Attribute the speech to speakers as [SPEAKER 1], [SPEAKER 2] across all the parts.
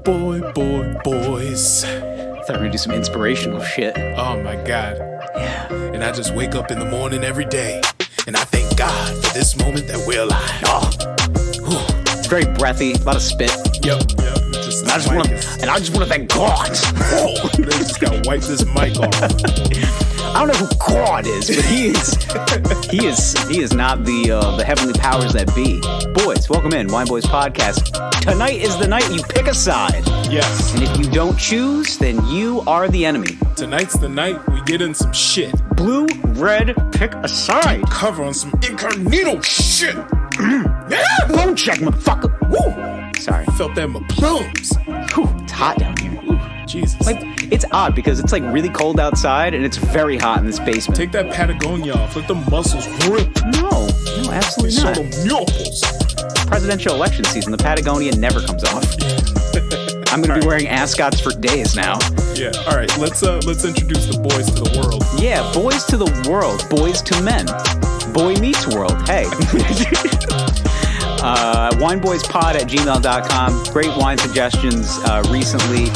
[SPEAKER 1] Boys.
[SPEAKER 2] I thought we were gonna do some inspirational shit.
[SPEAKER 1] Oh my God.
[SPEAKER 2] Yeah.
[SPEAKER 1] And I just wake up in the morning every day, and I thank God for this moment that we're alive.
[SPEAKER 2] Oh. It's very breathy, a lot of spit.
[SPEAKER 1] Yep.
[SPEAKER 2] I just want to thank God.
[SPEAKER 1] Oh, they just gotta wipe this mic off.
[SPEAKER 2] I don't know who God is, but he is not the heavenly powers that be. Boys, welcome in, Wine Boyz podcast. Tonight is the night you pick a side.
[SPEAKER 1] Yes.
[SPEAKER 2] And if you don't choose, then you are the enemy.
[SPEAKER 1] Tonight's the night we get in some shit.
[SPEAKER 2] Blue, red, pick a side.
[SPEAKER 1] Cover on some incognito shit. Yeah.
[SPEAKER 2] Phone check, motherfucker. Woo. Sorry.
[SPEAKER 1] Felt that in my plums.
[SPEAKER 2] Whew, it's hot down here. Ooh.
[SPEAKER 1] Jesus.
[SPEAKER 2] Like, it's odd because it's like really cold outside and it's very hot in this basement.
[SPEAKER 1] Take that Patagonia off. Let the muscles rip.
[SPEAKER 2] No, absolutely not.
[SPEAKER 1] Show them nipples.
[SPEAKER 2] Presidential election season, the Patagonia never comes off. I'm going to be wearing ascots for days now.
[SPEAKER 1] Yeah. All right. Let's introduce the boys to the world.
[SPEAKER 2] Yeah, boys to the world, boys to men. Boy meets world. Hey. wineboyspod@gmail.com. Great wine suggestions recently.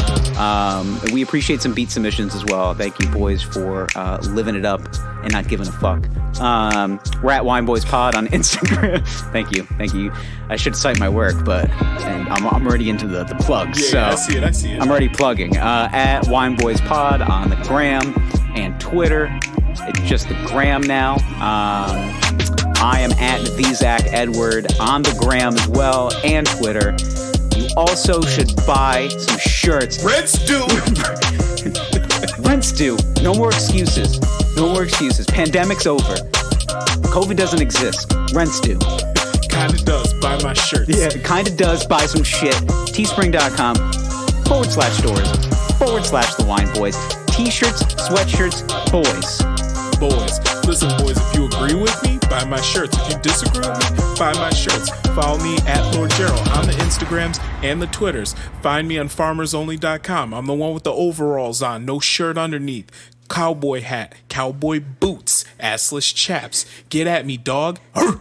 [SPEAKER 2] We appreciate some beat submissions as well. Thank you, boys, for living it up and not giving a fuck. We're at Wine Boyz Pod on Instagram. Thank you. I should cite my work, but I'm already into the plugs.
[SPEAKER 1] Yeah,
[SPEAKER 2] so
[SPEAKER 1] I see it.
[SPEAKER 2] I'm already plugging. At Wine Boyz Pod on the gram and Twitter. It's just the gram now. I am at the Zach Edward on the gram as well and Twitter. You also should buy some shirts.
[SPEAKER 1] Rent's due.
[SPEAKER 2] Rent's due. No more excuses. Pandemic's over. COVID doesn't exist. Rent's due.
[SPEAKER 1] Kinda does. Buy my shirts.
[SPEAKER 2] Yeah, kinda does. Buy some shit. Teespring.com/stores/the Wine Boyz. T-shirts, sweatshirts, boys.
[SPEAKER 1] Listen, boys, if you agree with me, buy my shirts. If you disagree with me, buy my shirts. Follow me at Lord Gerald on the Instagrams and the Twitters. Find me on farmersonly.com. I'm the one with the overalls on, no shirt underneath. Cowboy hat, cowboy boots, assless chaps. Get at me, dog. Arr!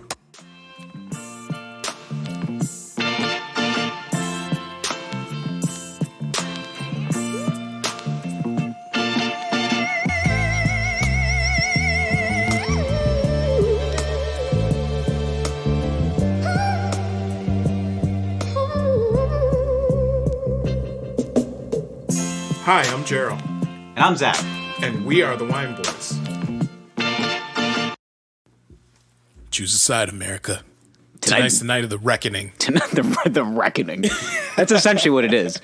[SPEAKER 1] Hi, I'm Gerald.
[SPEAKER 2] And I'm Zach.
[SPEAKER 1] And we are the Wine Boyz. Choose a side, America. Tonight's the night of the reckoning.
[SPEAKER 2] Tonight, the reckoning. That's essentially what it is.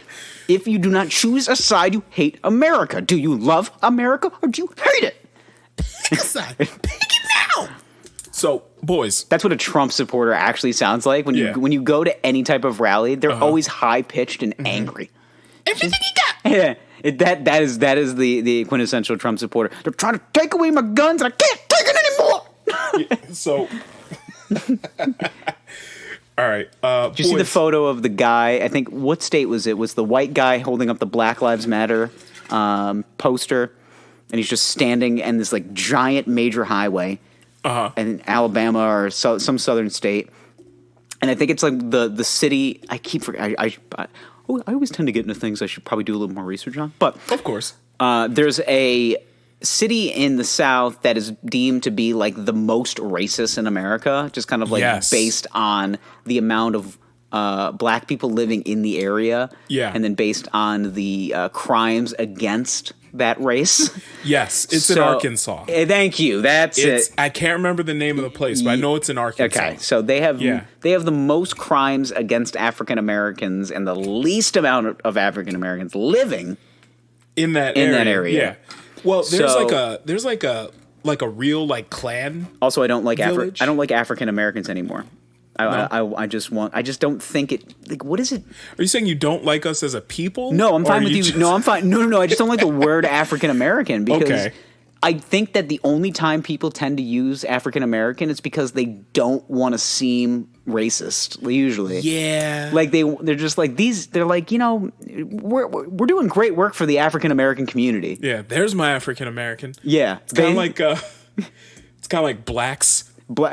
[SPEAKER 2] If you do not choose a side, you hate America. Do you love America or do you hate it?
[SPEAKER 1] Pick a side. Pick it now. So, boys.
[SPEAKER 2] That's what a Trump supporter actually sounds like. When you go to any type of rally, they're always high-pitched and angry.
[SPEAKER 1] Everything you got.
[SPEAKER 2] Yeah. That is the quintessential Trump supporter. They're trying to take away my guns and I can't take it anymore.
[SPEAKER 1] So, all right.
[SPEAKER 2] Did you see the photo of the guy? I think, what state was it? Was the white guy holding up the Black Lives Matter poster, and he's just standing in this like giant major highway in Alabama or some southern state, and I think it's like the city. I keep forgetting. I always tend to get into things I should probably do a little more research on. But
[SPEAKER 1] of course,
[SPEAKER 2] there's a city in the South that is deemed to be like the most racist in America, just kind of like based on the amount of black people living in the area. Yeah. And then based on the crimes against that race.
[SPEAKER 1] Yes, it's in Arkansas.
[SPEAKER 2] Thank you. That's it.
[SPEAKER 1] I can't remember the name of the place, but I know it's in Arkansas.
[SPEAKER 2] Okay, so they have the most crimes against African Americans and the least amount of African Americans living in that area. Yeah.
[SPEAKER 1] Well, there's like a real like clan.
[SPEAKER 2] Also, I don't like African Americans anymore. I just don't think it. Like, what is it?
[SPEAKER 1] Are you saying you don't like us as a people?
[SPEAKER 2] No, I'm fine with you. No, I'm fine. No. I just don't like the word African American because I think that the only time people tend to use African American is because they don't want to seem racist. Usually,
[SPEAKER 1] yeah.
[SPEAKER 2] Like they're just like these. They're like, we're doing great work for the African American community.
[SPEAKER 1] Yeah, there's my African American.
[SPEAKER 2] Yeah,
[SPEAKER 1] it's kind of like blacks.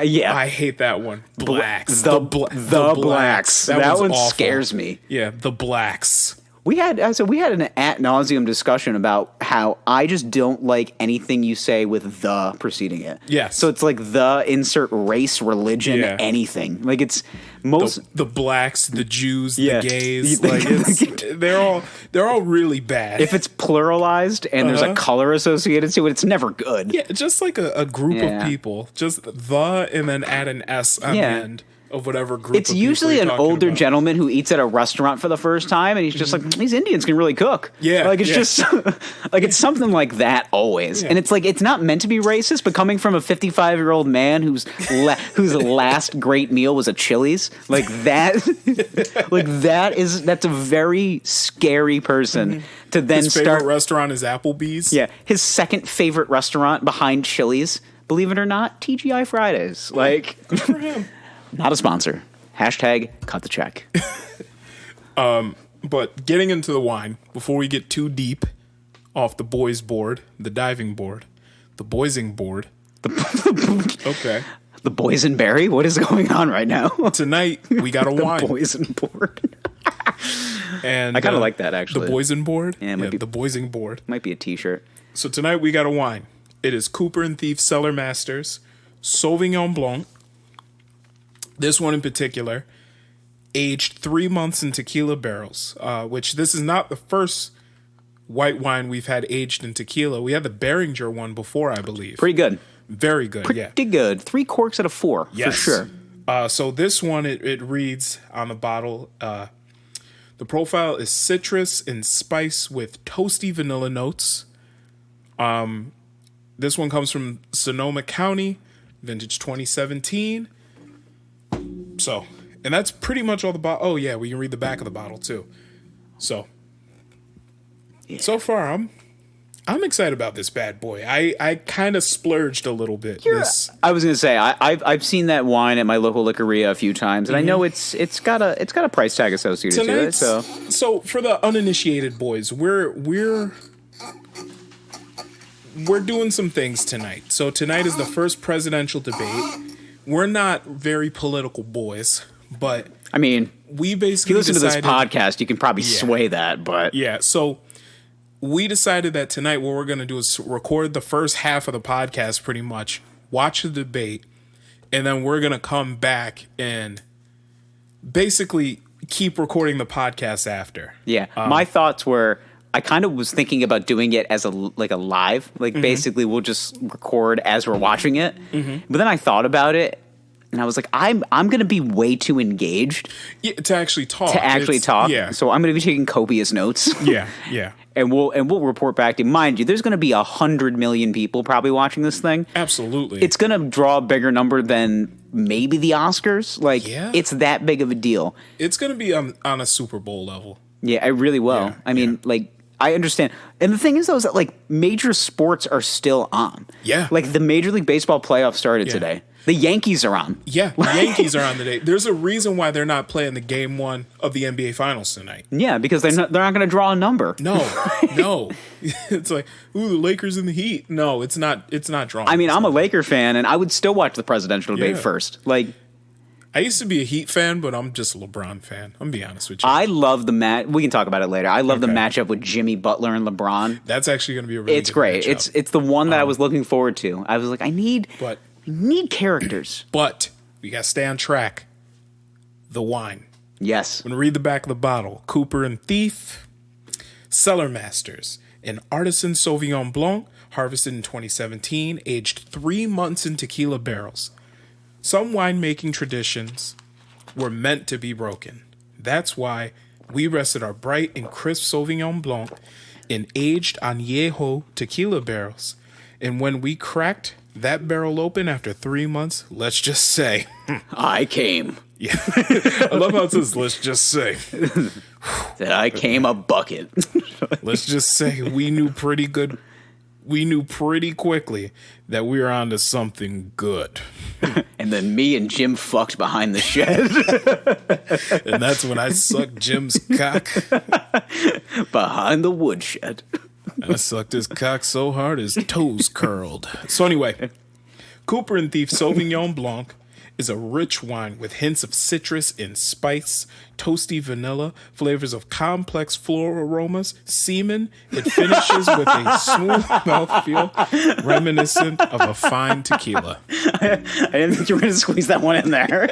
[SPEAKER 2] Yeah,
[SPEAKER 1] I hate that one. Blacks.
[SPEAKER 2] The blacks. That one
[SPEAKER 1] awful.
[SPEAKER 2] scares me.
[SPEAKER 1] Yeah, the blacks.
[SPEAKER 2] We had an ad nauseum discussion about how I just don't like anything you say with the preceding it.
[SPEAKER 1] Yes.
[SPEAKER 2] So it's like the insert race, religion, anything. Like it's most
[SPEAKER 1] the blacks, the Jews,
[SPEAKER 2] Yeah.
[SPEAKER 1] the gays. Like they're all really bad.
[SPEAKER 2] if it's pluralized and there's a color associated to it, it's never good.
[SPEAKER 1] Yeah, just like a group of people. Just the and then add an S on the end of whatever group
[SPEAKER 2] It's
[SPEAKER 1] of people
[SPEAKER 2] usually
[SPEAKER 1] you're
[SPEAKER 2] an
[SPEAKER 1] talking
[SPEAKER 2] older
[SPEAKER 1] about.
[SPEAKER 2] gentleman who eats at a restaurant for the first time, and he's just like, these Indians can really cook.
[SPEAKER 1] Yeah,
[SPEAKER 2] like it's
[SPEAKER 1] yeah.
[SPEAKER 2] just like it's something like that always, and it's like it's not meant to be racist, but coming from a 55-year-old man whose last great meal was a Chili's, like that, that's a very scary person to then
[SPEAKER 1] His favorite
[SPEAKER 2] start.
[SPEAKER 1] restaurant is Applebee's.
[SPEAKER 2] Yeah, his second favorite restaurant behind Chili's, believe it or not, TGI Fridays. Like,
[SPEAKER 1] Good for him.
[SPEAKER 2] not a sponsor. Hashtag cut the check.
[SPEAKER 1] But getting into the wine, before we get too deep off the boys board, the diving board, the boysing board. Okay.
[SPEAKER 2] The boysenberry? What is going on right now?
[SPEAKER 1] Tonight, we got a wine.
[SPEAKER 2] Boysen board.
[SPEAKER 1] And
[SPEAKER 2] I kind of like that, actually.
[SPEAKER 1] The boysen board?
[SPEAKER 2] Yeah, it might be-
[SPEAKER 1] the boysing board.
[SPEAKER 2] Might be a t-shirt.
[SPEAKER 1] So tonight, we got a wine. It is Cooper and Thief Cellar Masters Sauvignon Blanc. This one in particular, aged 3 months in tequila barrels, which this is not the first white wine we've had aged in tequila. We had the Beringer one before, I believe.
[SPEAKER 2] Pretty good.
[SPEAKER 1] Very good, yeah.
[SPEAKER 2] Pretty good. 3 corks out of 4,
[SPEAKER 1] Yes.
[SPEAKER 2] for sure.
[SPEAKER 1] So this one, it reads on the bottle, the profile is citrus and spice with toasty vanilla notes. This one comes from Sonoma County, vintage 2017. So, and that's pretty much all the bottle. Oh yeah, we can read the back of the bottle too. So, so far I'm excited about this bad boy. I kind of splurged a little bit.
[SPEAKER 2] I was gonna say I've seen that wine at my local liquoreria a few times, and I know it's got a price tag associated to it.
[SPEAKER 1] So for the uninitiated boys, we're doing some things tonight. So tonight is the first presidential debate. We're not very political boys, but
[SPEAKER 2] I mean,
[SPEAKER 1] we
[SPEAKER 2] if
[SPEAKER 1] basically
[SPEAKER 2] you listen to this
[SPEAKER 1] decided,
[SPEAKER 2] podcast, you can probably sway that, but
[SPEAKER 1] yeah. So we decided that tonight what we're going to do is record the first half of the podcast, pretty much, watch the debate, and then we're going to come back and basically keep recording the podcast after.
[SPEAKER 2] yeah. My thoughts were, I kind of was thinking about doing it as a live, like basically we'll just record as we're watching it. But then I thought about it, and I was like, I'm going to be way too engaged
[SPEAKER 1] Yeah, to actually talk.
[SPEAKER 2] talk.
[SPEAKER 1] Yeah.
[SPEAKER 2] So I'm going to be taking copious notes.
[SPEAKER 1] Yeah, yeah.
[SPEAKER 2] And we'll report back to you. Mind you, there's going to be 100 million people probably watching this thing.
[SPEAKER 1] Absolutely.
[SPEAKER 2] It's going to draw a bigger number than maybe the Oscars. Like,
[SPEAKER 1] Yeah.
[SPEAKER 2] it's that big of a deal.
[SPEAKER 1] It's going to be on a Super Bowl level.
[SPEAKER 2] Yeah, I really will.
[SPEAKER 1] Yeah,
[SPEAKER 2] I mean, like, I understand. And the thing is, though, is that, like, major sports are still on.
[SPEAKER 1] Yeah.
[SPEAKER 2] Like, the Major League Baseball playoffs started today. The Yankees are on.
[SPEAKER 1] Yeah, the Yankees are on today. There's a reason why they're not playing the game 1 of the NBA Finals tonight.
[SPEAKER 2] Yeah, because they're not going to draw a number.
[SPEAKER 1] No. It's like, ooh, the Lakers and the Heat. No, it's not drawing.
[SPEAKER 2] I mean, I'm a Laker fan, and I would still watch the presidential debate
[SPEAKER 1] Yeah.
[SPEAKER 2] first. Like,
[SPEAKER 1] I used to be a Heat fan, but I'm just a LeBron fan. I'm gonna be honest with you.
[SPEAKER 2] I love the match. We can talk about it later. I love the
[SPEAKER 1] Okay.
[SPEAKER 2] matchup with Jimmy Butler and LeBron.
[SPEAKER 1] That's actually gonna be a really
[SPEAKER 2] It's
[SPEAKER 1] good
[SPEAKER 2] great.
[SPEAKER 1] matchup.
[SPEAKER 2] It's the one that I was looking forward to. I was like, I need characters.
[SPEAKER 1] But we gotta stay on track. The wine.
[SPEAKER 2] Yes.
[SPEAKER 1] I'm gonna read the back of the bottle. Cooper and Thief, Cellar Masters, an artisan Sauvignon Blanc, harvested in 2017, aged 3 months in tequila barrels. Some winemaking traditions were meant to be broken. That's why we rested our bright and crisp Sauvignon Blanc in aged añejo tequila barrels. And when we cracked that barrel open after 3 months, let's just say,
[SPEAKER 2] I came.
[SPEAKER 1] yeah. I love how it says, let's just say.
[SPEAKER 2] That I came a bucket.
[SPEAKER 1] Let's just say we knew pretty quickly that we were onto something good.
[SPEAKER 2] And then me and Jim fucked behind the shed.
[SPEAKER 1] And that's when I sucked Jim's cock.
[SPEAKER 2] Behind the woodshed.
[SPEAKER 1] And I sucked his cock so hard his toes curled. So anyway, Cooper and Thief Sauvignon Blanc is a rich wine with hints of citrus and spice, toasty vanilla, flavors of complex floral aromas, semen. It finishes with a smooth mouthfeel reminiscent of a fine tequila.
[SPEAKER 2] I didn't think you were going to squeeze that one in there.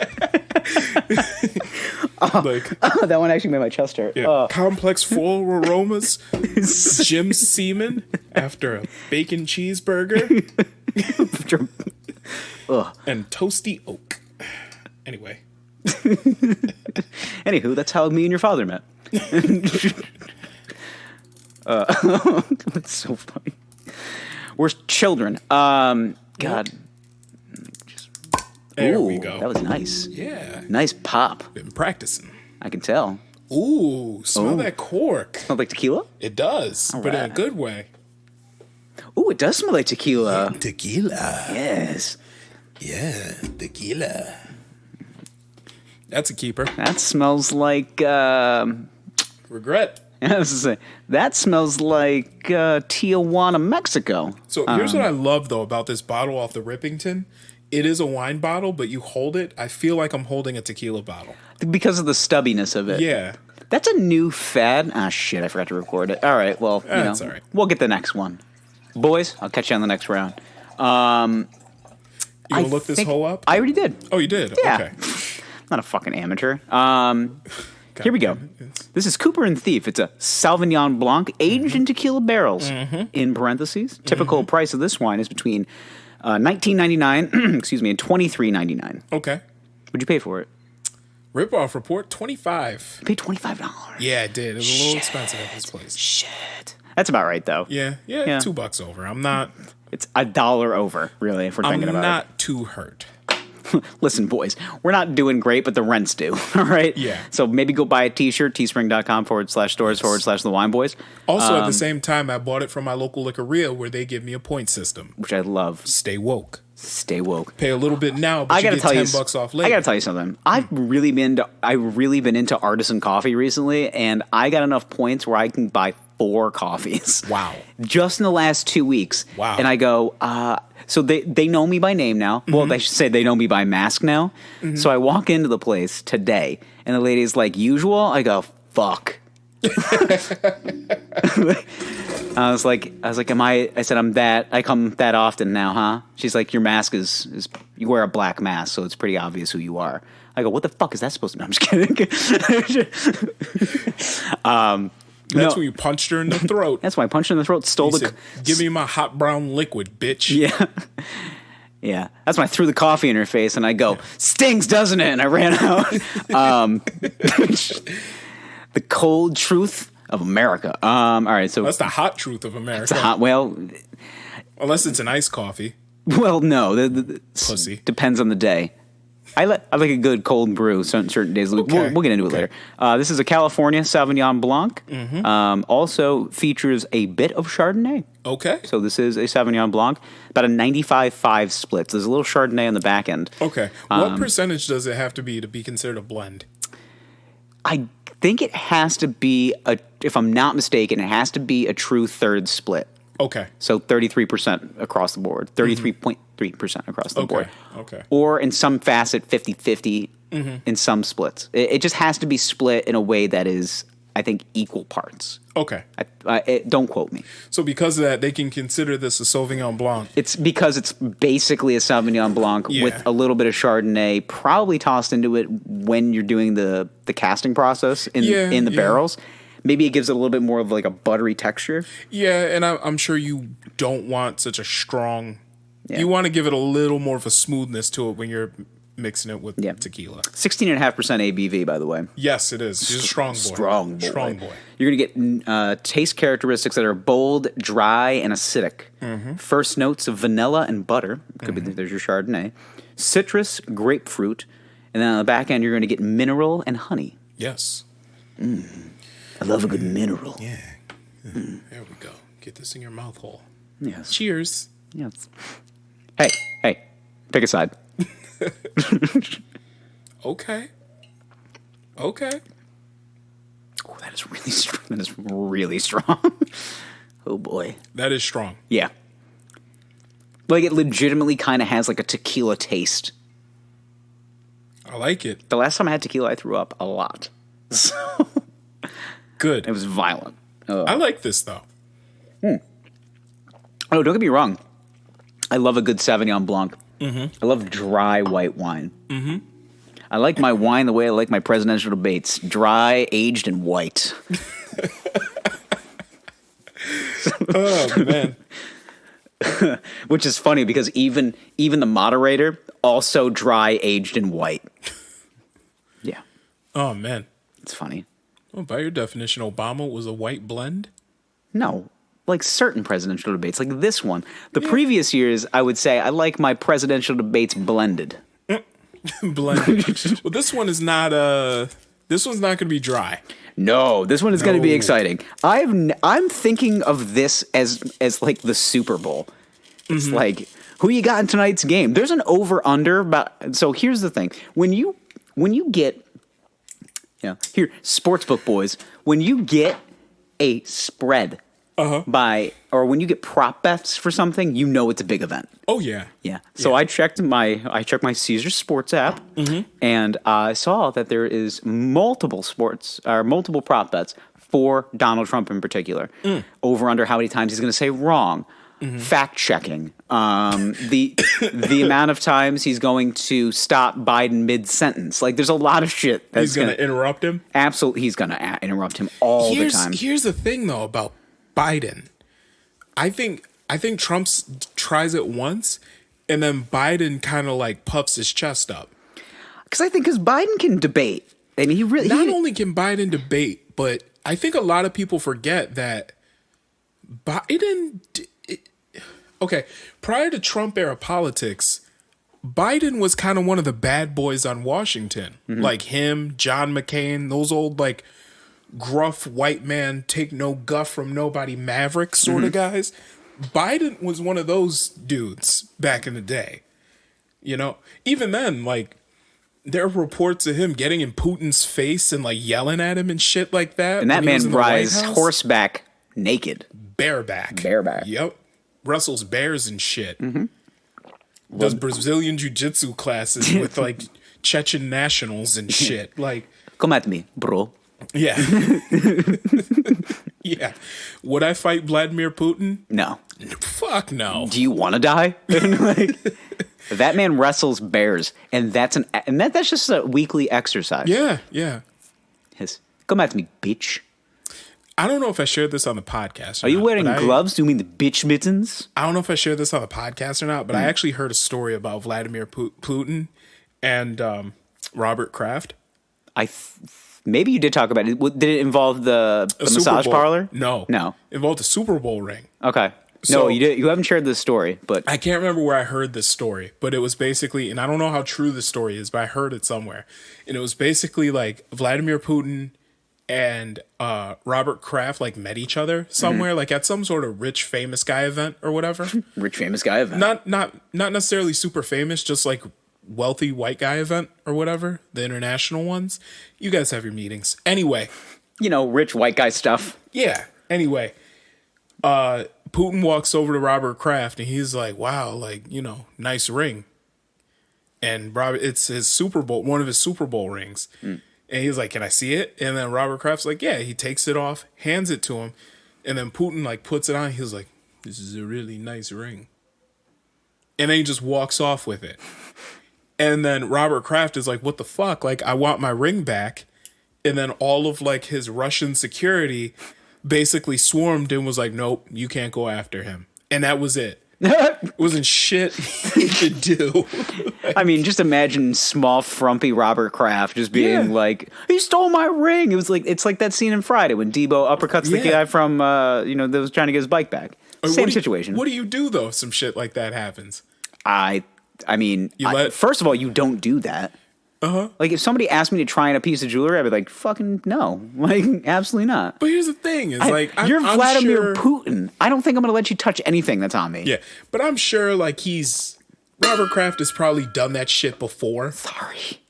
[SPEAKER 2] That one actually made my chest hurt.
[SPEAKER 1] Yeah. Complex floral aromas, Jim's semen after a bacon cheeseburger, and toasty oak. Anyway.
[SPEAKER 2] Anywho, that's how me and your father met. That's so funny. We're children. God.
[SPEAKER 1] There we go.
[SPEAKER 2] That was nice.
[SPEAKER 1] Yeah.
[SPEAKER 2] Nice pop.
[SPEAKER 1] Been practicing.
[SPEAKER 2] I can tell.
[SPEAKER 1] Ooh, smell that cork.
[SPEAKER 2] Smells like tequila?
[SPEAKER 1] It does, but in a good way.
[SPEAKER 2] Ooh, it does smell like tequila.
[SPEAKER 1] Tequila.
[SPEAKER 2] Yes.
[SPEAKER 1] Yeah, tequila. That's a keeper.
[SPEAKER 2] That smells like...
[SPEAKER 1] Regret.
[SPEAKER 2] I was gonna say, that smells like Tijuana, Mexico.
[SPEAKER 1] So here's what I love, though, about this bottle off the Rippington. It is a wine bottle, but you hold it. I feel like I'm holding a tequila bottle.
[SPEAKER 2] Because of the stubbiness of it.
[SPEAKER 1] Yeah.
[SPEAKER 2] That's a new fad. Ah, shit, I forgot to record it. All right, well,
[SPEAKER 1] That's all right.
[SPEAKER 2] We'll get the next one. Boys, I'll catch you on the next round.
[SPEAKER 1] You gonna look this hole up?
[SPEAKER 2] I already did.
[SPEAKER 1] Oh, you did?
[SPEAKER 2] Yeah.
[SPEAKER 1] Okay.
[SPEAKER 2] I'm not a fucking amateur. Here we go. This is Cooper and Thief. It's a Sauvignon Blanc aged in tequila barrels. In parentheses, typical price of this wine is between $19.99, excuse me, and $23.99.
[SPEAKER 1] Okay.
[SPEAKER 2] What'd you pay for it?
[SPEAKER 1] Rip-off report, $25.
[SPEAKER 2] I paid $25.
[SPEAKER 1] Yeah, it did. It was a little expensive at this place.
[SPEAKER 2] Shit. That's about right, though.
[SPEAKER 1] Yeah, $2 over. I'm not...
[SPEAKER 2] It's $1 over, really, if we're thinking about it.
[SPEAKER 1] I'm not too hurt.
[SPEAKER 2] Listen, boys, we're not doing great, but the rents do. All right?
[SPEAKER 1] Yeah.
[SPEAKER 2] So maybe go buy a t-shirt, teespring.com/stores/the Wine Boyz.
[SPEAKER 1] Also, at the same time, I bought it from my local liquoreria where they give me a point system.
[SPEAKER 2] Which I love.
[SPEAKER 1] Stay woke.
[SPEAKER 2] Stay woke.
[SPEAKER 1] Pay a little bit now, but
[SPEAKER 2] I gotta
[SPEAKER 1] you get
[SPEAKER 2] tell
[SPEAKER 1] $10 off later.
[SPEAKER 2] I got to tell you something. I've really been into artisan coffee recently, and I got enough points where I can buy 4 coffees.
[SPEAKER 1] Wow.
[SPEAKER 2] Just in the last 2 weeks.
[SPEAKER 1] Wow.
[SPEAKER 2] And I go, so they know me by name now. Well, they should say they know me by mask now. So I walk into the place today, and the lady's like, usual? I go, fuck. I was like, I said, I come that often now, huh? She's like, your mask is you wear a black mask, so it's pretty obvious who you are. I go, what the fuck is that supposed to mean? I'm just kidding.
[SPEAKER 1] That's when you punched her in the throat.
[SPEAKER 2] That's why I punched her in the throat, stole
[SPEAKER 1] said, give me my hot brown liquid, bitch.
[SPEAKER 2] Yeah. Yeah. That's when I threw the coffee in her face and I go, stings, doesn't it? And I ran out. The cold truth of America. All right, so
[SPEAKER 1] that's the hot truth of America.
[SPEAKER 2] It's a hot, well,
[SPEAKER 1] unless it's an iced coffee.
[SPEAKER 2] Well, no,
[SPEAKER 1] Pussy.
[SPEAKER 2] Depends on the day. I like a good cold brew certain days.
[SPEAKER 1] Okay.
[SPEAKER 2] We'll get into it later. This is a California Sauvignon Blanc. Also features a bit of Chardonnay.
[SPEAKER 1] Okay.
[SPEAKER 2] So this is a Sauvignon Blanc, about a 95-5 split. So there's a little Chardonnay on the back end.
[SPEAKER 1] Okay. What percentage does it have to be considered a blend?
[SPEAKER 2] I think it has to be if I'm not mistaken, it has to be a true third split.
[SPEAKER 1] Okay.
[SPEAKER 2] So 33% across the board, 33.3% across the board.
[SPEAKER 1] Okay.
[SPEAKER 2] Or in some facet, 50-50 in some splits. It just has to be split in a way that is, I think, equal parts.
[SPEAKER 1] Okay.
[SPEAKER 2] Don't quote me.
[SPEAKER 1] So because of that, they can consider this a Sauvignon Blanc.
[SPEAKER 2] It's because it's basically a Sauvignon Blanc with a little bit of Chardonnay probably tossed into it when you're doing the casting process in the barrels. Maybe it gives it a little bit more of like a buttery texture. Yeah,
[SPEAKER 1] and I'm sure you don't want such a strong... Yeah. You want to give it a little more of a smoothness to it when you're mixing it with tequila.
[SPEAKER 2] 16.5% ABV, by the way.
[SPEAKER 1] Yes, it is. He's a strong boy. Strong boy.
[SPEAKER 2] You're going to get taste characteristics that are bold, dry, and acidic. First notes of vanilla and butter. Could be there's your Chardonnay. Citrus, grapefruit. And then on the back end, you're going to get mineral and honey.
[SPEAKER 1] Yes.
[SPEAKER 2] I love a good mineral.
[SPEAKER 1] Yeah. There we go. Get this in your mouth hole.
[SPEAKER 2] Yes.
[SPEAKER 1] Cheers.
[SPEAKER 2] Yes. Hey. Pick a side.
[SPEAKER 1] Okay. Oh,
[SPEAKER 2] that is really strong. That is really strong. Oh boy.
[SPEAKER 1] That is strong.
[SPEAKER 2] Yeah. Like it legitimately kind of has like a tequila taste.
[SPEAKER 1] I like it.
[SPEAKER 2] The last time I had tequila, I threw up a lot. So
[SPEAKER 1] Good.
[SPEAKER 2] it was violent.
[SPEAKER 1] I like this, though.
[SPEAKER 2] Oh, don't get me wrong. I love a good Sauvignon Blanc. I love dry white wine. I like my wine the way I like my presidential debates. Dry, aged, and white.
[SPEAKER 1] Oh, man.
[SPEAKER 2] Which is funny because even the moderator, also dry, aged, and white. Yeah.
[SPEAKER 1] Oh, man.
[SPEAKER 2] It's funny.
[SPEAKER 1] Well, by your definition, Obama was a white blend?
[SPEAKER 2] No. Like certain presidential debates, like this one. The previous years, I would say I like my presidential debates blended.
[SPEAKER 1] Blended. Well, this one is not. This one's not going to be dry.
[SPEAKER 2] No, this one is going to be exciting. I'm thinking of this as like the Super Bowl. It's like, who you got in tonight's game? There's an over under. So here's the thing: when you get, here, sportsbook boys, when you get a spread. Or when you get prop bets for something, you know it's a big event.
[SPEAKER 1] Oh yeah,
[SPEAKER 2] yeah. So I checked my Caesar Sports app, and I saw that there is multiple prop bets for Donald Trump in particular. Over under how many times he's going to say wrong, fact checking, the amount of times he's going to stop Biden mid sentence. Like there's a lot of shit.
[SPEAKER 1] He's going to interrupt him.
[SPEAKER 2] Absolutely, he's going to interrupt him all the time.
[SPEAKER 1] Here's the thing though about Biden. I think Trump tries it once, and then Biden kind of like puffs his chest up.
[SPEAKER 2] Because Biden can debate. I mean,
[SPEAKER 1] not only can Biden debate, but I think a lot of people forget that Biden. Okay, prior to Trump era politics, Biden was kind of one of the bad boys on Washington, like him, John McCain, those old like. Gruff white man, take no guff from nobody, maverick sort of guys. Biden was one of those dudes back in the day. Even then, like there are reports of him getting in Putin's face and like yelling at him and shit like that.
[SPEAKER 2] And that man rides horseback naked,
[SPEAKER 1] bareback. Yep, wrestles bears and shit. Does Brazilian jiu-jitsu classes with like Chechen nationals and shit. Like,
[SPEAKER 2] come at me, bro.
[SPEAKER 1] Yeah. Yeah. Would I fight Vladimir Putin?
[SPEAKER 2] No.
[SPEAKER 1] Fuck no.
[SPEAKER 2] Do you want to die? That man wrestles bears, and that's just a weekly exercise.
[SPEAKER 1] Yeah, yeah.
[SPEAKER 2] Come at me, bitch.
[SPEAKER 1] I don't know if I shared this on the podcast.
[SPEAKER 2] Are you wearing gloves? Do you mean the bitch mittens? I
[SPEAKER 1] don't know if I shared this on the podcast or not, but I actually heard a story about Vladimir Putin and Robert Kraft.
[SPEAKER 2] Maybe you did talk about it. Did it involve the massage parlor?
[SPEAKER 1] No. It involved a Super Bowl ring.
[SPEAKER 2] Okay. No, you did. You haven't shared this story, but
[SPEAKER 1] I can't remember where I heard this story, but it was basically, and I don't know how true the story is, but I heard it somewhere. And it was basically like Vladimir Putin and Robert Kraft like met each other somewhere, like at some sort of rich famous guy event or whatever.
[SPEAKER 2] Rich famous guy event.
[SPEAKER 1] Not necessarily super famous, just like wealthy white guy event or whatever, the international ones. You guys have your meetings. Anyway.
[SPEAKER 2] Rich white guy stuff.
[SPEAKER 1] Yeah. Anyway, Putin walks over to Robert Kraft and he's like, wow, like, nice ring. And it's his Super Bowl, one of his Super Bowl rings. And he's like, can I see it? And then Robert Kraft's like, yeah, he takes it off, hands it to him. And then Putin like puts it on. He was like, this is a really nice ring. And then he just walks off with it. And then Robert Kraft is like, what the fuck? Like, I want my ring back. And then all of like his Russian security basically swarmed and was like, nope, you can't go after him. And that was it. It wasn't shit he could do.
[SPEAKER 2] I mean, just imagine small, frumpy Robert Kraft just being like, he stole my ring. It's like that scene in Friday when Debo uppercuts the guy from, that was trying to get his bike back. Same situation.
[SPEAKER 1] What do you do, though, if some shit like that happens?
[SPEAKER 2] I mean, first of all, you don't do that. Like, if somebody asked me to try on a piece of jewelry, I'd be like, fucking no. Like, absolutely not.
[SPEAKER 1] But here's the thing.
[SPEAKER 2] You're Vladimir Putin. I don't think I'm going to let you touch anything that's on me.
[SPEAKER 1] Yeah, but I'm sure, like, Robert Kraft has probably done that shit before.
[SPEAKER 2] Sorry.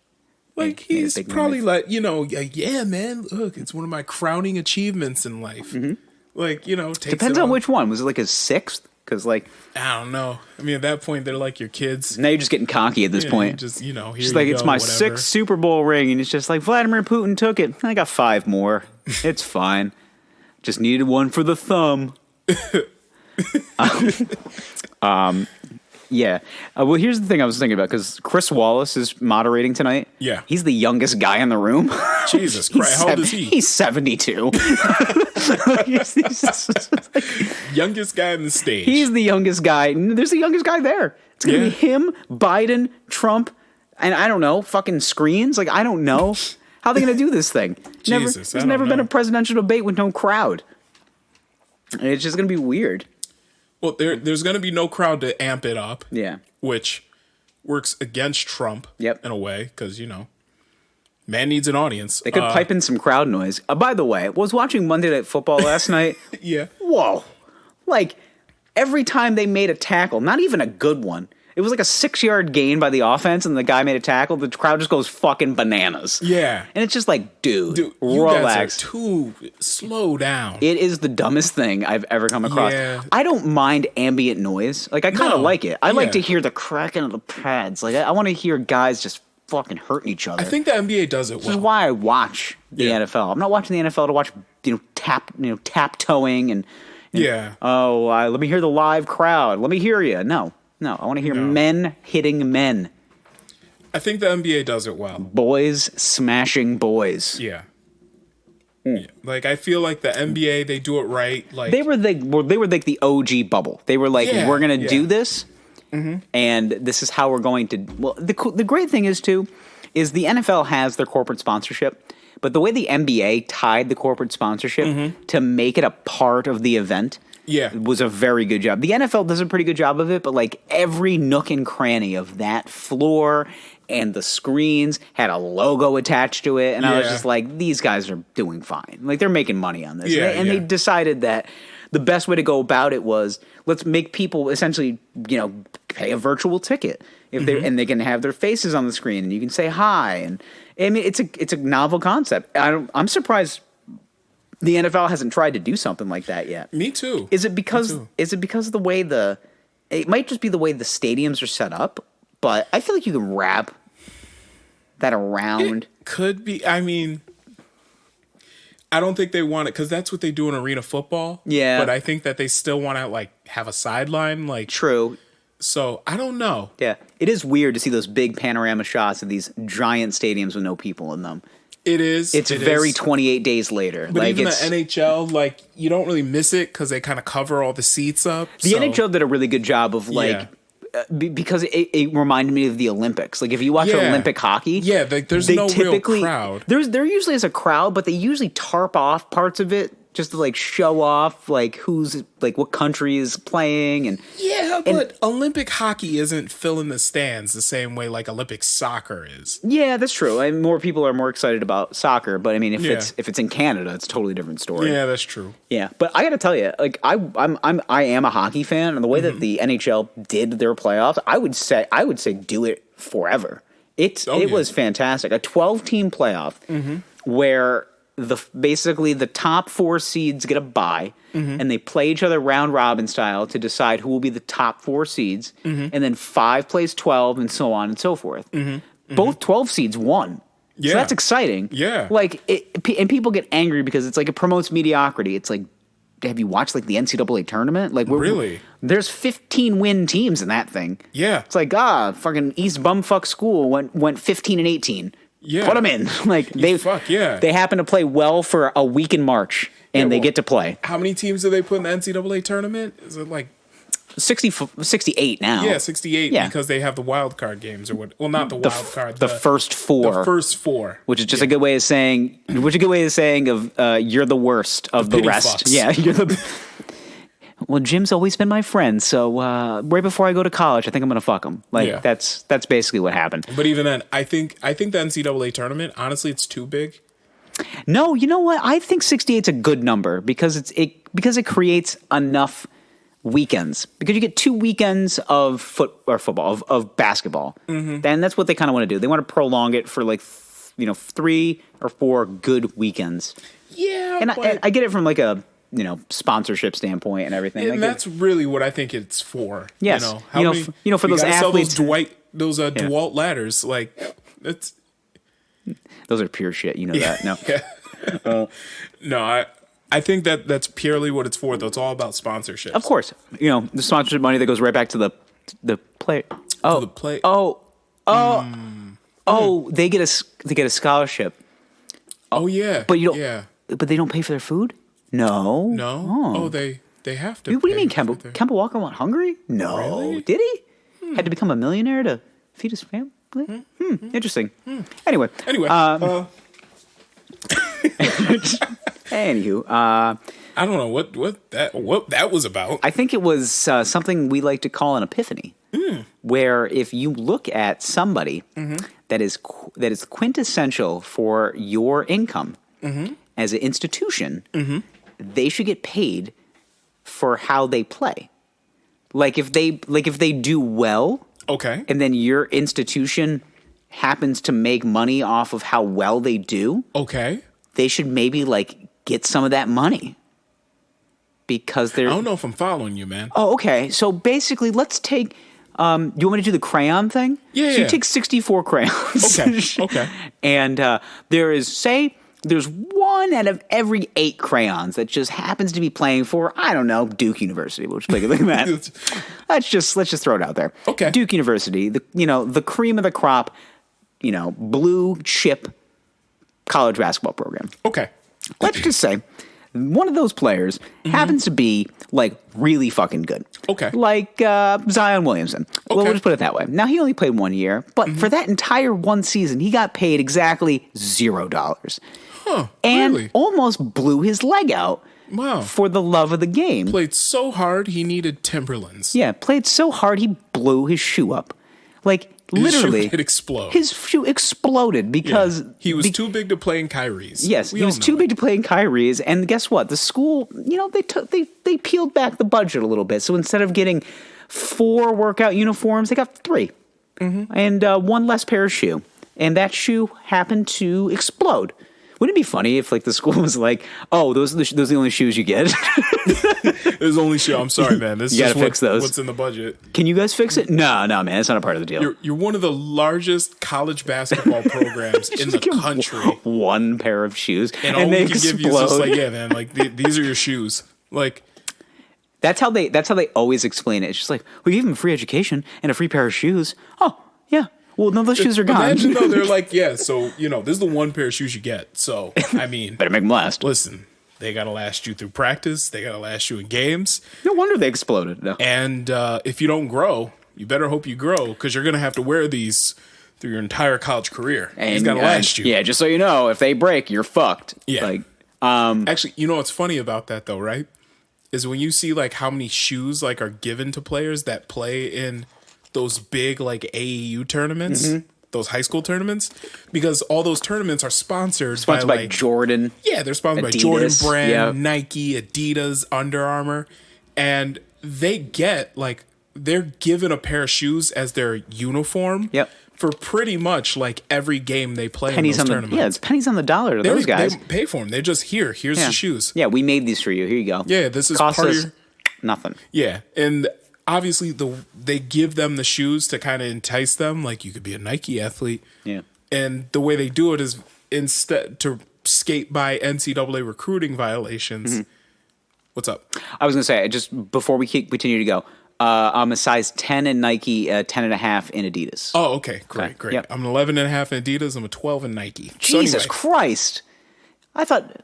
[SPEAKER 1] Like, he's probably like, yeah, man, look, it's one of my crowning achievements in life. Like, take
[SPEAKER 2] Depends on which one. Was it like his sixth? Because, like,
[SPEAKER 1] I don't know. I mean, at that point, they're like your kids.
[SPEAKER 2] now you're just getting cocky at this point.
[SPEAKER 1] Just, here
[SPEAKER 2] Just
[SPEAKER 1] you
[SPEAKER 2] like,
[SPEAKER 1] go,
[SPEAKER 2] it's my
[SPEAKER 1] whatever.
[SPEAKER 2] 6th Super Bowl ring, and it's just like, Vladimir Putin took it. I got 5 more. It's fine. Just needed one for the thumb. Yeah. Well, here's the thing I was thinking about, because Chris Wallace is moderating tonight.
[SPEAKER 1] Yeah.
[SPEAKER 2] He's the youngest guy in the room.
[SPEAKER 1] Jesus Christ. How old is he?
[SPEAKER 2] He's 72.
[SPEAKER 1] Youngest guy in the stage.
[SPEAKER 2] He's the youngest guy. There's the youngest guy there. It's going to be him, Biden, Trump, and I don't know, fucking screens. Like, I don't know. How are they going to do this thing?
[SPEAKER 1] Jesus,
[SPEAKER 2] There's never been a presidential debate with no crowd. And it's just going to be weird.
[SPEAKER 1] Well, there's going to be no crowd to amp it up.
[SPEAKER 2] Yeah.
[SPEAKER 1] Which works against Trump
[SPEAKER 2] Yep.
[SPEAKER 1] in a way, because, man needs an audience.
[SPEAKER 2] They could pipe in some crowd noise. By the way, I was watching Monday Night Football last night.
[SPEAKER 1] Yeah.
[SPEAKER 2] Whoa. Like, every time they made a tackle, not even a good one, it was like a 6-yard gain by the offense, and the guy made a tackle, the crowd just goes fucking bananas.
[SPEAKER 1] Yeah.
[SPEAKER 2] And it's just like, dude
[SPEAKER 1] You
[SPEAKER 2] relax.
[SPEAKER 1] guys are too slow down.
[SPEAKER 2] It is the dumbest thing I've ever come across.
[SPEAKER 1] Yeah.
[SPEAKER 2] I don't mind ambient noise. Like, I kind of
[SPEAKER 1] No.
[SPEAKER 2] like it. I like
[SPEAKER 1] Yeah.
[SPEAKER 2] to hear the cracking of the pads. Like, I want to hear guys just fucking hurting each other.
[SPEAKER 1] I think the NBA does it
[SPEAKER 2] This is
[SPEAKER 1] well.
[SPEAKER 2] why I watch the
[SPEAKER 1] Yeah.
[SPEAKER 2] NFL. I'm not watching the NFL to watch, tap-toeing and
[SPEAKER 1] Yeah.
[SPEAKER 2] let me hear the live crowd. Let me hear you. No, I want to hear men hitting men.
[SPEAKER 1] I think the NBA does it well.
[SPEAKER 2] Boys smashing boys.
[SPEAKER 1] Yeah. Yeah. Like, I feel like the NBA, they do it right. Like,
[SPEAKER 2] They were like the OG bubble. They were like,
[SPEAKER 1] Yeah,
[SPEAKER 2] we're gonna
[SPEAKER 1] yeah.
[SPEAKER 2] do this, and this is how we're going to. Well, the great thing is too, is the NFL has their corporate sponsorship, but the way the NBA tied the corporate sponsorship to make it a part of the event.
[SPEAKER 1] Yeah.
[SPEAKER 2] Was a very good job. The NFL does a pretty good job of it, but like every nook and cranny of that floor and the screens had a logo attached to it. And I was
[SPEAKER 1] Yeah.
[SPEAKER 2] just like, these guys are doing fine. Like, they're making money on this.
[SPEAKER 1] Yeah,
[SPEAKER 2] and they
[SPEAKER 1] yeah.
[SPEAKER 2] decided that the best way to go about it was, let's make people essentially, pay a virtual ticket. If they and they can have their faces on the screen and you can say hi. And I mean, it's a novel concept. I'm surprised the NFL hasn't tried to do something like that yet.
[SPEAKER 1] me too.
[SPEAKER 2] Is it because
[SPEAKER 1] Me too.
[SPEAKER 2] of the way it might just be the way the stadiums are set up, but I feel like you can wrap that around.
[SPEAKER 1] It could be. I mean, I don't think they want it, because that's what they do in arena football.
[SPEAKER 2] Yeah.
[SPEAKER 1] But I think that they still want to, like, have a sideline. Like,
[SPEAKER 2] True.
[SPEAKER 1] so I don't know.
[SPEAKER 2] Yeah. It is weird to see those big panorama shots of these giant stadiums with no people in them.
[SPEAKER 1] It is.
[SPEAKER 2] It's
[SPEAKER 1] it
[SPEAKER 2] very
[SPEAKER 1] is.
[SPEAKER 2] 28 days later.
[SPEAKER 1] But
[SPEAKER 2] like
[SPEAKER 1] even the
[SPEAKER 2] it's,
[SPEAKER 1] NHL, like, you don't really miss it because they kind of cover all the seats up.
[SPEAKER 2] the
[SPEAKER 1] so-
[SPEAKER 2] NHL did a really good job of like
[SPEAKER 1] Yeah.
[SPEAKER 2] because it reminded me of the Olympics. Like if you watch
[SPEAKER 1] Yeah.
[SPEAKER 2] Olympic hockey,
[SPEAKER 1] Yeah, like, there's no real crowd.
[SPEAKER 2] There usually is a crowd, but they usually tarp off parts of it just to like show off like who's like what country is playing and
[SPEAKER 1] Yeah, but Olympic hockey isn't filling the stands the same way like Olympic soccer is.
[SPEAKER 2] yeah, that's true. I mean, more people are more excited about soccer, but I mean if
[SPEAKER 1] Yeah.
[SPEAKER 2] it's in Canada, it's a totally different story.
[SPEAKER 1] Yeah, that's true.
[SPEAKER 2] Yeah, but I got to tell you, like I am a hockey fan, and the way that the NHL did their playoffs, I would say do it forever. It
[SPEAKER 1] yeah.
[SPEAKER 2] was fantastic. A 12-team playoff where basically the top 4 seeds get a bye, and they play each other round robin style to decide who will be the top 4 seeds, and then 5 plays 12, and so on and so forth. Both 12 seeds won.
[SPEAKER 1] Yeah.
[SPEAKER 2] So that's exciting.
[SPEAKER 1] Yeah.
[SPEAKER 2] Like, and people get angry because it's like it promotes mediocrity. It's like, have you watched like the NCAA tournament? Like,
[SPEAKER 1] Really?
[SPEAKER 2] There's 15 win teams in that thing.
[SPEAKER 1] Yeah.
[SPEAKER 2] It's like, fucking East Bumfuck School went 15 and 18.
[SPEAKER 1] Yeah.
[SPEAKER 2] Put them in. Like they
[SPEAKER 1] Fuck, yeah.
[SPEAKER 2] They happen to play well for a week in March, and they
[SPEAKER 1] well,
[SPEAKER 2] get to play.
[SPEAKER 1] How many teams do they put in the NCAA tournament? Is it like
[SPEAKER 2] 68 now.
[SPEAKER 1] 68
[SPEAKER 2] Yeah.
[SPEAKER 1] because they have the wild card games or what? Well, not the wild card.
[SPEAKER 2] The first 4.
[SPEAKER 1] The first 4.
[SPEAKER 2] Which is just a good way of saying, you're the worst of the
[SPEAKER 1] pity
[SPEAKER 2] rest.
[SPEAKER 1] fucks.
[SPEAKER 2] Yeah, you're the. Well, Jim's always been my friend, so right before I go to college, I think I'm gonna fuck him. Like
[SPEAKER 1] Yeah.
[SPEAKER 2] that's basically what happened.
[SPEAKER 1] But even then, I think the NCAA tournament, honestly, it's too big.
[SPEAKER 2] No, you know what? I think 68's a good number because it creates enough weekends, because you get 2 weekends of football of basketball, and that's what they kind of want to do. They want to prolong it for like 3 or 4 good weekends.
[SPEAKER 1] Yeah,
[SPEAKER 2] And
[SPEAKER 1] but
[SPEAKER 2] I get it from like a sponsorship standpoint and everything.
[SPEAKER 1] And that's really what I think it's for.
[SPEAKER 2] Yes. For those athletes,
[SPEAKER 1] those DeWalt ladders, like it's
[SPEAKER 2] those are pure shit. You know that? No.
[SPEAKER 1] Yeah. No, I think that's purely what it's for, though. It's all about sponsorships.
[SPEAKER 2] Of course. The sponsorship money that goes right back to the player. Oh.
[SPEAKER 1] To the play.
[SPEAKER 2] They get a scholarship.
[SPEAKER 1] Oh yeah.
[SPEAKER 2] But you don't
[SPEAKER 1] Yeah.
[SPEAKER 2] But they don't pay for their food? No.
[SPEAKER 1] No. Oh, they have to.
[SPEAKER 2] What do you mean Kemba Walker went hungry? No.
[SPEAKER 1] Really?
[SPEAKER 2] Did he? Had to become a millionaire to feed his family? Interesting. Anyway. Anywho,
[SPEAKER 1] I don't know what that was about.
[SPEAKER 2] I think it was something we like to call an epiphany, where if you look at somebody that is quintessential for your income as an institution, they should get paid for how they play. Like if they do well,
[SPEAKER 1] okay,
[SPEAKER 2] and then your institution happens to make money off of how well they do,
[SPEAKER 1] okay,
[SPEAKER 2] they should maybe get some of that money because they're.
[SPEAKER 1] I don't know if I'm following you, man.
[SPEAKER 2] Oh, okay. So basically, let's take. Do you want me to do the crayon thing?
[SPEAKER 1] Yeah.
[SPEAKER 2] So you take 64 crayons.
[SPEAKER 1] Okay.
[SPEAKER 2] And there's one out of every 8 crayons that just happens to be playing for, I don't know, Duke University. We'll just make it like that. let's just throw it out there.
[SPEAKER 1] Okay.
[SPEAKER 2] Duke University, the cream of the crop, blue chip college basketball program.
[SPEAKER 1] Okay.
[SPEAKER 2] Let's just say one of those players happens to be really fucking good.
[SPEAKER 1] Okay.
[SPEAKER 2] Like Zion Williamson. Well,
[SPEAKER 1] Okay.
[SPEAKER 2] we'll just put it that way. Now he only played 1 year, but for that entire one season, he got paid exactly $0.
[SPEAKER 1] Huh.
[SPEAKER 2] And
[SPEAKER 1] Really?
[SPEAKER 2] almost blew his leg out.
[SPEAKER 1] Wow.
[SPEAKER 2] For the love of the game.
[SPEAKER 1] Played so hard he needed Timberlands.
[SPEAKER 2] Yeah, played so hard he blew his shoe up. Literally,
[SPEAKER 1] his shoe explode.
[SPEAKER 2] His shoe exploded because
[SPEAKER 1] he was too big to play in Kyrie's.
[SPEAKER 2] Yes, he was too big to play in Kyrie's, and guess what? The school, they peeled back the budget a little bit. So instead of getting 4 workout uniforms, they got 3, and 1 less pair of shoe, and that shoe happened to explode. Wouldn't it be funny if the school was like, "Oh, those are the only shoes you get"?
[SPEAKER 1] There's only shoe. I'm sorry, man. This is
[SPEAKER 2] you gotta fix those.
[SPEAKER 1] What's in the budget?
[SPEAKER 2] Can you guys fix it? No, man. It's not a part of the deal.
[SPEAKER 1] You're one of the largest college basketball programs in the country.
[SPEAKER 2] 1 pair of shoes,
[SPEAKER 1] and all
[SPEAKER 2] they
[SPEAKER 1] we can give you is just yeah, man. These are your shoes.
[SPEAKER 2] That's how they always explain it. It's just we gave him a free education and a free pair of shoes. Oh yeah. Well, no, those shoes are gone.
[SPEAKER 1] Imagine though, they're so this is the 1 pair of shoes you get. So I mean,
[SPEAKER 2] better make them last.
[SPEAKER 1] Listen, they gotta last you through practice. They gotta last you in games.
[SPEAKER 2] No wonder they exploded. No.
[SPEAKER 1] And if you don't grow, you better hope you grow because you're gonna have to wear these through your entire college career. And it's gotta last you.
[SPEAKER 2] Yeah, just so you know, if they break, you're fucked.
[SPEAKER 1] Yeah. Actually, what's funny about that though, right? Is when you see how many shoes are given to players that play in those big AAU tournaments, those high school tournaments, because all those tournaments are sponsored by
[SPEAKER 2] Jordan.
[SPEAKER 1] Yeah, they're sponsored
[SPEAKER 2] Adidas,
[SPEAKER 1] by Jordan brand,
[SPEAKER 2] yep.
[SPEAKER 1] Nike, Adidas, Under Armour, and they get they're given a pair of shoes as their uniform.
[SPEAKER 2] Yep.
[SPEAKER 1] For pretty much every game they play
[SPEAKER 2] pennies
[SPEAKER 1] in those
[SPEAKER 2] on
[SPEAKER 1] tournaments.
[SPEAKER 2] Yeah, it's pennies on the dollar to those guys.
[SPEAKER 1] They pay for them. They just here's the shoes.
[SPEAKER 2] Yeah, we made these for you. Here you go.
[SPEAKER 1] Yeah, this is
[SPEAKER 2] Cost
[SPEAKER 1] part
[SPEAKER 2] us
[SPEAKER 1] of
[SPEAKER 2] nothing.
[SPEAKER 1] Yeah, and obviously they give them the shoes to kind of entice them. You could be a Nike athlete.
[SPEAKER 2] Yeah.
[SPEAKER 1] And the way they do it is instead to skate by NCAA recruiting violations. What's up?
[SPEAKER 2] I was going to say, just before we continue to go, I'm a size 10 in Nike, 10.5 in Adidas.
[SPEAKER 1] Oh, okay. Great.
[SPEAKER 2] Yep.
[SPEAKER 1] I'm an 11.5 in Adidas. I'm a 12 in Nike.
[SPEAKER 2] Jesus Christ. I thought,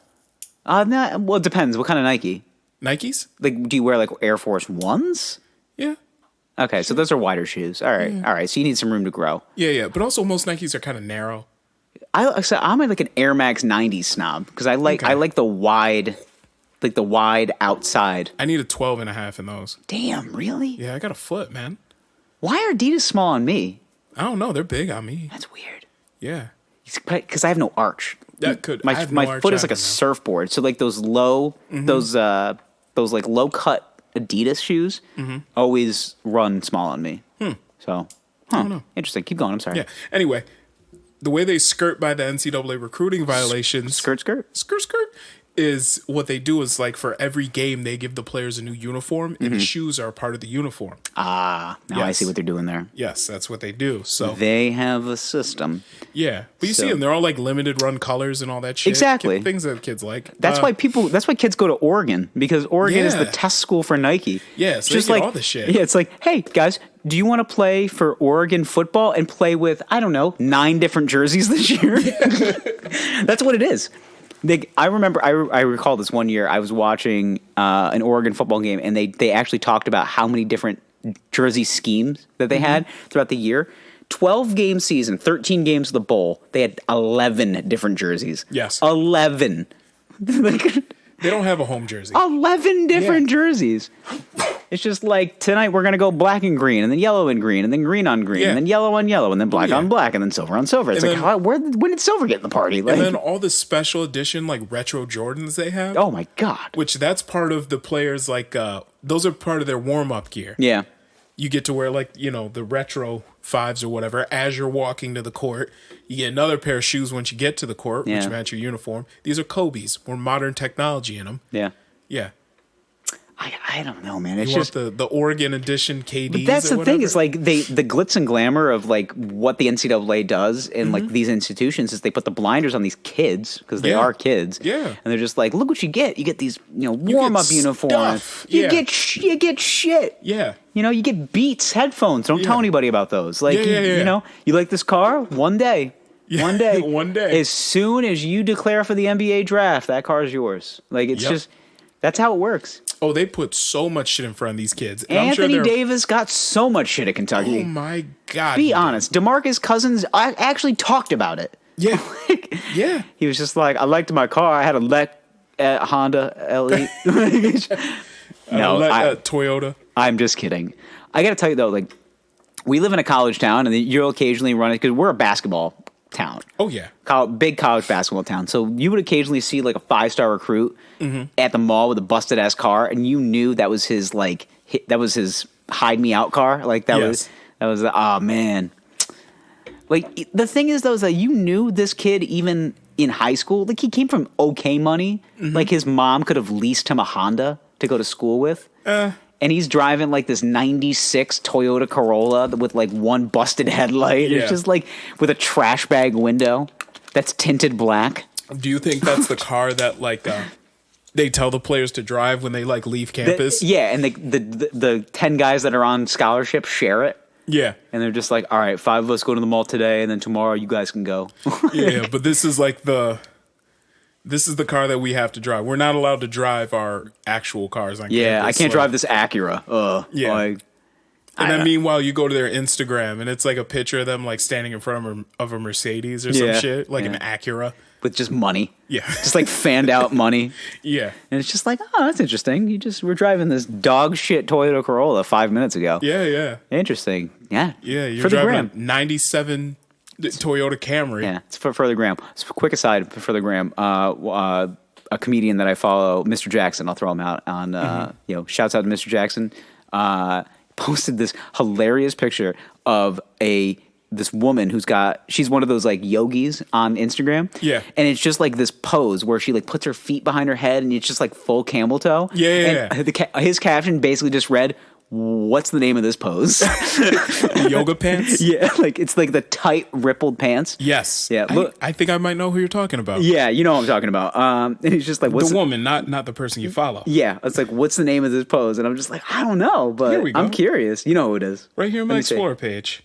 [SPEAKER 2] well, it depends. What kind of Nike?
[SPEAKER 1] Nikes?
[SPEAKER 2] Do you wear Air Force Ones?
[SPEAKER 1] Yeah.
[SPEAKER 2] Okay, so those are wider shoes. All right, all right. So you need some room to grow.
[SPEAKER 1] Yeah. But also most Nikes are kind of narrow.
[SPEAKER 2] I'm an Air Max 90 snob because I like the wide, the wide outside.
[SPEAKER 1] I need a 12.5 in those.
[SPEAKER 2] Damn, really?
[SPEAKER 1] Yeah, I got a foot, man.
[SPEAKER 2] Why are Adidas small on me?
[SPEAKER 1] I don't know. They're big on me.
[SPEAKER 2] That's weird.
[SPEAKER 1] Yeah.
[SPEAKER 2] Because I have no arch.
[SPEAKER 1] That could
[SPEAKER 2] my foot is like a surfboard. So those low those low cut Adidas shoes always run small on me. So
[SPEAKER 1] I don't know.
[SPEAKER 2] Interesting. Keep going. I'm sorry.
[SPEAKER 1] Yeah. Anyway, the way they skirt by the NCAA recruiting violations,
[SPEAKER 2] Skirt.
[SPEAKER 1] is what they do is like for every game they give the players a new uniform, and the shoes are a part of the uniform.
[SPEAKER 2] Now I see what they're doing there.
[SPEAKER 1] Yes, that's what they do. So
[SPEAKER 2] they have a system.
[SPEAKER 1] Yeah, but you see them; they're all like limited run colors and all that shit.
[SPEAKER 2] Exactly,
[SPEAKER 1] things that kids like.
[SPEAKER 2] That's why kids go to Oregon, because Oregon is the test school for Nike.
[SPEAKER 1] Yeah, so
[SPEAKER 2] it's just
[SPEAKER 1] they get
[SPEAKER 2] like
[SPEAKER 1] all the shit.
[SPEAKER 2] Yeah, it's like, hey guys, do you want to play for Oregon football and play with, I don't know, 9 different jerseys this year? That's what it is. I remember, I recall this one year, I was watching an Oregon football game, and they actually talked about how many different jersey schemes that they had throughout the year. 12-game season, 13 games of the bowl, they had 11 different jerseys.
[SPEAKER 1] Yes.
[SPEAKER 2] 11.
[SPEAKER 1] They don't have a home jersey.
[SPEAKER 2] 11 different jerseys. It's just like, tonight we're going to go black and green, and then yellow and green, and then green on green, and then yellow on yellow, and then black on black, and then silver on silver. It's
[SPEAKER 1] and
[SPEAKER 2] like, when did silver get in the party? Like,
[SPEAKER 1] and then all the special edition, like, retro Jordans they have.
[SPEAKER 2] Oh, my God.
[SPEAKER 1] Which that's part of the players, like, those are part of their warm-up gear.
[SPEAKER 2] Yeah.
[SPEAKER 1] You get to wear, like, you know, the retro 5s or whatever as you're walking to the court. You get another pair of shoes once you get to the court, which match your uniform. These are Kobe's, more modern technology in them.
[SPEAKER 2] Yeah.
[SPEAKER 1] Yeah.
[SPEAKER 2] I don't know, man. It's
[SPEAKER 1] you
[SPEAKER 2] just
[SPEAKER 1] want the Oregon edition KDs.
[SPEAKER 2] But that's the thing, is like the glitz and glamour of like what the NCAA does in like these institutions is they put the blinders on these kids, because they are kids.
[SPEAKER 1] Yeah.
[SPEAKER 2] And they're just like, look what you get. You get these, warm up uniforms. You get shit.
[SPEAKER 1] Yeah.
[SPEAKER 2] You get Beats headphones. Don't tell anybody about those. Like, you like this car? One day.
[SPEAKER 1] Yeah.
[SPEAKER 2] One day.
[SPEAKER 1] One day.
[SPEAKER 2] As soon as you declare for the NBA draft, that car is yours. Like, it's just, that's how it works.
[SPEAKER 1] Oh, they put so much shit in front of these kids. And
[SPEAKER 2] Anthony Davis got so much shit at Kentucky.
[SPEAKER 1] Oh, my God.
[SPEAKER 2] Be honest. DeMarcus Cousins actually talked about it.
[SPEAKER 1] Yeah. Yeah.
[SPEAKER 2] He was just like, I liked my car. I had a Honda LE.
[SPEAKER 1] Toyota.
[SPEAKER 2] I'm just kidding. I got to tell you, though, like, we live in a college town, and you'll occasionally run it, because we're a basketball town.
[SPEAKER 1] Oh, yeah.
[SPEAKER 2] Big college basketball town. So you would occasionally see like a 5-star recruit at the mall with a busted ass car, and you knew that was his hide me out car. Like that was oh man. Like the thing is though, is that you knew this kid even in high school. Like he came from okay money. Like his mom could have leased him a Honda to go to school with. And he's driving like this 96 Toyota Corolla with like one busted headlight. It's just like with a trash bag window that's tinted black.
[SPEAKER 1] Do you think that's the car that like they tell the players to drive when they like leave campus?
[SPEAKER 2] And the 10 guys that are on scholarship share it.
[SPEAKER 1] Yeah.
[SPEAKER 2] And they're just like, all right, 5 of us go to the mall today, and then tomorrow you guys can go.
[SPEAKER 1] Yeah, but this is like this is the car that we have to drive. We're not allowed to drive our actual cars on campus.
[SPEAKER 2] Yeah, I can't drive this Acura.
[SPEAKER 1] Yeah.
[SPEAKER 2] Like,
[SPEAKER 1] and then meanwhile, you go to their Instagram, and it's like a picture of them like standing in front of a Mercedes or some shit, like an Acura.
[SPEAKER 2] With just money.
[SPEAKER 1] Yeah.
[SPEAKER 2] Just like fanned out money.
[SPEAKER 1] Yeah.
[SPEAKER 2] And it's just like, oh, that's interesting. We're driving this dog shit Toyota Corolla 5 minutes ago.
[SPEAKER 1] Yeah, yeah.
[SPEAKER 2] Interesting. Yeah.
[SPEAKER 1] Yeah, you're
[SPEAKER 2] for the
[SPEAKER 1] driving
[SPEAKER 2] gram.
[SPEAKER 1] a 97 Toyota Camry.
[SPEAKER 2] Yeah, it's for the gram. So quick aside for the gram. A comedian that I follow, Mr. Jackson, I'll throw him out on, shouts out to Mr. Jackson, posted this hilarious picture of this woman she's one of those like yogis on Instagram.
[SPEAKER 1] Yeah.
[SPEAKER 2] And it's just like this pose where she like puts her feet behind her head, and it's just like full camel toe.
[SPEAKER 1] Yeah.
[SPEAKER 2] And his caption basically just read, "What's the name of this pose?"
[SPEAKER 1] Yoga pants?
[SPEAKER 2] Yeah, like it's like the tight rippled pants.
[SPEAKER 1] Yes.
[SPEAKER 2] Yeah. Look,
[SPEAKER 1] I think I might know who you're talking about.
[SPEAKER 2] yeah, you know what I'm talking about. And it's just like, what's
[SPEAKER 1] the woman, not the person you follow.
[SPEAKER 2] Yeah, it's like, what's the name of this pose? And I'm just like, I don't know, but
[SPEAKER 1] Here we go.
[SPEAKER 2] I'm curious. You know who it is.
[SPEAKER 1] Right here on my Explorer page.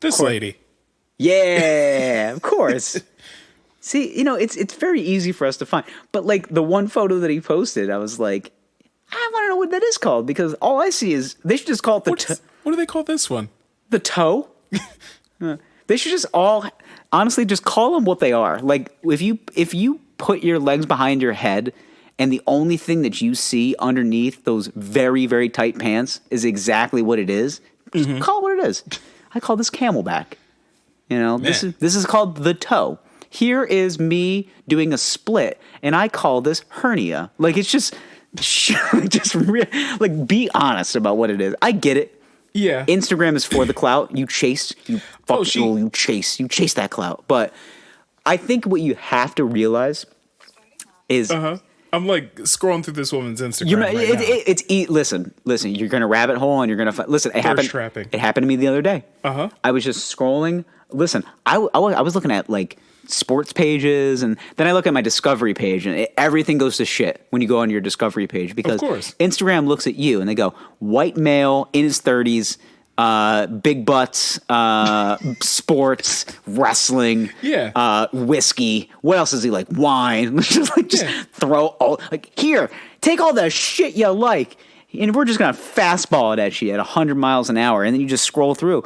[SPEAKER 1] This lady.
[SPEAKER 2] Yeah, of course. See, it's very easy for us to find. But like the one photo that he posted, I was like, I want to know what that is called, because all I see is they should just call it
[SPEAKER 1] what do they call this one?
[SPEAKER 2] The toe. They should just honestly just call them what they are. Like if you put your legs behind your head, and the only thing that you see underneath those very, very tight pants is exactly what it is, just call it what it is. I call this camelback. This is called the toe. Here is me doing a split, and I call this hernia. Like it's just like be honest about what it is. I get it.
[SPEAKER 1] Yeah.
[SPEAKER 2] Instagram is for the clout. You chase that clout. But I think what you have to realize is
[SPEAKER 1] I'm like scrolling through this woman's Instagram
[SPEAKER 2] you know,
[SPEAKER 1] right now.
[SPEAKER 2] it's listen, you're gonna rabbit hole and you're gonna listen. It happened.
[SPEAKER 1] trapping.
[SPEAKER 2] It happened to me the other day.
[SPEAKER 1] Uh-huh.
[SPEAKER 2] I was just scrolling. Listen, I was looking at like sports pages, and then I look at my discovery page, and everything goes to shit when you go on your discovery page because
[SPEAKER 1] Of course.
[SPEAKER 2] Instagram looks at you and they go, white male in his 30s. Big butts, sports, wrestling, whiskey. What else is he like? Wine. just throw all here. Take all the shit you like, and we're just gonna fastball it at you at 100 miles an hour, and then you just scroll through.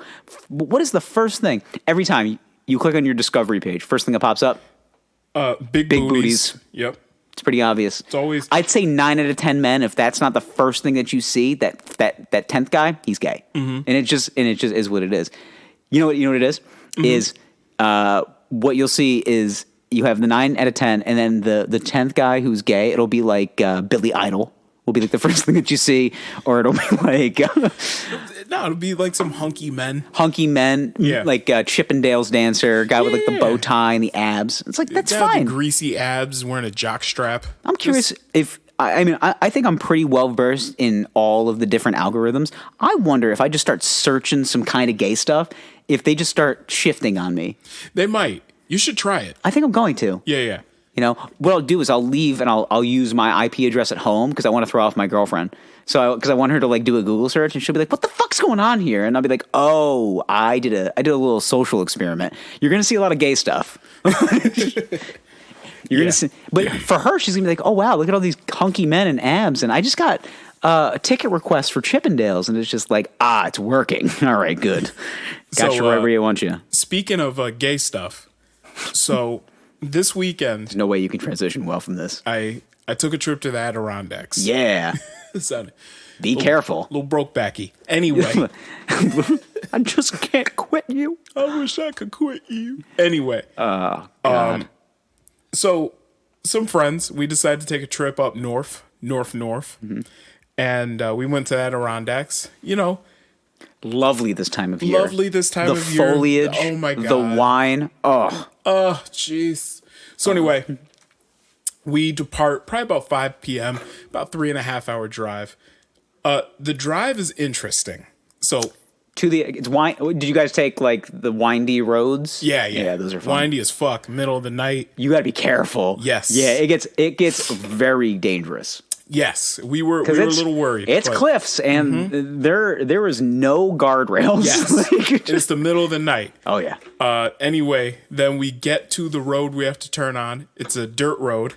[SPEAKER 2] What is the first thing every time you click on your discovery page? First thing that pops up,
[SPEAKER 1] Big booties. Yep.
[SPEAKER 2] It's pretty obvious.
[SPEAKER 1] It's always.
[SPEAKER 2] I'd say 9 out of 10 men. If that's not the first thing that you see, that 10th guy, he's gay, and it just is what it is. You know what it is? Is what you'll see is you have the 9 out of 10, and then the 10th guy who's gay. It'll be like Billy Idol. Will be like the first thing that you see, or it'll be like
[SPEAKER 1] No, it'll be like some hunky men.
[SPEAKER 2] Like Chippendales dancer, guy with like the bow tie and the abs. It's like that's fine.
[SPEAKER 1] The greasy abs, wearing a jock strap.
[SPEAKER 2] I'm curious if I think I'm pretty well versed in all of the different algorithms. I wonder if I just start searching some kind of gay stuff, if they just start shifting on me.
[SPEAKER 1] They might. You should try it.
[SPEAKER 2] I think I'm going to.
[SPEAKER 1] Yeah.
[SPEAKER 2] You know, what I'll do is I'll leave and I'll use my IP address at home because I want to throw off my girlfriend. Because I want her to like do a Google search and she'll be like, "What the fuck's going on here?" And I'll be like, "Oh, I did a little social experiment. You're gonna see a lot of gay stuff." You're gonna see, but for her, she's gonna be like, "Oh wow, look at all these hunky men and abs." And I just got a ticket request for Chippendales, and it's just like, it's working. All right, good. Got you right where you want you.
[SPEAKER 1] Speaking of gay stuff, so. This weekend,
[SPEAKER 2] there's no way you can transition well from this.
[SPEAKER 1] I took a trip to the Adirondacks.
[SPEAKER 2] Yeah. Be careful.
[SPEAKER 1] Little broke backy. Anyway.
[SPEAKER 2] I just can't quit you.
[SPEAKER 1] I wish I could quit you. Anyway.
[SPEAKER 2] Oh, God.
[SPEAKER 1] So, some friends, we decided to take a trip up north. Mm-hmm. And we went to the Adirondacks. You know.
[SPEAKER 2] Lovely this time of year.
[SPEAKER 1] The
[SPEAKER 2] foliage.
[SPEAKER 1] Oh, my God.
[SPEAKER 2] The wine. Oh.
[SPEAKER 1] Oh, jeez. So anyway, we depart probably about 5 p.m., about 3.5 hour drive. The drive is interesting. So
[SPEAKER 2] it's wine. Did you guys take like the windy roads?
[SPEAKER 1] Yeah.
[SPEAKER 2] Those are fun.
[SPEAKER 1] Windy as fuck. Middle of the night.
[SPEAKER 2] You got to be careful.
[SPEAKER 1] Yes.
[SPEAKER 2] Yeah, it gets very dangerous.
[SPEAKER 1] Yes, we were a little worried.
[SPEAKER 2] It's cliffs, and there was no guardrails.
[SPEAKER 1] Yes, it's the middle of the night.
[SPEAKER 2] Oh yeah.
[SPEAKER 1] Anyway, then we get to the road we have to turn on. It's a dirt road.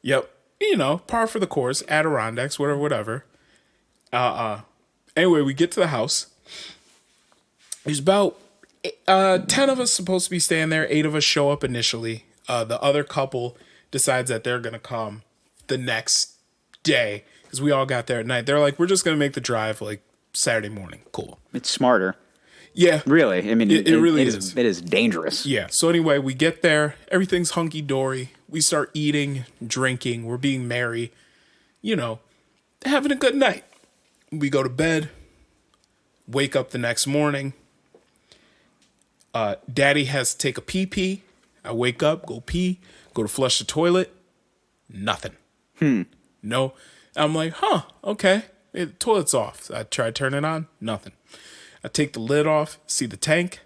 [SPEAKER 2] Yep.
[SPEAKER 1] You know, par for the course. Adirondacks, whatever. Anyway, we get to the house. There's about 10 of us supposed to be staying there. 8 of us show up initially. The other couple decides that they're gonna come the next day because we all got there at night. They're like, we're just gonna make the drive like Saturday morning. Cool.
[SPEAKER 2] It's smarter.
[SPEAKER 1] Yeah,
[SPEAKER 2] really. I mean,
[SPEAKER 1] it really is.
[SPEAKER 2] It is dangerous.
[SPEAKER 1] Yeah. So anyway, we get there. Everything's hunky dory. We start eating, drinking. We're being merry. You know, having a good night. We go to bed. Wake up the next morning. Daddy has to take a pee. I wake up, go pee, go to flush the toilet. Nothing. No. I'm like, okay. The toilet's off. So I try to turn it on. Nothing. I take the lid off, see the tank,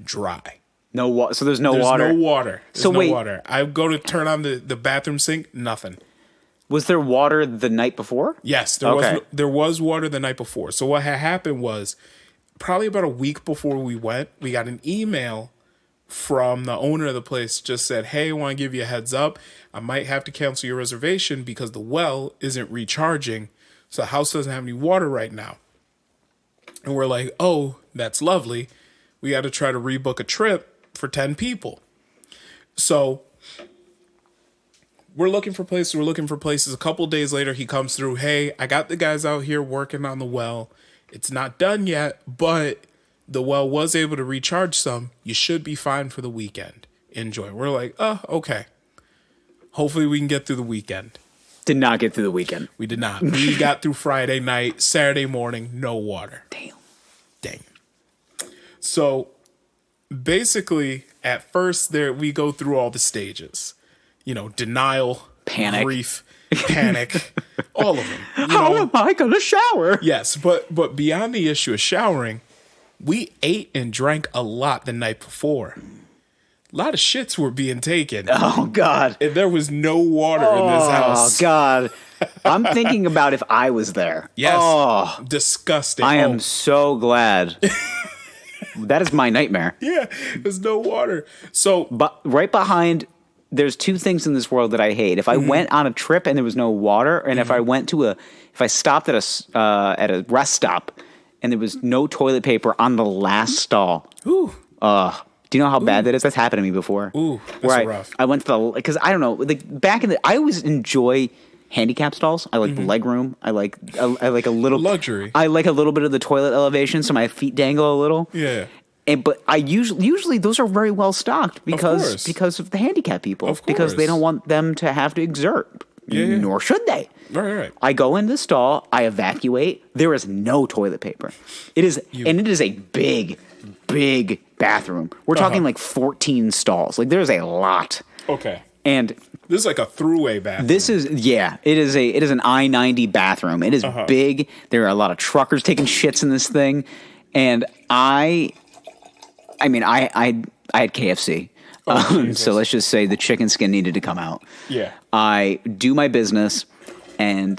[SPEAKER 1] dry.
[SPEAKER 2] No water. So there's no water?
[SPEAKER 1] There's no water.
[SPEAKER 2] So wait.
[SPEAKER 1] Water. I go to turn on the bathroom sink, nothing.
[SPEAKER 2] Was there water the night before?
[SPEAKER 1] Yes, there was water the night before. So what had happened was, probably about a week before we went, we got an email from the owner of the place, just said, "Hey, I want to give you a heads up. I might have to cancel your reservation because the well isn't recharging. So the house doesn't have any water right now." And we're like, "Oh, that's lovely. We got to try to rebook a trip for 10 people." So we're looking for places. A couple days later, he comes through. "Hey, I got the guys out here working on the well. It's not done yet, but the well was able to recharge some. You should be fine for the weekend. Enjoy." We're like, "Oh, okay. Hopefully we can get through the weekend."
[SPEAKER 2] Did not get through the weekend.
[SPEAKER 1] We did not. We got through Friday night, Saturday morning, no water. Damn. So basically, at first we go through all the stages. You know, denial, grief, panic, all of them.
[SPEAKER 2] How am I going to shower?
[SPEAKER 1] Yes, but beyond the issue of showering, we ate and drank a lot the night before. A lot of shits were being taken.
[SPEAKER 2] Oh, God.
[SPEAKER 1] And there was no water in this house.
[SPEAKER 2] Oh, God. I'm thinking about if I was there.
[SPEAKER 1] Yes.
[SPEAKER 2] Oh,
[SPEAKER 1] disgusting.
[SPEAKER 2] I am so glad. That is my nightmare.
[SPEAKER 1] Yeah, there's no water. So,
[SPEAKER 2] But right behind, there's two things in this world that I hate. If I went on a trip and there was no water, and if I stopped at a rest stop and there was no toilet paper on the last stall.
[SPEAKER 1] ooh,
[SPEAKER 2] Do you know how bad that is? That's happened to me before.
[SPEAKER 1] Ooh, that's rough.
[SPEAKER 2] I went to because I don't know, like back in I always enjoy handicap stalls. I like the leg room. I like a little
[SPEAKER 1] luxury.
[SPEAKER 2] I like a little bit of the toilet elevation, so my feet dangle a little.
[SPEAKER 1] Yeah.
[SPEAKER 2] But I usually those are very well stocked
[SPEAKER 1] course.
[SPEAKER 2] because of the handicap people.
[SPEAKER 1] Of
[SPEAKER 2] Because they
[SPEAKER 1] course.
[SPEAKER 2] don't want them to have to exert.
[SPEAKER 1] Yeah.
[SPEAKER 2] Nor should they.
[SPEAKER 1] Right.
[SPEAKER 2] I go into the stall, I evacuate. There is no toilet paper. It is a big bathroom. We're talking like 14 stalls. Like there's a lot.
[SPEAKER 1] Okay.
[SPEAKER 2] And
[SPEAKER 1] This is like a throughway bathroom.
[SPEAKER 2] it is an I-90 bathroom. It is big. There are a lot of truckers taking shits in this thing. And I had KFC. So let's just say the chicken skin needed to come out.
[SPEAKER 1] Yeah.
[SPEAKER 2] I do my business, and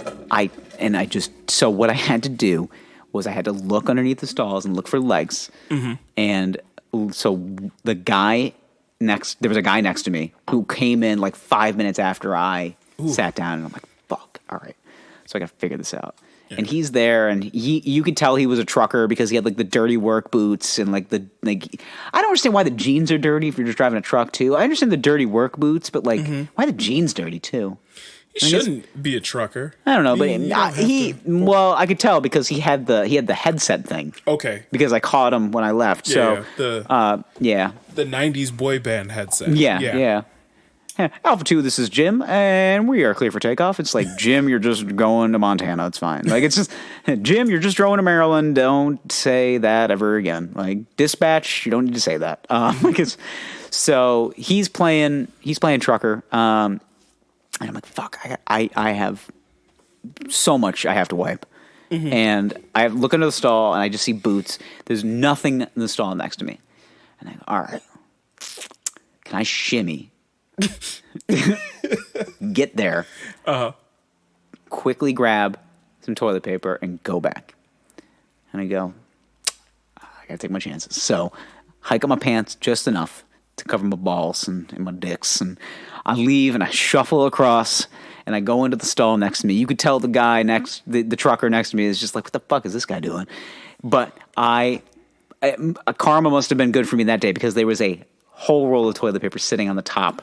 [SPEAKER 2] so what I had to do was I had to look underneath the stalls and look for legs. Mm-hmm. And so there was a guy next to me who came in like 5 minutes after I sat down, and I'm like, fuck, all right. So I got to figure this out. Yeah. And he's there, and you could tell he was a trucker because he had like the dirty work boots and I don't understand why the jeans are dirty if you're just driving a truck too. I understand the dirty work boots, but why the jeans dirty too?
[SPEAKER 1] He shouldn't be a trucker.
[SPEAKER 2] I don't know, but I could tell because he had the headset thing.
[SPEAKER 1] Okay.
[SPEAKER 2] Because I caught him when I left.
[SPEAKER 1] Yeah,
[SPEAKER 2] so
[SPEAKER 1] the 90s boy band headset.
[SPEAKER 2] Yeah. Alpha 2, this is Jim, and we are clear for takeoff. It's like, Jim, you're just going to Montana. It's fine. Like, it's just, Jim, you're just going to Maryland. Don't say that ever again. Like, dispatch, you don't need to say that. So he's playing trucker. And I'm like, fuck, I have so much I have to wipe. Mm-hmm. And I look into the stall, and I just see boots. There's nothing in the stall next to me. And I go, all right, can I shimmy? Get there, quickly grab some toilet paper and go back. And I go, I gotta take my chances. So hike up my pants just enough to cover my balls and my dicks, and I leave and I shuffle across and I go into the stall next to me. You could tell the guy the trucker next to me is just like, what the fuck is this guy doing? But karma must have been good for me that day because there was a whole roll of toilet paper sitting on the top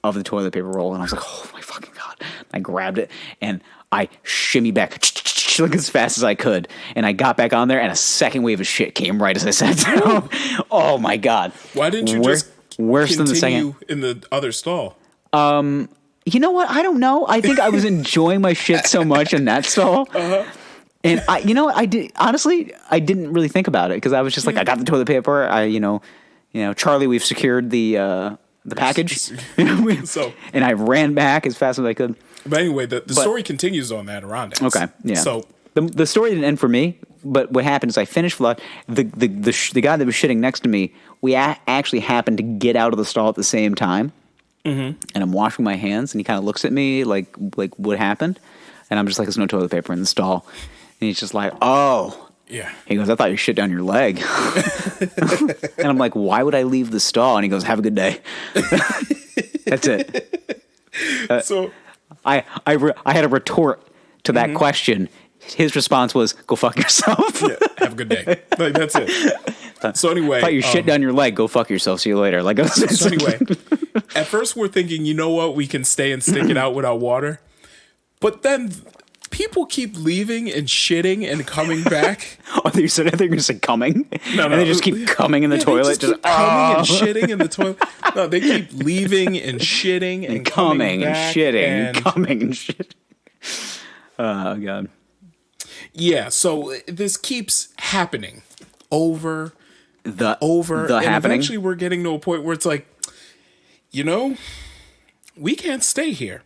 [SPEAKER 2] of the toilet paper roll, and I was like, oh my fucking God. I grabbed it and I shimmy back like as fast as I could, and I got back on there, and a second wave of shit came right as I sat down. Oh my God.
[SPEAKER 1] Why didn't you
[SPEAKER 2] worse than the second
[SPEAKER 1] in the other stall?
[SPEAKER 2] You know what? I don't know. I think I was enjoying my shit so much in that stall. And I didn't really think about it because I was just like, I got the toilet paper. Charlie, we've secured the package. And I ran back as fast as I could.
[SPEAKER 1] But anyway, the story continues on that Adirondack.
[SPEAKER 2] Okay, yeah.
[SPEAKER 1] So
[SPEAKER 2] the story didn't end for me, but what happened is I finished flush. The guy that was shitting next to me, we actually happened to get out of the stall at the same time. Mm-hmm. And I'm washing my hands, and he kind of looks at me like what happened, and I'm just like, there's no toilet paper in the stall, and he's just like, oh.
[SPEAKER 1] Yeah.
[SPEAKER 2] He goes, I thought you shit down your leg. And I'm like, why would I leave the stall? And he goes, have a good day. That's it.
[SPEAKER 1] So
[SPEAKER 2] I had a retort to that question. His response was, go fuck yourself.
[SPEAKER 1] Yeah, have a good day. Like, that's it. So anyway.
[SPEAKER 2] I thought you shit down your leg. Go fuck yourself. See you later. Like,
[SPEAKER 1] so anyway, at first we're thinking, you know what? We can stay and stick it out without water. But then people keep leaving and shitting and coming back.
[SPEAKER 2] I think you were going to say coming.
[SPEAKER 1] No.
[SPEAKER 2] And they just keep coming in the toilet.
[SPEAKER 1] Just keep coming and shitting in the toilet. No, they keep leaving and shitting and
[SPEAKER 2] coming and shitting
[SPEAKER 1] and
[SPEAKER 2] coming and shitting. Oh, God.
[SPEAKER 1] Yeah, so this keeps happening over and
[SPEAKER 2] happening.
[SPEAKER 1] Eventually we're getting to a point where it's like, we can't stay here.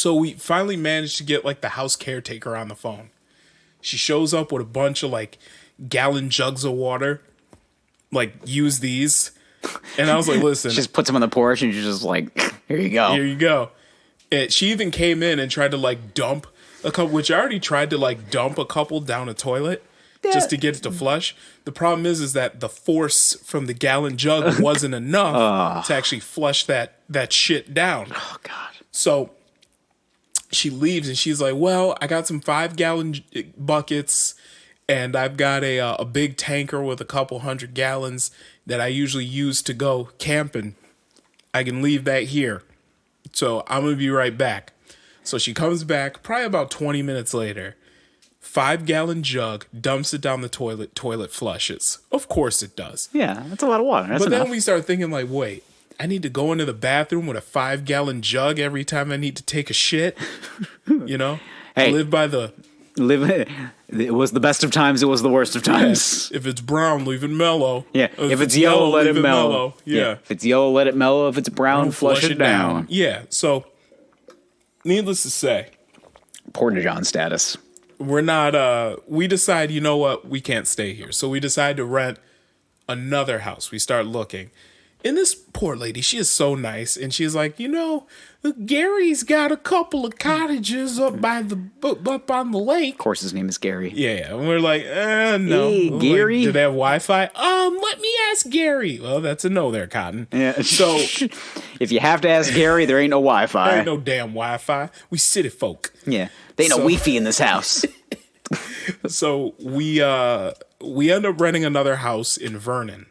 [SPEAKER 1] So we finally managed to get like the house caretaker on the phone. She shows up with a bunch of like gallon jugs of water. Like, use these. And I was like, listen.
[SPEAKER 2] She just puts them on the porch and you're just like, here you go.
[SPEAKER 1] Here you go. And she even came in and tried to like dump a couple, which I already tried to like dump a couple down a toilet just to get it to flush. The problem is that the force from the gallon jug wasn't enough to actually flush that shit down.
[SPEAKER 2] Oh, God.
[SPEAKER 1] So she leaves and she's like, well, I got some 5-gallon buckets and I've got a big tanker with a couple 100 gallons that I usually use to go camping. I can leave that here. So I'm going to be right back. So she comes back probably about 20 minutes later. 5-gallon jug, dumps it down the toilet flushes. Of course it does.
[SPEAKER 2] Yeah, that's a lot of water. That's
[SPEAKER 1] but
[SPEAKER 2] enough.
[SPEAKER 1] then we start thinking like, wait, I need to go into the bathroom with a 5-gallon jug every time I need to take a shit. You know?
[SPEAKER 2] Hey.
[SPEAKER 1] I live by the...
[SPEAKER 2] It was the best of times. It was the worst of times.
[SPEAKER 1] If it's brown, leave it mellow.
[SPEAKER 2] Yeah. If it's yellow, let it mellow.
[SPEAKER 1] Yeah.
[SPEAKER 2] If it's yellow, let it mellow. If it's brown, flush it down.
[SPEAKER 1] Yeah. So, needless to say,
[SPEAKER 2] Porta John status.
[SPEAKER 1] we're not. We decide, you know what? We can't stay here. So we decide to rent another house. We start looking. And this poor lady, she is so nice. And she's like, you know, Gary's got a couple of cottages up on the lake.
[SPEAKER 2] Of course, his name is Gary.
[SPEAKER 1] Yeah. And we're like, no.
[SPEAKER 2] Hey,
[SPEAKER 1] We're
[SPEAKER 2] Gary?
[SPEAKER 1] Like, do they have Wi-Fi? Let me ask Gary. Well, that's a no there, Cotton.
[SPEAKER 2] Yeah.
[SPEAKER 1] So
[SPEAKER 2] if you have to ask Gary, there ain't no Wi-Fi.
[SPEAKER 1] there ain't no damn Wi-Fi. We city folk.
[SPEAKER 2] Yeah. There ain't no Wi-Fi in this house.
[SPEAKER 1] So we end up renting another house in Vernon.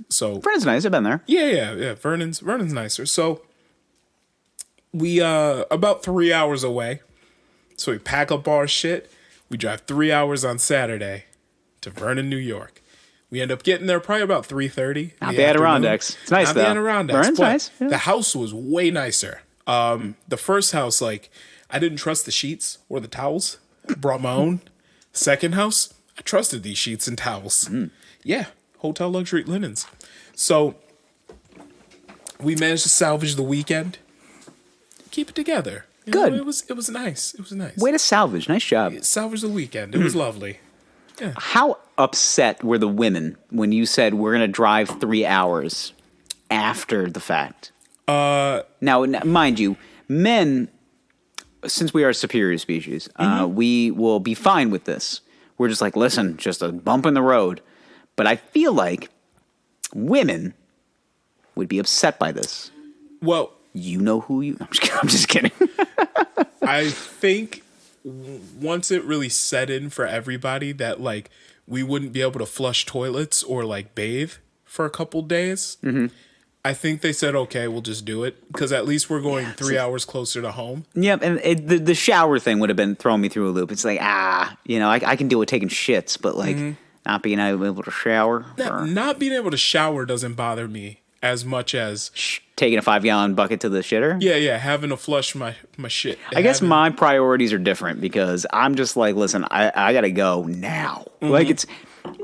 [SPEAKER 1] So
[SPEAKER 2] Vernon's nice. I've been there.
[SPEAKER 1] yeah. Vernon's nicer. So we about 3 hours away. So we pack up our shit. We drive 3 hours on Saturday to Vernon, New York. We end up getting there probably about 3:30.
[SPEAKER 2] Not the Adirondacks. It's nice,
[SPEAKER 1] Not
[SPEAKER 2] though.
[SPEAKER 1] the Adirondacks.
[SPEAKER 2] Vernon's
[SPEAKER 1] but
[SPEAKER 2] nice. Yeah.
[SPEAKER 1] The house was way nicer. The first house, like, I didn't trust the sheets or the towels. I brought my own. Second house, I trusted these sheets and towels. Yeah, hotel luxury linens. So we managed to salvage the weekend. Keep it together. You
[SPEAKER 2] Good.
[SPEAKER 1] know, it was nice. It was nice.
[SPEAKER 2] Way to salvage. Nice job.
[SPEAKER 1] Salvage the weekend. It was lovely. Yeah.
[SPEAKER 2] How upset were the women when you said we're going to drive 3 hours after the fact? Now, mind you, men, since we are a superior species, we will be fine with this. We're just like, listen, just a bump in the road. But I feel like women would be upset by this.
[SPEAKER 1] Well,
[SPEAKER 2] You know who you... I'm just kidding.
[SPEAKER 1] I think once it really set in for everybody that, like, we wouldn't be able to flush toilets or, like, bathe for a couple days, I think they said, okay, we'll just do it. Because at least we're going 3 hours closer to home.
[SPEAKER 2] Yep, and the shower thing would have been throwing me through a loop. It's like, I can deal with taking shits, but, like, not being able to shower.
[SPEAKER 1] Not being able to shower doesn't bother me as much as...
[SPEAKER 2] Taking a 5-gallon bucket to the shitter?
[SPEAKER 1] Yeah, having to flush my shit.
[SPEAKER 2] I guess my priorities are different because I'm just like, listen, I got to go now. Like, it's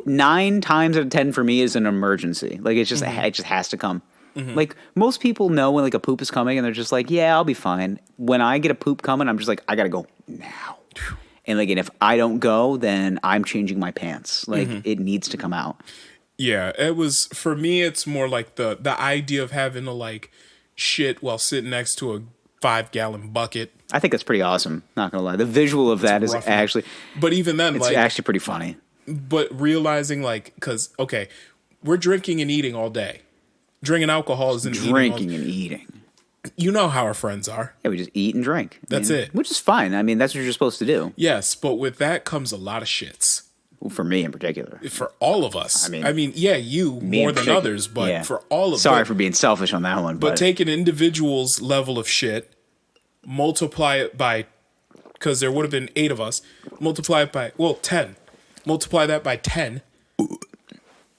[SPEAKER 2] 9 times out of 10 for me is an emergency. Like, it's just, it just has to come. Like, most people know when, like, a poop is coming and they're just like, yeah, I'll be fine. When I get a poop coming, I'm just like, I got to go now. And, like, and if I don't go, then I'm changing my pants. Like, it needs to come out.
[SPEAKER 1] Yeah, it was, for me, it's more like the idea of having to, like, shit while sitting next to a 5-gallon bucket.
[SPEAKER 2] I think that's pretty awesome. Not going to lie. The visual of that is
[SPEAKER 1] rough.
[SPEAKER 2] actually...
[SPEAKER 1] But even then,
[SPEAKER 2] It's
[SPEAKER 1] like...
[SPEAKER 2] actually pretty funny.
[SPEAKER 1] But realizing, like, because, okay, we're drinking and eating all day. Drinking alcohol is
[SPEAKER 2] Drinking and eating.
[SPEAKER 1] You know how our friends are.
[SPEAKER 2] Yeah, we just eat and drink.
[SPEAKER 1] That's it.
[SPEAKER 2] Which is fine. I mean, that's what you're supposed to do.
[SPEAKER 1] Yes, but with that comes a lot of shits.
[SPEAKER 2] Well, for me in particular.
[SPEAKER 1] For all of us.
[SPEAKER 2] I mean,
[SPEAKER 1] yeah, you more than others, but
[SPEAKER 2] yeah.
[SPEAKER 1] for all of us.
[SPEAKER 2] Sorry for being selfish on that one.
[SPEAKER 1] But take an individual's level of shit, multiply it by, because there would have been 8 of us, multiply it by, 10. Multiply that by 10.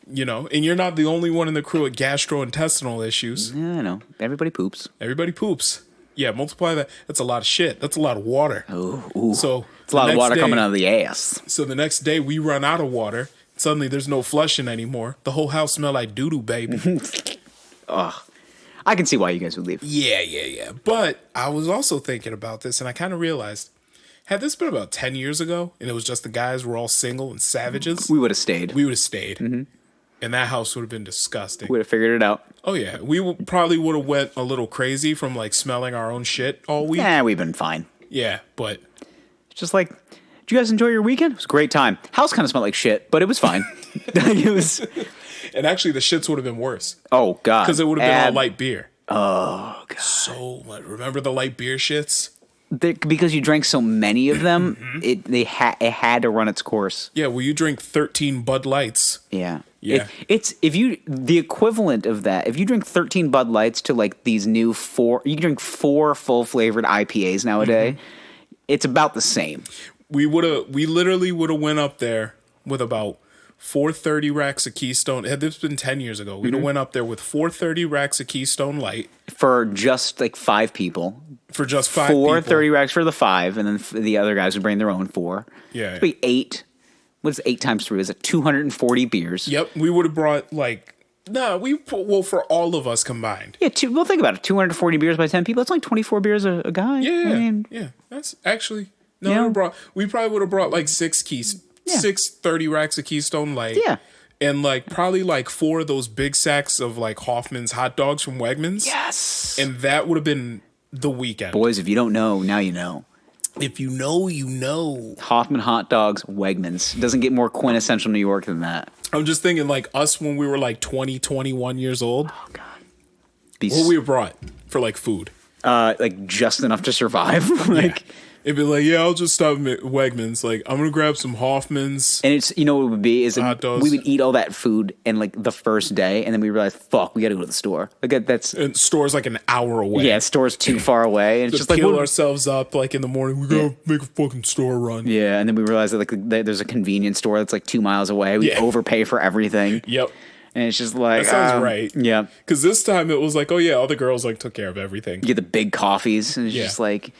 [SPEAKER 1] You know, and you're not the only one in the crew with gastrointestinal issues.
[SPEAKER 2] Yeah, I know. Everybody poops.
[SPEAKER 1] Everybody poops. Yeah, multiply that. That's a lot of shit. That's a lot of water.
[SPEAKER 2] Ooh.
[SPEAKER 1] So
[SPEAKER 2] It's a lot of water coming out of the ass.
[SPEAKER 1] So the next day we run out of water. Suddenly there's no flushing anymore. The whole house smelled like doo-doo, baby.
[SPEAKER 2] Ugh. I can see why you guys would leave.
[SPEAKER 1] Yeah. But I was also thinking about this, and I kind of realized, had this been about 10 years ago, and it was just the guys were all single and savages,
[SPEAKER 2] We would have stayed.
[SPEAKER 1] we would have stayed. Mm-hmm. And that house would have been disgusting.
[SPEAKER 2] We would have figured it out.
[SPEAKER 1] Oh, yeah. Probably would have went a little crazy from, like, smelling our own shit all week.
[SPEAKER 2] Nah, we've been fine.
[SPEAKER 1] Yeah, but...
[SPEAKER 2] It's just like, did you guys enjoy your weekend? It was a great time. House kind of smelled like shit, but it was fine. It was...
[SPEAKER 1] And actually, the shits would have been worse.
[SPEAKER 2] Oh, God.
[SPEAKER 1] Because it would have been all light beer.
[SPEAKER 2] Oh, God.
[SPEAKER 1] So, remember the light beer shits?
[SPEAKER 2] Because you drank so many of them, it had to run its course.
[SPEAKER 1] Yeah, well, you drink 13 Bud Lights.
[SPEAKER 2] Yeah.
[SPEAKER 1] Yeah.
[SPEAKER 2] It's the equivalent of that. If you drink 13 Bud Lights to like these new you can drink 4 full flavored IPAs nowadays. It's about the same.
[SPEAKER 1] We literally would have went up there with about 430 racks of Keystone. Had this been 10 years ago, we'd have went up there with 430 racks of Keystone Light.
[SPEAKER 2] For just like 5 people.
[SPEAKER 1] For just 5
[SPEAKER 2] 4
[SPEAKER 1] people.
[SPEAKER 2] 30 racks for the 5, and then the other guys would bring their own 4.
[SPEAKER 1] Yeah.
[SPEAKER 2] It'd be 8. What's 8 times 3? Is it 240 beers?
[SPEAKER 1] Yep, we would have brought like... for all of us combined.
[SPEAKER 2] Yeah, well, think about it. 240 beers by 10 people. That's like 24 beers a guy.
[SPEAKER 1] Yeah. That's actually... No, we probably would have brought like 6 30 racks of Keystone Light.
[SPEAKER 2] Yeah.
[SPEAKER 1] And like probably like 4 of those big sacks of like Hoffman's hot dogs from Wegmans.
[SPEAKER 2] Yes.
[SPEAKER 1] And that would have been the weekend.
[SPEAKER 2] Boys, if you don't know, now you know.
[SPEAKER 1] If you know, you know.
[SPEAKER 2] Hoffman hot dogs, Wegmans. Doesn't get more quintessential New York than that.
[SPEAKER 1] I'm just thinking like us when we were like 20, 21 years old.
[SPEAKER 2] Oh, God.
[SPEAKER 1] What we brought for like food.
[SPEAKER 2] Like just enough to survive. Like...
[SPEAKER 1] Yeah. It'd be like, yeah, I'll just stop at Wegmans. Like, I'm going to grab some Hoffmans.
[SPEAKER 2] And it's, you know what it would be? Is
[SPEAKER 1] hot dogs.
[SPEAKER 2] We would eat all that food in like the first day, and then we realize, fuck, we got to go to the store. Like that's...
[SPEAKER 1] And the store's like an hour away.
[SPEAKER 2] Yeah, the store's too far away. And it's just like...
[SPEAKER 1] peel ourselves up like in the morning. We got to make a fucking store run.
[SPEAKER 2] Yeah, and then we realize that like there's a convenience store that's like 2 miles away. We overpay for everything.
[SPEAKER 1] Yep.
[SPEAKER 2] And it's just like...
[SPEAKER 1] That sounds right.
[SPEAKER 2] Yeah.
[SPEAKER 1] Because this time it was like, oh yeah, all the girls like took care of everything.
[SPEAKER 2] You get the big coffees, and it's just like...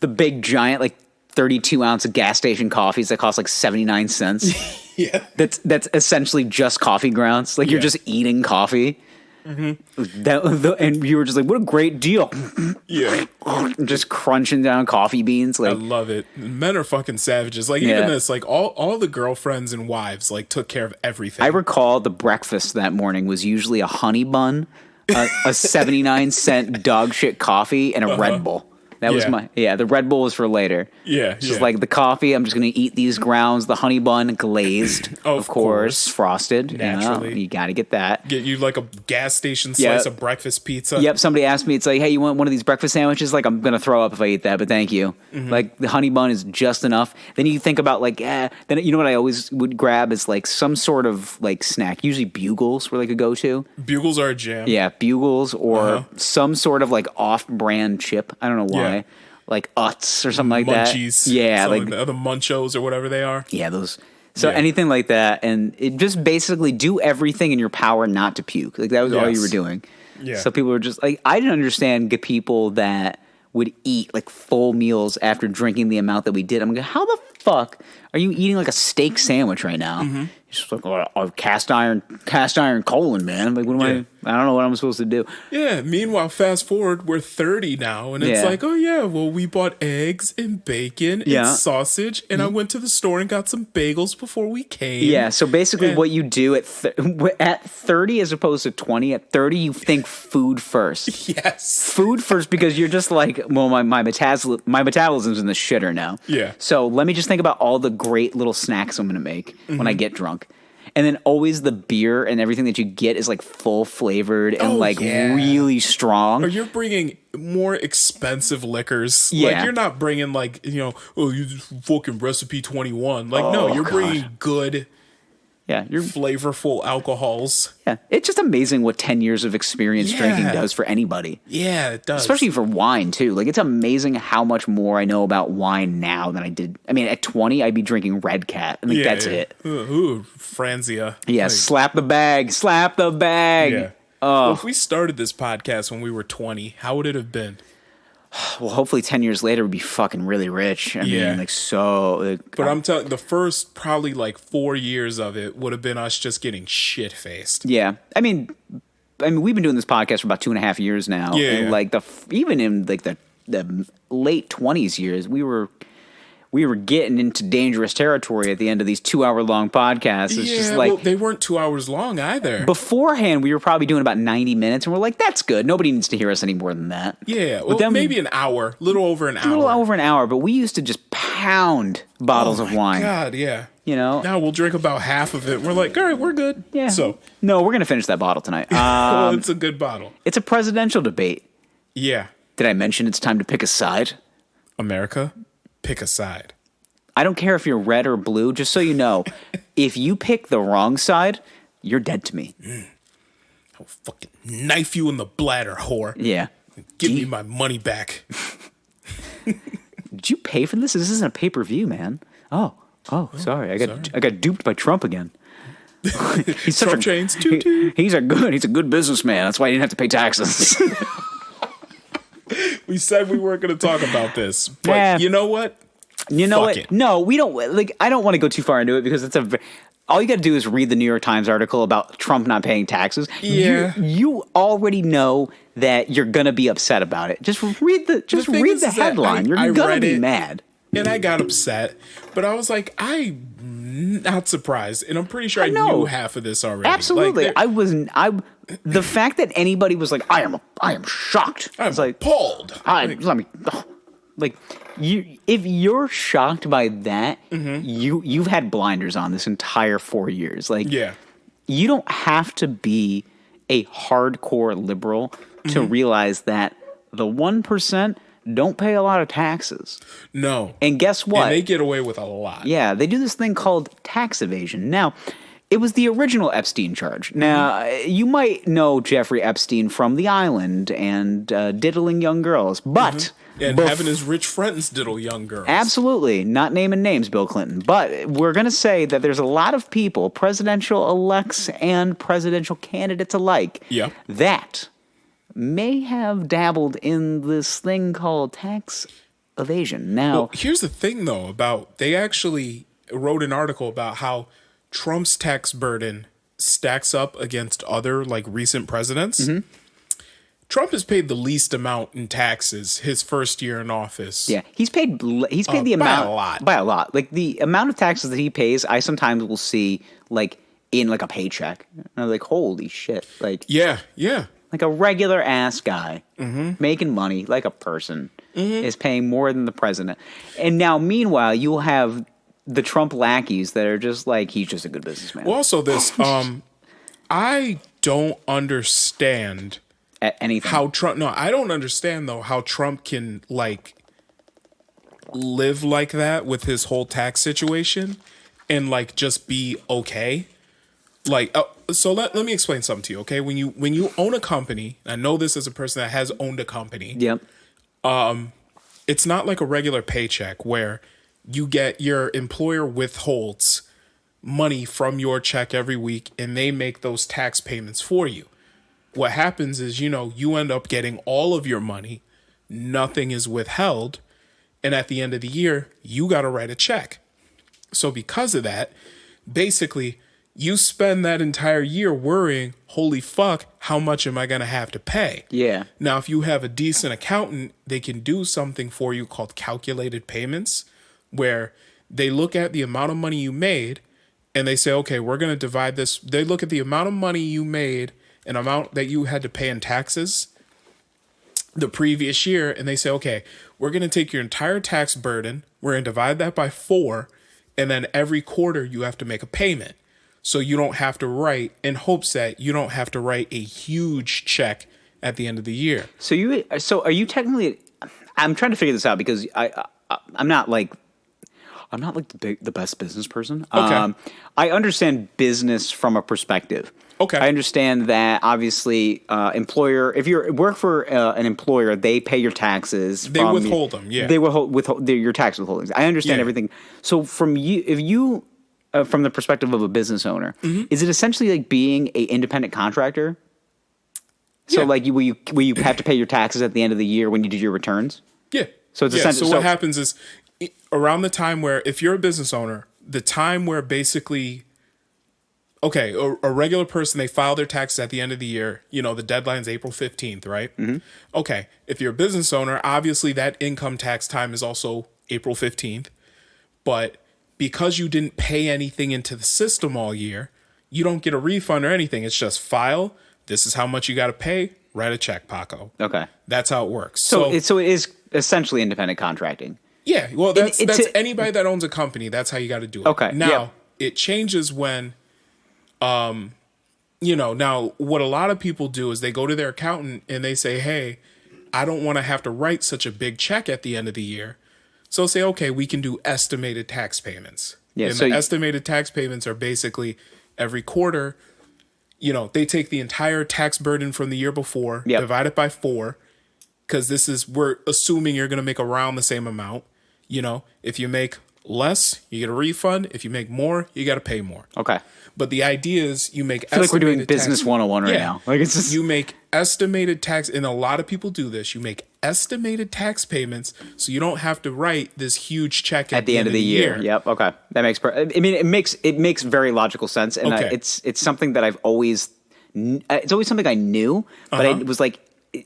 [SPEAKER 2] The big giant like 32-ounce gas station coffees that cost like 79 cents.
[SPEAKER 1] Yeah.
[SPEAKER 2] That's essentially just coffee grounds. Like you're just eating coffee. Mm-hmm. And you were just like, what a great deal.
[SPEAKER 1] Yeah.
[SPEAKER 2] Just crunching down coffee beans. Like,
[SPEAKER 1] I love it. Men are fucking savages. Like even this, like all the girlfriends and wives like took care of everything.
[SPEAKER 2] I recall the breakfast that morning was usually a honey bun, a 79-cent dog shit coffee, and a Red Bull. That was the Red Bull was for later.
[SPEAKER 1] Yeah.
[SPEAKER 2] Just like the coffee, I'm just going to eat these grounds, the honey bun glazed, of course, frosted.
[SPEAKER 1] Naturally.
[SPEAKER 2] You got to get that.
[SPEAKER 1] Get you like a gas station slice of breakfast pizza.
[SPEAKER 2] Yep. Somebody asked me, it's like, hey, you want one of these breakfast sandwiches? Like, I'm going to throw up if I eat that, but thank you. Mm-hmm. Like, the honey bun is just enough. Then you think about like, then you know what I always would grab is like some sort of like snack. Usually Bugles were like a go-to.
[SPEAKER 1] Bugles are a jam.
[SPEAKER 2] Yeah, Bugles or some sort of like off-brand chip. I don't know why. Yeah. Like Utz or something like
[SPEAKER 1] Munchies,
[SPEAKER 2] that. Yeah,
[SPEAKER 1] like the Munchos or whatever they are.
[SPEAKER 2] Yeah, those. So anything like that, and it just basically do everything in your power not to puke. Like that was all you were doing. Yeah. So people were just like, I didn't understand people that would eat like full meals after drinking the amount that we did. I'm like, how the fuck are you eating like a steak sandwich right now? Mm-hmm. It's just like cast iron colon, man. Like, what am I don't know what I'm supposed to do.
[SPEAKER 1] Yeah. Meanwhile, fast forward, we're 30 now, and it's like, oh yeah, well, we bought eggs and bacon and sausage, and I went to the store and got some bagels before we came.
[SPEAKER 2] Yeah. So basically, what you do at 30 as opposed to 20, at 30 you think food first.
[SPEAKER 1] Yes.
[SPEAKER 2] Food first because you're just like, well, my metabolism's in the shitter now.
[SPEAKER 1] Yeah.
[SPEAKER 2] So let me just think about all the great little snacks I'm going to make when I get drunk. And then always the beer and everything that you get is like full flavored and really strong.
[SPEAKER 1] Or you're bringing more expensive liquors.
[SPEAKER 2] Yeah.
[SPEAKER 1] Like you're not bringing like, you just fucking recipe 21. Like no, you're bringing good,
[SPEAKER 2] you're
[SPEAKER 1] flavorful alcohols.
[SPEAKER 2] Yeah. It's just amazing what 10 years of experience drinking does for anybody.
[SPEAKER 1] Yeah, it does.
[SPEAKER 2] Especially for wine too. Like it's amazing how much more I know about wine now than I did. I mean, at 20 I'd be drinking Red Cat. And that's it.
[SPEAKER 1] Ooh, Franzia.
[SPEAKER 2] Yeah, like, slap the bag.
[SPEAKER 1] Yeah. Well, if we started this podcast when we were 20, how would it have been?
[SPEAKER 2] Well, hopefully 10 years later we'd be fucking really rich. I mean, like so.
[SPEAKER 1] But I'm telling the first probably like 4 years of it would have been us just getting shit faced.
[SPEAKER 2] Yeah. I mean, I mean, we've been doing this podcast for about 2.5 years now.
[SPEAKER 1] Yeah.
[SPEAKER 2] And like even in like the late 20s years, we were getting into dangerous territory at the end of these 2-hour-long podcasts. It's just like,
[SPEAKER 1] well, they weren't 2 hours long either.
[SPEAKER 2] Beforehand, we were probably doing about 90 minutes, and we're like, that's good. Nobody needs to hear us any more than that.
[SPEAKER 1] Yeah, well,
[SPEAKER 2] But then
[SPEAKER 1] maybe an hour, little over an hour.
[SPEAKER 2] A little over an hour, but we used to just pound bottles of wine.
[SPEAKER 1] God, yeah.
[SPEAKER 2] You know?
[SPEAKER 1] Now we'll drink about half of it. We're like, all right, we're good.
[SPEAKER 2] Yeah.
[SPEAKER 1] So,
[SPEAKER 2] No, we're going to finish that bottle tonight.
[SPEAKER 1] well, it's a good bottle.
[SPEAKER 2] It's a presidential debate.
[SPEAKER 1] Yeah.
[SPEAKER 2] Did I mention it's time to pick a side?
[SPEAKER 1] America, pick a side.
[SPEAKER 2] I don't care if you're red or blue, just so you know. If you pick the wrong side, you're dead to me.
[SPEAKER 1] I'll fucking knife you in the bladder, whore.
[SPEAKER 2] Yeah.
[SPEAKER 1] Give me my money back.
[SPEAKER 2] Did you pay for this? This isn't a pay-per-view, man. Oh, sorry. I got duped by Trump again. He's
[SPEAKER 1] Trump chains. Toot, toot.
[SPEAKER 2] He's a good businessman. That's why he didn't have to pay taxes.
[SPEAKER 1] We said we weren't going to talk about this, but
[SPEAKER 2] Nah.
[SPEAKER 1] you know what?
[SPEAKER 2] You know
[SPEAKER 1] Fuck
[SPEAKER 2] what?
[SPEAKER 1] it.
[SPEAKER 2] No, we don't. Like, I don't want to go too far into it because it's all you got to do is read the New York Times article about Trump not paying taxes.
[SPEAKER 1] Yeah.
[SPEAKER 2] You already know that you're gonna be upset about it. Just read the
[SPEAKER 1] thing is that
[SPEAKER 2] headline. You're
[SPEAKER 1] I
[SPEAKER 2] gonna
[SPEAKER 1] read
[SPEAKER 2] be
[SPEAKER 1] it,
[SPEAKER 2] mad.
[SPEAKER 1] And I got upset, but I was like, I'm not surprised, and I'm pretty sure I
[SPEAKER 2] know.
[SPEAKER 1] knew half of this already.
[SPEAKER 2] Absolutely.
[SPEAKER 1] Like,
[SPEAKER 2] The fact that anybody was like, I am shocked.
[SPEAKER 1] I'm
[SPEAKER 2] It's like,
[SPEAKER 1] appalled.
[SPEAKER 2] if you're shocked by that, you've had blinders on this entire 4 years. Like,
[SPEAKER 1] Yeah.
[SPEAKER 2] you don't have to be a hardcore liberal to realize that the 1% don't pay a lot of taxes.
[SPEAKER 1] No.
[SPEAKER 2] And guess what?
[SPEAKER 1] And they get away with a lot.
[SPEAKER 2] Yeah, they do this thing called tax evasion. Now, it was the original Epstein charge. Now, you might know Jeffrey Epstein from The Island and diddling young girls, but...
[SPEAKER 1] And having his rich friends diddle young girls.
[SPEAKER 2] Absolutely. Not naming names, Bill Clinton. But we're going to say that there's a lot of people, presidential elects and presidential candidates alike,
[SPEAKER 1] Yeah.
[SPEAKER 2] that may have dabbled in this thing called tax evasion. Now,
[SPEAKER 1] Well, here's the thing, though, they actually wrote an article about how Trump's tax burden stacks up against other, like, recent presidents.
[SPEAKER 2] Mm-hmm.
[SPEAKER 1] Trump has paid the least amount in taxes his first year in office.
[SPEAKER 2] yeah, he's paid the amount by a lot. Like the amount of taxes that he pays, I sometimes will see like in like a paycheck. And I'm like, holy shit! Like
[SPEAKER 1] Yeah.
[SPEAKER 2] like a regular ass guy making money like a person is paying more than the president. And now, meanwhile, you'll have the Trump lackeys that are just like, he's just a good businessman.
[SPEAKER 1] Well, also this, I don't understand
[SPEAKER 2] Anything.
[SPEAKER 1] how Trump. No, I don't understand though how Trump can like live like that with his whole tax situation and like just be okay. Like, so let me explain something to you, okay? When you own a company, I know this as a person that has owned a company.
[SPEAKER 2] Yep.
[SPEAKER 1] It's not like a regular paycheck where you get your employer withholds money from your check every week and they make those tax payments for you. What happens is, you end up getting all of your money, nothing is withheld, and at the end of the year, you got to write a check. So because of that, basically, you spend that entire year worrying, holy fuck, how much am I going to have to pay?
[SPEAKER 2] Yeah.
[SPEAKER 1] Now, if you have a decent accountant, they can do something for you called calculated payments, where they look at the amount of money you made and they say, okay, we're going to divide this. They look at the amount of money you made, an amount that you had to pay in taxes the previous year, and they say, okay, we're going to take your entire tax burden, we're going to divide that by 4, and then every quarter you have to make a payment. So you don't have to write, in hopes that you don't have to write a huge check at the end of the year.
[SPEAKER 2] So are you technically? I'm trying to figure this out because I'm not like the best business person.
[SPEAKER 1] Okay.
[SPEAKER 2] I understand business from a perspective.
[SPEAKER 1] Okay.
[SPEAKER 2] I understand that obviously, employer. If you work for an employer, they pay your taxes.
[SPEAKER 1] They withhold them. Yeah.
[SPEAKER 2] They withhold your tax withholdings. I understand everything. So from you, if you, from the perspective of a business owner, is it essentially like being an independent contractor? So
[SPEAKER 1] Yeah.
[SPEAKER 2] like, will you have to pay your taxes at the end of the year when you do your returns?
[SPEAKER 1] Yeah.
[SPEAKER 2] So it's
[SPEAKER 1] yeah.
[SPEAKER 2] essentially
[SPEAKER 1] So what happens is around the time where, if you're a business owner, the time where basically okay, a regular person, they file their taxes at the end of the year. You know, the deadline's April 15th, right? Mm-hmm. Okay, if you're a business owner, obviously that income tax time is also April 15th. But because you didn't pay anything into the system all year, you don't get a refund or anything. It's just file. This is how much you got to pay. Write a check, Paco.
[SPEAKER 2] Okay.
[SPEAKER 1] That's how it works.
[SPEAKER 2] So it is essentially independent contracting.
[SPEAKER 1] Yeah, well, that's anybody that owns a company. That's how you got to do it.
[SPEAKER 2] Okay.
[SPEAKER 1] Now, it changes when, now what a lot of people do is they go to their accountant and they say, hey, I don't want to have to write such a big check at the end of the year. So say, okay, we can do estimated tax payments. Yeah, and the estimated tax payments are basically every quarter, they take the entire tax burden from the year before, divide it by 4, because we're assuming you're going to make around the same amount. If you make less, you get a refund. If you make more, you got to pay more.
[SPEAKER 2] Okay.
[SPEAKER 1] But the idea is you make
[SPEAKER 2] I feel like we're doing business 101 right now. Like it's just...
[SPEAKER 1] You make estimated tax, and a lot of people do this. You make estimated tax payments so you don't have to write this huge check at the end of the year.
[SPEAKER 2] Yep. Okay. That makes it makes very logical sense, and it's something that I've always it's always something I knew, but I was like,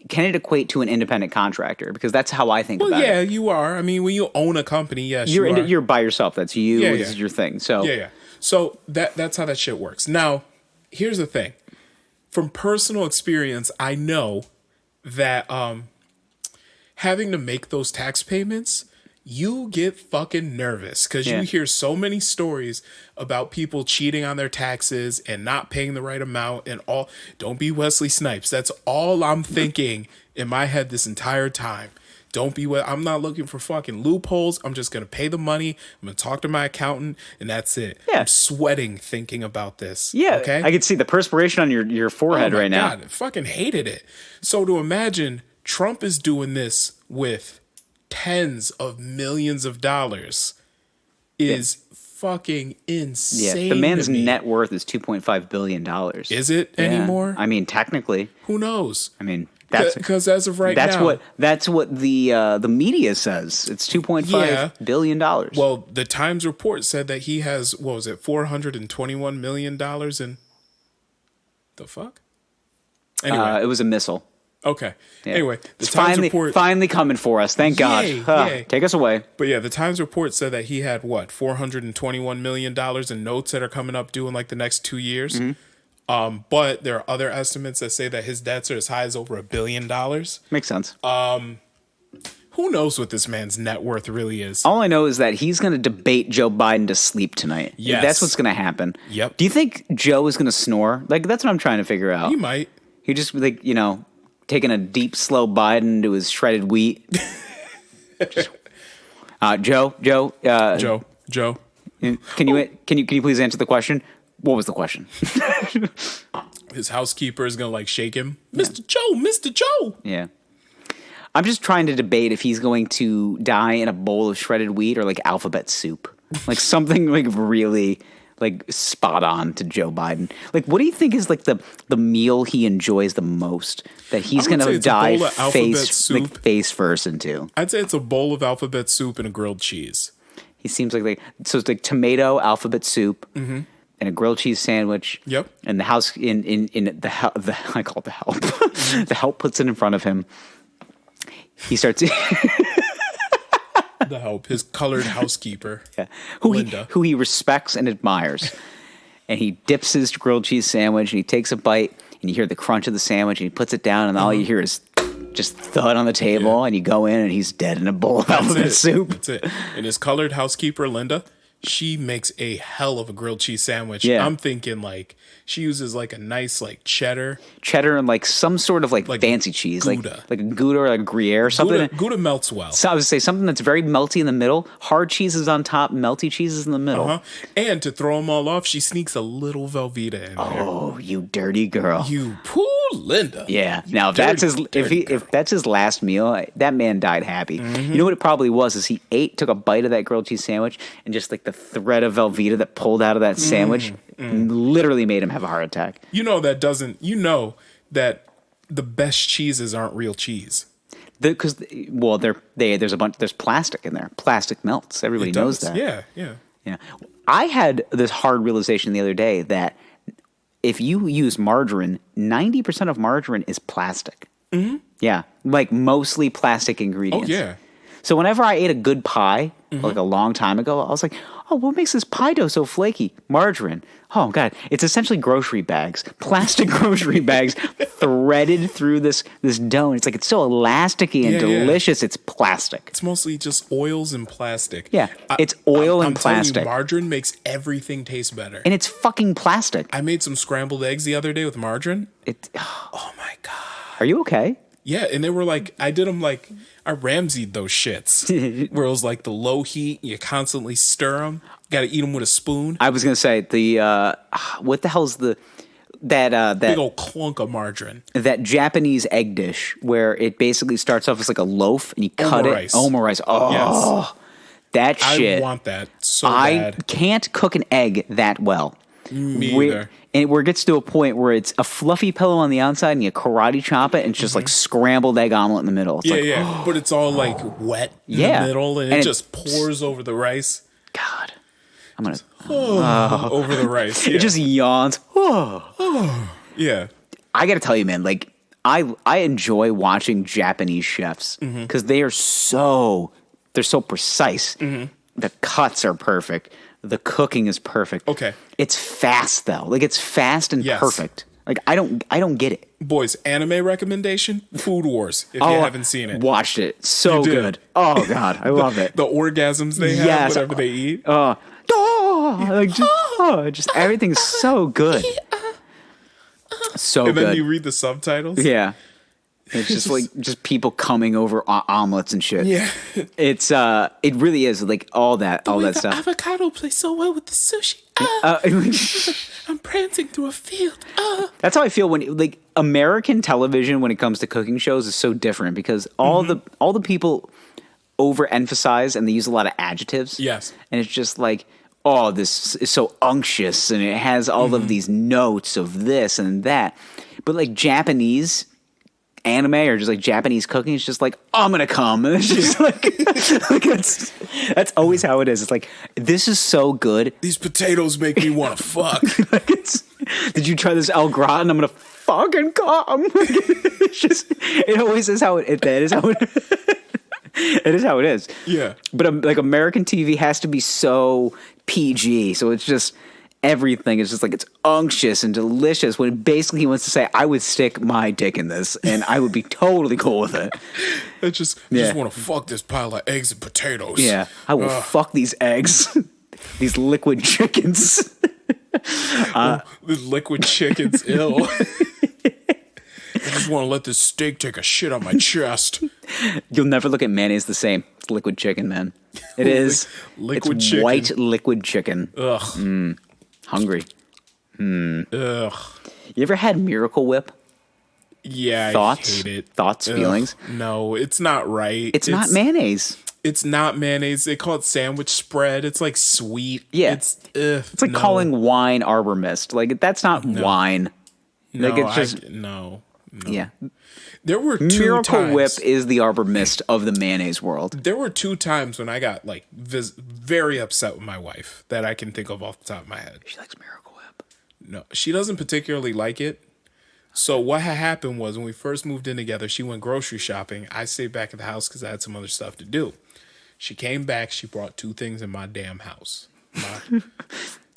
[SPEAKER 2] can it equate to an independent contractor? Because that's how I think about it.
[SPEAKER 1] Yeah, you are. I mean, when you own a company, yes,
[SPEAKER 2] you're by yourself. That's you. Yeah, this is your thing. So
[SPEAKER 1] yeah. So that's how that shit works. Now, here's the thing. From personal experience, I know that having to make those tax payments, you get fucking nervous because you hear so many stories about people cheating on their taxes and not paying the right amount and all. Don't be Wesley Snipes. That's all I'm thinking in my head this entire time. I'm not looking for fucking loopholes. I'm just going to pay the money. I'm going to talk to my accountant and that's it. Yeah. I'm sweating thinking about this.
[SPEAKER 2] Yeah.
[SPEAKER 1] Okay.
[SPEAKER 2] I can see the perspiration on your forehead right now.
[SPEAKER 1] God, I fucking hated it. So to imagine Trump is doing this with tens of millions of dollars is fucking insane.
[SPEAKER 2] Yeah. The man's net worth is $2.5 billion.
[SPEAKER 1] Is it anymore?
[SPEAKER 2] I mean, technically.
[SPEAKER 1] Who knows?
[SPEAKER 2] I mean...
[SPEAKER 1] Because as of right now,
[SPEAKER 2] that's what the media says. It's $2.5 billion.
[SPEAKER 1] Well, the Times report said that he has $421 million in the fuck.
[SPEAKER 2] Anyway, it was a missile.
[SPEAKER 1] Okay. Yeah. Anyway,
[SPEAKER 2] the Times report finally coming for us. Thank God. Yay. Take us away.
[SPEAKER 1] But yeah, the Times report said that he had $421 million in notes that are coming up due in like the next 2 years. Mm-hmm. But there are other estimates that say that his debts are as high as over $1 billion.
[SPEAKER 2] Makes sense.
[SPEAKER 1] Who knows what this man's net worth really is?
[SPEAKER 2] All I know is that he's going to debate Joe Biden to sleep tonight. Yes. That's what's going to happen.
[SPEAKER 1] Yep.
[SPEAKER 2] Do you think Joe is going to snore? Like, that's what I'm trying to figure out.
[SPEAKER 1] He might.
[SPEAKER 2] He just, taking a deep, slow Biden into his shredded wheat. Joe. Can you please answer the question? What was the question?
[SPEAKER 1] His housekeeper is going to shake him. Mr. Joe.
[SPEAKER 2] Yeah. I'm just trying to debate if he's going to die in a bowl of shredded wheat or alphabet soup. Something really spot on to Joe Biden. What do you think is the meal he enjoys the most that he's going to die face first into?
[SPEAKER 1] I'd say it's a bowl of alphabet soup and a grilled cheese.
[SPEAKER 2] He seems so it's tomato alphabet soup. Mm-hmm. And a grilled cheese sandwich.
[SPEAKER 1] Yep.
[SPEAKER 2] And the house I call it the help. The help puts it in front of him. He starts.
[SPEAKER 1] The help, his colored housekeeper.
[SPEAKER 2] Yeah.
[SPEAKER 1] Linda.
[SPEAKER 2] Who he respects and admires. And he dips his grilled cheese sandwich and he takes a bite and you hear the crunch of the sandwich and he puts it down and all you hear is just thud on the table and you go in and he's dead in a bowl of alphabet soup.
[SPEAKER 1] That's it. And his colored housekeeper, Linda, she makes a hell of a grilled cheese sandwich.
[SPEAKER 2] Yeah.
[SPEAKER 1] I'm thinking she uses a nice cheddar
[SPEAKER 2] and some sort of fancy cheese,
[SPEAKER 1] Gouda.
[SPEAKER 2] like a Gouda or a Gruyere or something.
[SPEAKER 1] Gouda melts well.
[SPEAKER 2] So I would say something that's very melty in the middle, hard cheese is on top, melty cheese is in the middle.
[SPEAKER 1] Uh-huh. And to throw them all off, she sneaks a little Velveeta in there.
[SPEAKER 2] Oh, you dirty girl!
[SPEAKER 1] You Linda.
[SPEAKER 2] Yeah. Now if that's his last meal, that man died happy. Mm-hmm. You know what it probably was is he took a bite of that grilled cheese sandwich and just the thread of Velveeta that pulled out of that sandwich literally made him have a heart attack.
[SPEAKER 1] You know that the best cheeses aren't real cheese.
[SPEAKER 2] Because there's plastic in there. Plastic melts. Everybody knows that.
[SPEAKER 1] Yeah.
[SPEAKER 2] I had this hard realization the other day that if you use margarine, 90% of margarine is plastic. Mm-hmm. Yeah, like mostly plastic ingredients.
[SPEAKER 1] Oh, yeah.
[SPEAKER 2] So whenever I ate a good pie, like a long time ago, I was like, oh, what makes this pie dough so flaky? Margarine. Oh, God. It's essentially grocery bags, plastic grocery bags threaded through this dough. And it's like, it's so elasticy and delicious. It's plastic.
[SPEAKER 1] It's mostly just oils and plastic.
[SPEAKER 2] Yeah, it's oil and
[SPEAKER 1] I'm telling
[SPEAKER 2] plastic.
[SPEAKER 1] you, margarine makes everything taste better.
[SPEAKER 2] And it's fucking plastic.
[SPEAKER 1] I made some scrambled eggs the other day with margarine. Oh, my God.
[SPEAKER 2] Are you okay?
[SPEAKER 1] Yeah, and they were like, I did them like, I Ramsay'd those shits. Where it was like the low heat, you constantly stir them. Got to eat them with a spoon.
[SPEAKER 2] I was going to say, what the hell's that
[SPEAKER 1] Big old clunk of margarine.
[SPEAKER 2] that Japanese egg dish where it basically starts off as like a loaf and you cut it. Omurice. Oh,
[SPEAKER 1] Yes.
[SPEAKER 2] that shit.
[SPEAKER 1] I want that so
[SPEAKER 2] I
[SPEAKER 1] bad.
[SPEAKER 2] can't cook an egg that well.
[SPEAKER 1] Me either.
[SPEAKER 2] And where it gets to a point where it's a fluffy pillow on the outside and you karate chop it and it's just like scrambled egg omelet in the middle. It's
[SPEAKER 1] Yeah,
[SPEAKER 2] like,
[SPEAKER 1] yeah. But it's all like wet in
[SPEAKER 2] Yeah.
[SPEAKER 1] the middle and
[SPEAKER 2] And
[SPEAKER 1] it just pours over the rice.
[SPEAKER 2] God, I'm going to...
[SPEAKER 1] Over the rice. Yeah.
[SPEAKER 2] It just yawns.
[SPEAKER 1] Yeah.
[SPEAKER 2] I got to tell you, man, like I enjoy watching Japanese chefs because they're so precise. The cuts are perfect. The cooking is perfect.
[SPEAKER 1] Okay.
[SPEAKER 2] It's fast though. Like it's fast and
[SPEAKER 1] Yes.
[SPEAKER 2] perfect. Like I don't get it.
[SPEAKER 1] Boys, anime recommendation? Food Wars, if you haven't seen it.
[SPEAKER 2] Watched it. So
[SPEAKER 1] You did.
[SPEAKER 2] good. Oh God, I love it.
[SPEAKER 1] The orgasms they have
[SPEAKER 2] Yes.
[SPEAKER 1] whenever they eat.
[SPEAKER 2] Just everything's so good. So
[SPEAKER 1] And then
[SPEAKER 2] good.
[SPEAKER 1] you read the subtitles.
[SPEAKER 2] Yeah. It's just like just people coming over omelets and shit.
[SPEAKER 1] Yeah.
[SPEAKER 2] It's it really is like all that stuff.
[SPEAKER 1] Avocado plays so well with the sushi. I'm prancing through a field.
[SPEAKER 2] That's how I feel when like American television when it comes to cooking shows is so different because all the people overemphasize and they use a lot of adjectives.
[SPEAKER 1] Yes.
[SPEAKER 2] And it's just like, oh, this is so unctuous and it has all of these notes of this and that. But like Japanese anime or just like Japanese cooking, it's just like, oh, I'm gonna come. And it's just like, that's always how it is. It's like, this is so good.
[SPEAKER 1] These potatoes make me want to fuck.
[SPEAKER 2] Like did you try this au gratin? I'm gonna fucking come. It's just, it always is how it is how it it is how it is.
[SPEAKER 1] Yeah.
[SPEAKER 2] But like American TV has to be so PG, so it's just everything is just like it's unctuous and delicious when basically he wants to say I would stick my dick in this and I would be totally cool with it.
[SPEAKER 1] I just want to fuck this pile of eggs and potatoes.
[SPEAKER 2] Yeah, I will fuck these eggs, these liquid chickens.
[SPEAKER 1] The liquid chicken's ill. I just want to let this steak take a shit on my chest.
[SPEAKER 2] You'll never look at mayonnaise the same. It's liquid chicken, man. It is.
[SPEAKER 1] Liquid
[SPEAKER 2] it's
[SPEAKER 1] chicken.
[SPEAKER 2] White liquid chicken.
[SPEAKER 1] Ugh.
[SPEAKER 2] Hungry.
[SPEAKER 1] Ugh.
[SPEAKER 2] You ever had Miracle Whip?
[SPEAKER 1] Yeah,
[SPEAKER 2] Thoughts?
[SPEAKER 1] I hate it.
[SPEAKER 2] Thoughts, feelings?
[SPEAKER 1] No, it's not right.
[SPEAKER 2] It's not mayonnaise.
[SPEAKER 1] It's not mayonnaise. They call it sandwich spread. It's like sweet.
[SPEAKER 2] Yeah.
[SPEAKER 1] It's
[SPEAKER 2] like calling wine Arbor Mist. Like, that's not wine.
[SPEAKER 1] No,
[SPEAKER 2] like, it's just...
[SPEAKER 1] no.
[SPEAKER 2] Yeah.
[SPEAKER 1] There were two
[SPEAKER 2] Miracle
[SPEAKER 1] times.
[SPEAKER 2] Whip is the Arbor Mist of the mayonnaise world.
[SPEAKER 1] There were 2 times when I got like very upset with my wife that I can think of off the top of my head.
[SPEAKER 2] She likes Miracle Whip.
[SPEAKER 1] No, she doesn't particularly like it. So what had happened was when we first moved in together, she went grocery shopping. I stayed back at the house because I had some other stuff to do. She came back. She brought 2 things in my damn house.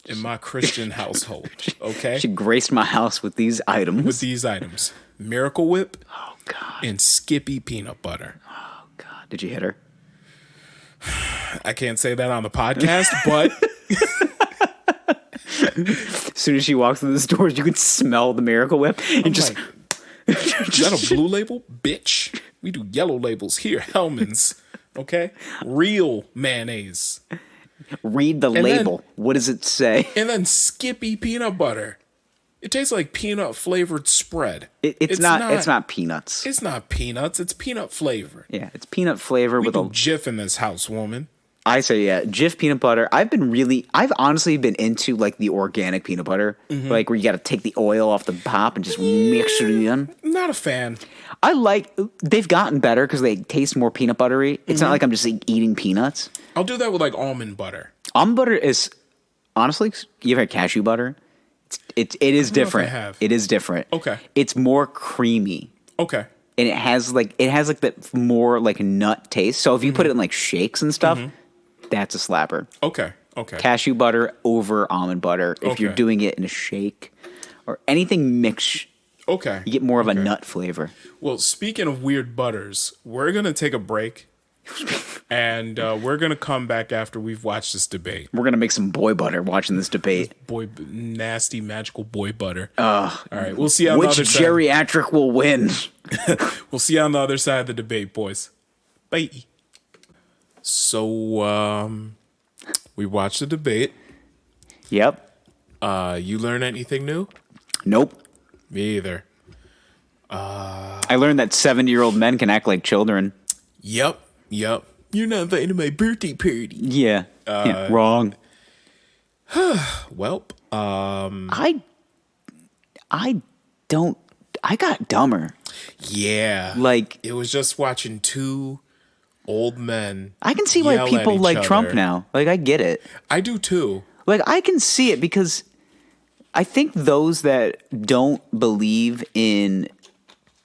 [SPEAKER 1] In my Christian household. Okay?
[SPEAKER 2] She graced my house with these items.
[SPEAKER 1] With these items. Miracle Whip.
[SPEAKER 2] Oh, God.
[SPEAKER 1] And Skippy peanut butter.
[SPEAKER 2] Oh, God. Did you hit her?
[SPEAKER 1] I can't say that on the podcast, but...
[SPEAKER 2] As soon as she walks through the stores, you can smell the Miracle Whip. And just...
[SPEAKER 1] Like, is that a blue label? Bitch. We do yellow labels here. Hellman's. Okay? Real mayonnaise.
[SPEAKER 2] Read the label. What does it say?
[SPEAKER 1] And then Skippy peanut butter. It tastes like peanut flavored spread.
[SPEAKER 2] It's not. It's not peanuts.
[SPEAKER 1] It's not peanuts. It's peanut flavor.
[SPEAKER 2] Yeah, it's peanut flavor
[SPEAKER 1] We
[SPEAKER 2] with
[SPEAKER 1] do
[SPEAKER 2] a.
[SPEAKER 1] Jif in this house, woman.
[SPEAKER 2] I say Jif peanut butter. I've honestly been into like the organic peanut butter, like where you got to take the oil off the top and just mix it in.
[SPEAKER 1] Not a fan.
[SPEAKER 2] They've gotten better because they taste more peanut buttery. It's not like I'm just like, eating peanuts.
[SPEAKER 1] I'll do that with like almond butter.
[SPEAKER 2] Almond butter is honestly, you ever had cashew butter? It is
[SPEAKER 1] I don't know if I
[SPEAKER 2] different.
[SPEAKER 1] have.
[SPEAKER 2] It is different.
[SPEAKER 1] Okay.
[SPEAKER 2] It's more creamy.
[SPEAKER 1] Okay.
[SPEAKER 2] And it has like that more like nut taste. So if you put it in like shakes and stuff, that's a slapper.
[SPEAKER 1] Okay. Okay.
[SPEAKER 2] Cashew butter over almond butter. If you're
[SPEAKER 1] Okay.
[SPEAKER 2] doing it in a shake or anything mixed,
[SPEAKER 1] Okay.
[SPEAKER 2] you get more of a
[SPEAKER 1] Okay.
[SPEAKER 2] nut flavor.
[SPEAKER 1] Well, speaking of weird butters, we're going to take a break. And we're going to come back after we've watched this debate.
[SPEAKER 2] We're gonna make some boy butter watching this debate.
[SPEAKER 1] Nasty, magical boy butter. All right. We'll see on the
[SPEAKER 2] Which
[SPEAKER 1] other side.
[SPEAKER 2] geriatric will win?
[SPEAKER 1] We'll see you on the other side of the debate, boys. Bye. So, we watched the debate.
[SPEAKER 2] Yep.
[SPEAKER 1] You learn anything new?
[SPEAKER 2] Nope.
[SPEAKER 1] Me either.
[SPEAKER 2] I learned that 70-year-old men can act like children.
[SPEAKER 1] Yep. You're not invited to my birthday party.
[SPEAKER 2] Yeah. Wrong.
[SPEAKER 1] Welp.
[SPEAKER 2] I got dumber.
[SPEAKER 1] Yeah.
[SPEAKER 2] Like,
[SPEAKER 1] it was just watching two old men.
[SPEAKER 2] I can see why
[SPEAKER 1] yell at
[SPEAKER 2] people
[SPEAKER 1] each
[SPEAKER 2] like Trump
[SPEAKER 1] other.
[SPEAKER 2] now. Like, I get it.
[SPEAKER 1] I do too.
[SPEAKER 2] Like, I can see it because I think those that don't believe in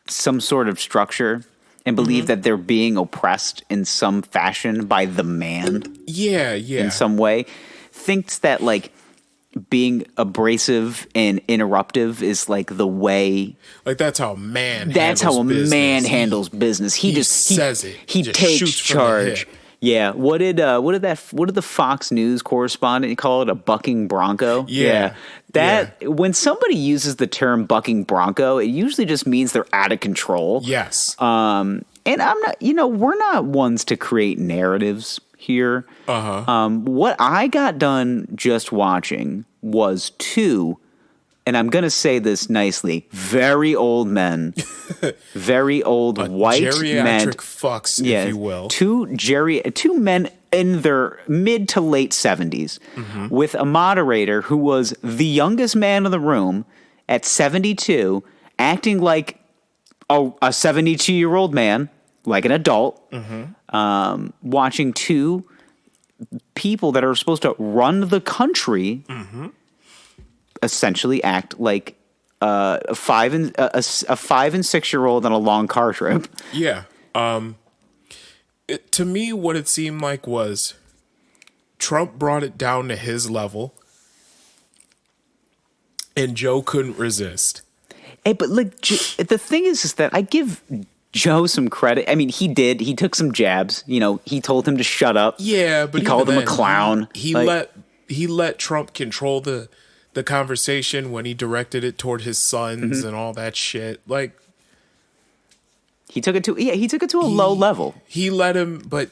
[SPEAKER 2] some sort of structure and believe that they're being oppressed in some fashion by the man
[SPEAKER 1] Yeah.
[SPEAKER 2] in some way thinks that, like, being abrasive and interruptive is like the way.
[SPEAKER 1] Like that's how a man.
[SPEAKER 2] That's how a
[SPEAKER 1] handles
[SPEAKER 2] man
[SPEAKER 1] business.
[SPEAKER 2] handles business. He
[SPEAKER 1] says it.
[SPEAKER 2] He
[SPEAKER 1] Just
[SPEAKER 2] takes
[SPEAKER 1] shoots from the
[SPEAKER 2] charge.
[SPEAKER 1] hip.
[SPEAKER 2] Yeah. What did the Fox News correspondent call it? A bucking bronco?
[SPEAKER 1] Yeah.
[SPEAKER 2] When somebody uses the term bucking bronco, it usually just means they're out of control.
[SPEAKER 1] Yes.
[SPEAKER 2] And I'm not, we're not ones to create narratives here. What I got done just watching was two, and I'm going to say this nicely, very old men, very old white
[SPEAKER 1] geriatric
[SPEAKER 2] men.
[SPEAKER 1] fucks,
[SPEAKER 2] Yeah,
[SPEAKER 1] if you will.
[SPEAKER 2] Two men in their mid to late 70s with a moderator who was the youngest man in the room at 72, acting like a 72-year-old man, like an adult, watching two people that are supposed to run the country essentially act like a 5 and 6-year-old on a long car trip.
[SPEAKER 1] Yeah. To me, what it seemed like was Trump brought it down to his level, and Joe couldn't resist.
[SPEAKER 2] Hey, but like the thing is that I give Joe some credit. I mean, he did. He took some jabs. He told him to shut up.
[SPEAKER 1] Yeah, but
[SPEAKER 2] he called him a clown.
[SPEAKER 1] He let Trump control the conversation when he directed it toward his sons and all that shit. Like
[SPEAKER 2] he took it to a low level.
[SPEAKER 1] He let him, but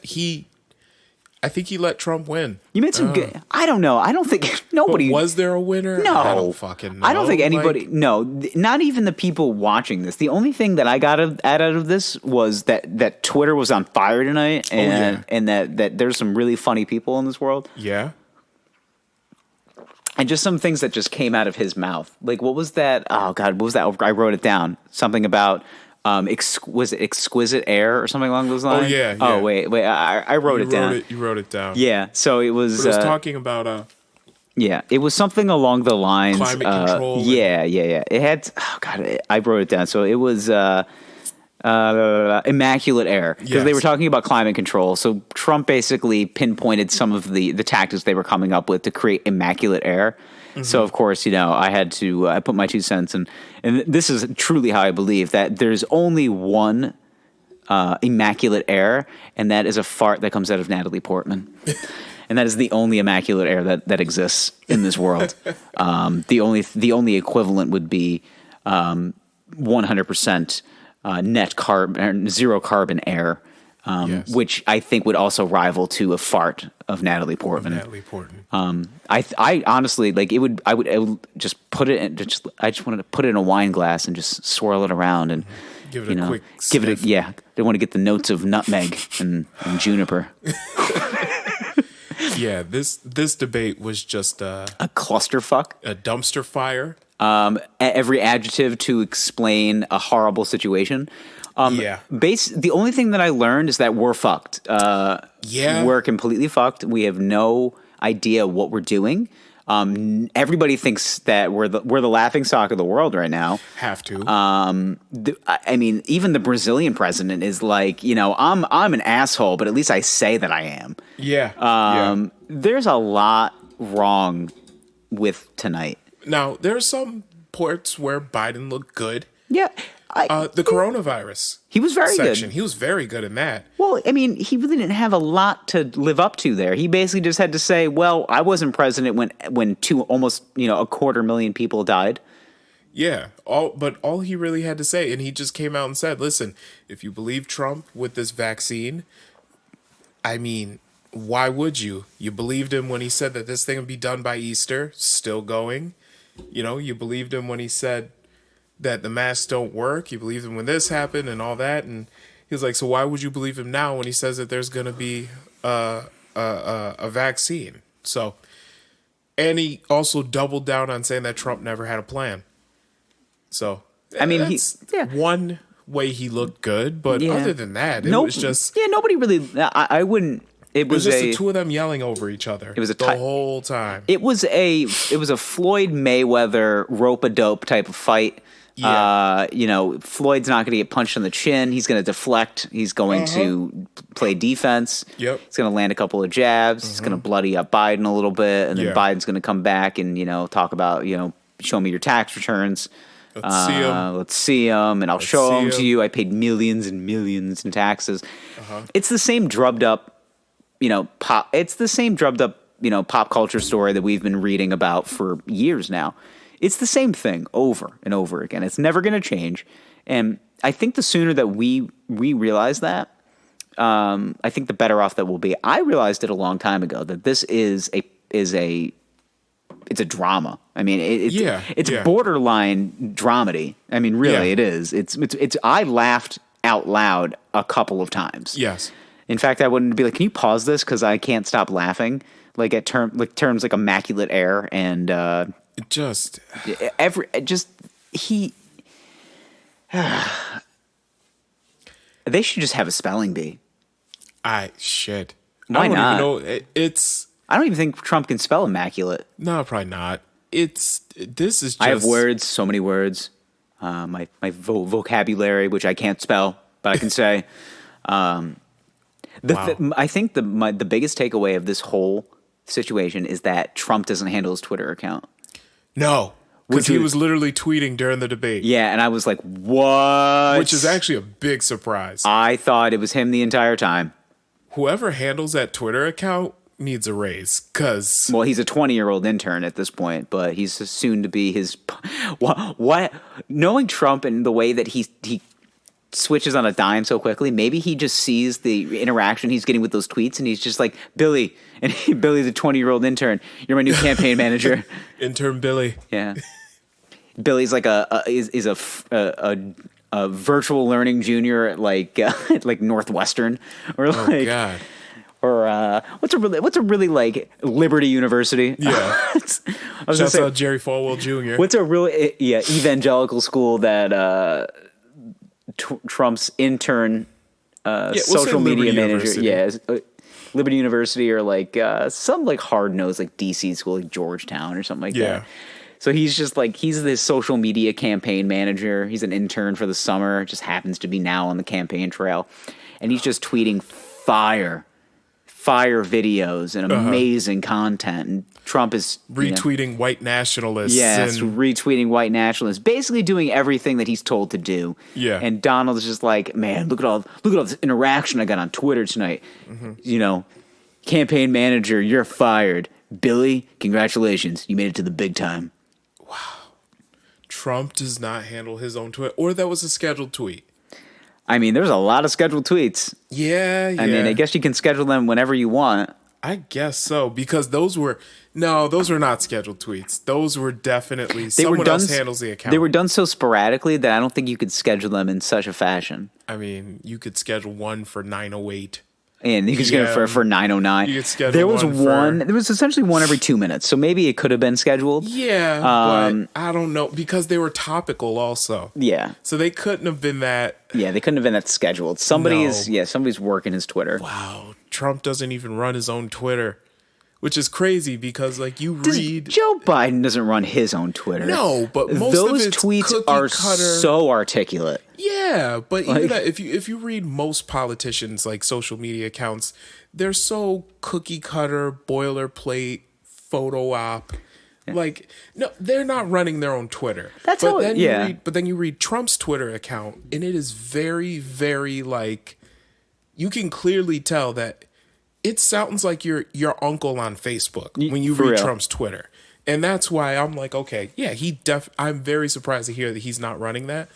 [SPEAKER 1] I think he let Trump win.
[SPEAKER 2] You made some good. I don't know. I don't think nobody.
[SPEAKER 1] But was there a winner?
[SPEAKER 2] No,
[SPEAKER 1] I don't fucking know.
[SPEAKER 2] I don't think anybody. No, not even the people watching this. The only thing that I got out of this was that Twitter was on fire tonight, and that there's some really funny people in this world.
[SPEAKER 1] Yeah.
[SPEAKER 2] And just some things that just came out of his mouth. Like, what was that? Oh, God, what was that? I wrote it down. Something about was it exquisite air or something along those lines?
[SPEAKER 1] Oh, yeah.
[SPEAKER 2] Oh, wait. I wrote it down.
[SPEAKER 1] You wrote it down.
[SPEAKER 2] Yeah, so it was...
[SPEAKER 1] But it was talking about...
[SPEAKER 2] yeah, it was something along the lines...
[SPEAKER 1] climate control.
[SPEAKER 2] Yeah. It had... Oh, God, I wrote it down. So it was... immaculate air, because they were talking about climate control. So Trump basically pinpointed some of the tactics they were coming up with to create immaculate air. So of course, I had to I put my 2 cents in, and this is truly how I believe that there's only one immaculate air, and that is a fart that comes out of Natalie Portman. And that is the only immaculate air that exists in this world. The only equivalent would be 100% net carbon, zero carbon air, which I think would also rival to a fart of Natalie Portman. I honestly like it would. I would just put it in. I just wanted to put it in a wine glass and just swirl it around and
[SPEAKER 1] give it a quick
[SPEAKER 2] give it.
[SPEAKER 1] sniff.
[SPEAKER 2] Yeah, they want to get the notes of nutmeg and juniper.
[SPEAKER 1] Yeah, this debate was just
[SPEAKER 2] A clusterfuck.
[SPEAKER 1] a dumpster fire.
[SPEAKER 2] Every adjective to explain a horrible situation. The only thing that I learned is that we're fucked. We're completely fucked. We have no idea what we're doing. Everybody thinks that we're the laughing stock of the world right now.
[SPEAKER 1] Have to.
[SPEAKER 2] I mean, even the Brazilian president is like, I'm an asshole, but at least I say that I am.
[SPEAKER 1] Yeah.
[SPEAKER 2] There's a lot wrong with tonight.
[SPEAKER 1] Now, there are some parts where Biden looked good.
[SPEAKER 2] Yeah.
[SPEAKER 1] The coronavirus.
[SPEAKER 2] He was very
[SPEAKER 1] section.
[SPEAKER 2] good.
[SPEAKER 1] He was very good in that.
[SPEAKER 2] Well, I mean, he really didn't have a lot to live up to there. He basically just had to say, well, I wasn't president when almost, 250,000 people died.
[SPEAKER 1] Yeah. All he really had to say, and he just came out and said, listen, if you believe Trump with this vaccine, I mean, why would you? You believed him when he said that this thing would be done by Easter, still going. You believed him when he said that the masks don't work. You believed him when this happened and all that. And he was like, so why would you believe him now when he says that there's going to be a vaccine? So, and he also doubled down on saying that Trump never had a plan. So,
[SPEAKER 2] I mean,
[SPEAKER 1] one way he looked good, but other than that, it was just...
[SPEAKER 2] Yeah, nobody really... I wouldn't... It was
[SPEAKER 1] just the two of them yelling over each other.
[SPEAKER 2] It was
[SPEAKER 1] the whole time.
[SPEAKER 2] It was a Floyd Mayweather rope-a-dope type of fight. Yeah. Floyd's not going to get punched in the chin. He's going to deflect. He's going to play defense.
[SPEAKER 1] Yep.
[SPEAKER 2] He's going to land a couple of jabs. He's going to bloody up Biden a little bit, and then Biden's going to come back and talk about show me your tax returns. Let's see them, and I'll show them to you. I paid millions and millions in taxes. It's the same drubbed up, pop. It's the same drubbed up, pop culture story that we've been reading about for years now. It's the same thing over and over again. It's never going to change. And I think the sooner that we realize that, I think the better off that we'll be. I realized it a long time ago that this is a drama. I mean, it's borderline dramedy. I mean, really, it is. It's. I laughed out loud a couple of times.
[SPEAKER 1] Yes.
[SPEAKER 2] In fact, I wouldn't be like, "Can you pause this?" Because I can't stop laughing. Like at terms like immaculate air and they should just have a spelling bee.
[SPEAKER 1] Why not?
[SPEAKER 2] Even know I don't even think Trump can spell immaculate.
[SPEAKER 1] No, probably not. This is just...
[SPEAKER 2] I have words, so many words. My vocabulary, which I can't spell, but I can say. I think the biggest takeaway of this whole situation is that Trump doesn't handle his Twitter account.
[SPEAKER 1] No, because he was literally tweeting during the debate.
[SPEAKER 2] Yeah, and I was like, what?
[SPEAKER 1] Which is actually a big surprise.
[SPEAKER 2] I thought it was him the entire time. Whoever
[SPEAKER 1] handles that Twitter account needs a raise, because...
[SPEAKER 2] Well, he's a 20-year-old intern at this point, but he's soon to be his... What? Knowing Trump and the way that he switches on a dime so quickly, maybe he just sees the interaction he's getting with those tweets, and he's just like, Billy, and Billy's a 20-year-old intern. You're my new campaign manager.
[SPEAKER 1] Intern Billy.
[SPEAKER 2] Yeah. Billy's like a virtual learning junior at like Northwestern, or like...
[SPEAKER 1] Oh, God.
[SPEAKER 2] Or what's a really like Liberty University?
[SPEAKER 1] Yeah. Shouts out Jerry Falwell Jr.
[SPEAKER 2] What's a really evangelical school that Trump's intern social media manager? Yeah, Liberty University, or like some like hard nosed like DC school like Georgetown or something like that. So he's just like, he's this social media campaign manager. He's an intern for the summer. Just happens to be now on the campaign trail, and he's just tweeting fire videos and amazing content. And Trump is
[SPEAKER 1] retweeting white nationalists.
[SPEAKER 2] Yes, retweeting white nationalists, basically doing everything that he's told to do.
[SPEAKER 1] Yeah.
[SPEAKER 2] And Donald is just like, man, look at all this interaction I got on Twitter tonight. Campaign manager, you're fired. Billy, congratulations, you made it to the big time.
[SPEAKER 1] Wow. Trump does not handle his own tweet, or that was a scheduled tweet.
[SPEAKER 2] I mean, there's a lot of scheduled tweets.
[SPEAKER 1] Yeah.
[SPEAKER 2] I mean, I guess you can schedule them whenever you want.
[SPEAKER 1] I guess so, because those were not scheduled tweets. Those were definitely someone else handles the account.
[SPEAKER 2] They were done so sporadically that I don't think you could schedule them in such a fashion.
[SPEAKER 1] I mean, you could schedule one for 9:08.
[SPEAKER 2] And you could schedule for 9:09.
[SPEAKER 1] You could schedule
[SPEAKER 2] there was essentially one every 2 minutes, so maybe it could have been scheduled.
[SPEAKER 1] Yeah, but I don't know, because they were topical also.
[SPEAKER 2] Yeah.
[SPEAKER 1] So they couldn't have been that.
[SPEAKER 2] Yeah, they couldn't have been that scheduled. Somebody's working his Twitter.
[SPEAKER 1] Wow, Trump doesn't even run his own Twitter. which is crazy because like you read
[SPEAKER 2] Joe Biden doesn't run his own Twitter.
[SPEAKER 1] No, but most
[SPEAKER 2] those
[SPEAKER 1] of it's
[SPEAKER 2] tweets are
[SPEAKER 1] cookie-cutter.
[SPEAKER 2] so articulate.
[SPEAKER 1] Yeah, but even
[SPEAKER 2] Like-
[SPEAKER 1] that, if you read most politicians like social media accounts, they're so cookie cutter, boilerplate, photo op. Like no, they're not running their own Twitter.
[SPEAKER 2] That's
[SPEAKER 1] but
[SPEAKER 2] how.
[SPEAKER 1] then
[SPEAKER 2] Yeah.
[SPEAKER 1] you read, but then you read Trump's Twitter account, and it is very, very like you can clearly tell that it sounds like your uncle on Facebook when you
[SPEAKER 2] For
[SPEAKER 1] read
[SPEAKER 2] real.
[SPEAKER 1] Trump's Twitter, and that's why I'm like, okay, yeah, I'm very surprised to hear that he's not running that.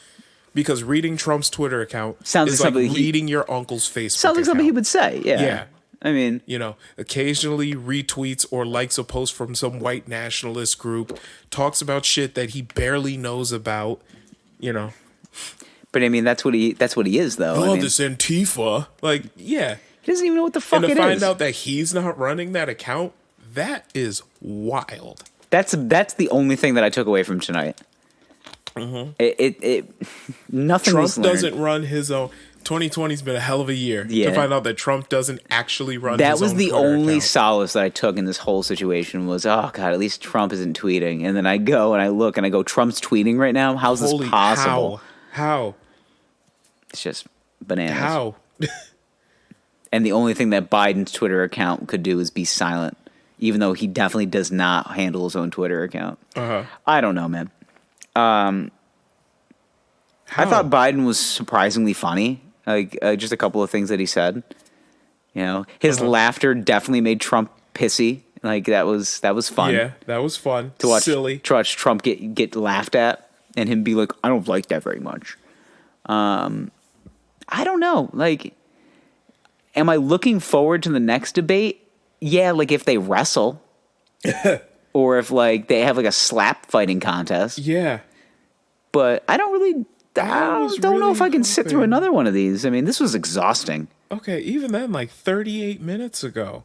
[SPEAKER 1] Because reading Trump's Twitter account
[SPEAKER 2] Sounds
[SPEAKER 1] is
[SPEAKER 2] like
[SPEAKER 1] like
[SPEAKER 2] something
[SPEAKER 1] reading your uncle's Facebook
[SPEAKER 2] Sounds like something he
[SPEAKER 1] account.
[SPEAKER 2] would say. Yeah.
[SPEAKER 1] Yeah.
[SPEAKER 2] I mean,
[SPEAKER 1] You know, occasionally retweets or likes a post from some white nationalist group, talks about shit that he barely knows about, you know.
[SPEAKER 2] but I mean that's what he is though.
[SPEAKER 1] Oh,
[SPEAKER 2] I mean,
[SPEAKER 1] this Antifa. Like, yeah.
[SPEAKER 2] he doesn't even know what the fuck
[SPEAKER 1] And to
[SPEAKER 2] it
[SPEAKER 1] find
[SPEAKER 2] is.
[SPEAKER 1] out that he's not running that account, that is wild.
[SPEAKER 2] That's the only thing that I took away from tonight. It nothing
[SPEAKER 1] Trump
[SPEAKER 2] was learned.
[SPEAKER 1] doesn't run his own. 2020's been a hell of a year
[SPEAKER 2] Yeah.
[SPEAKER 1] to find out that Trump doesn't actually run
[SPEAKER 2] That
[SPEAKER 1] his
[SPEAKER 2] was
[SPEAKER 1] own
[SPEAKER 2] the
[SPEAKER 1] Twitter
[SPEAKER 2] only
[SPEAKER 1] account.
[SPEAKER 2] solace that I took in this whole situation was, oh God, at least Trump isn't tweeting. And then I go and I look and I go, Trump's tweeting right now? How's
[SPEAKER 1] Holy,
[SPEAKER 2] this possible?
[SPEAKER 1] How?
[SPEAKER 2] It's just bananas.
[SPEAKER 1] How?
[SPEAKER 2] And the only thing that Biden's Twitter account could do is be silent, even though he definitely does not handle his own Twitter account.
[SPEAKER 1] Uh-huh.
[SPEAKER 2] I don't know, man.
[SPEAKER 1] How?
[SPEAKER 2] I thought Biden was surprisingly funny. Like just a couple of things that he said. You know, his laughter definitely made Trump pissy. Like that was fun.
[SPEAKER 1] Yeah, that was fun.
[SPEAKER 2] To watch,
[SPEAKER 1] Silly.
[SPEAKER 2] to watch Trump get laughed at and him be like, I don't like that very much. I don't know. Like, am I looking forward to the next debate? Yeah, like if they wrestle, or if like they have like a slap fighting contest.
[SPEAKER 1] Yeah.
[SPEAKER 2] But I don't really. I
[SPEAKER 1] was
[SPEAKER 2] don't know
[SPEAKER 1] really
[SPEAKER 2] if I can sit through
[SPEAKER 1] hoping-
[SPEAKER 2] another one of these. I mean, this was exhausting.
[SPEAKER 1] Okay, even then, like 38 minutes ago,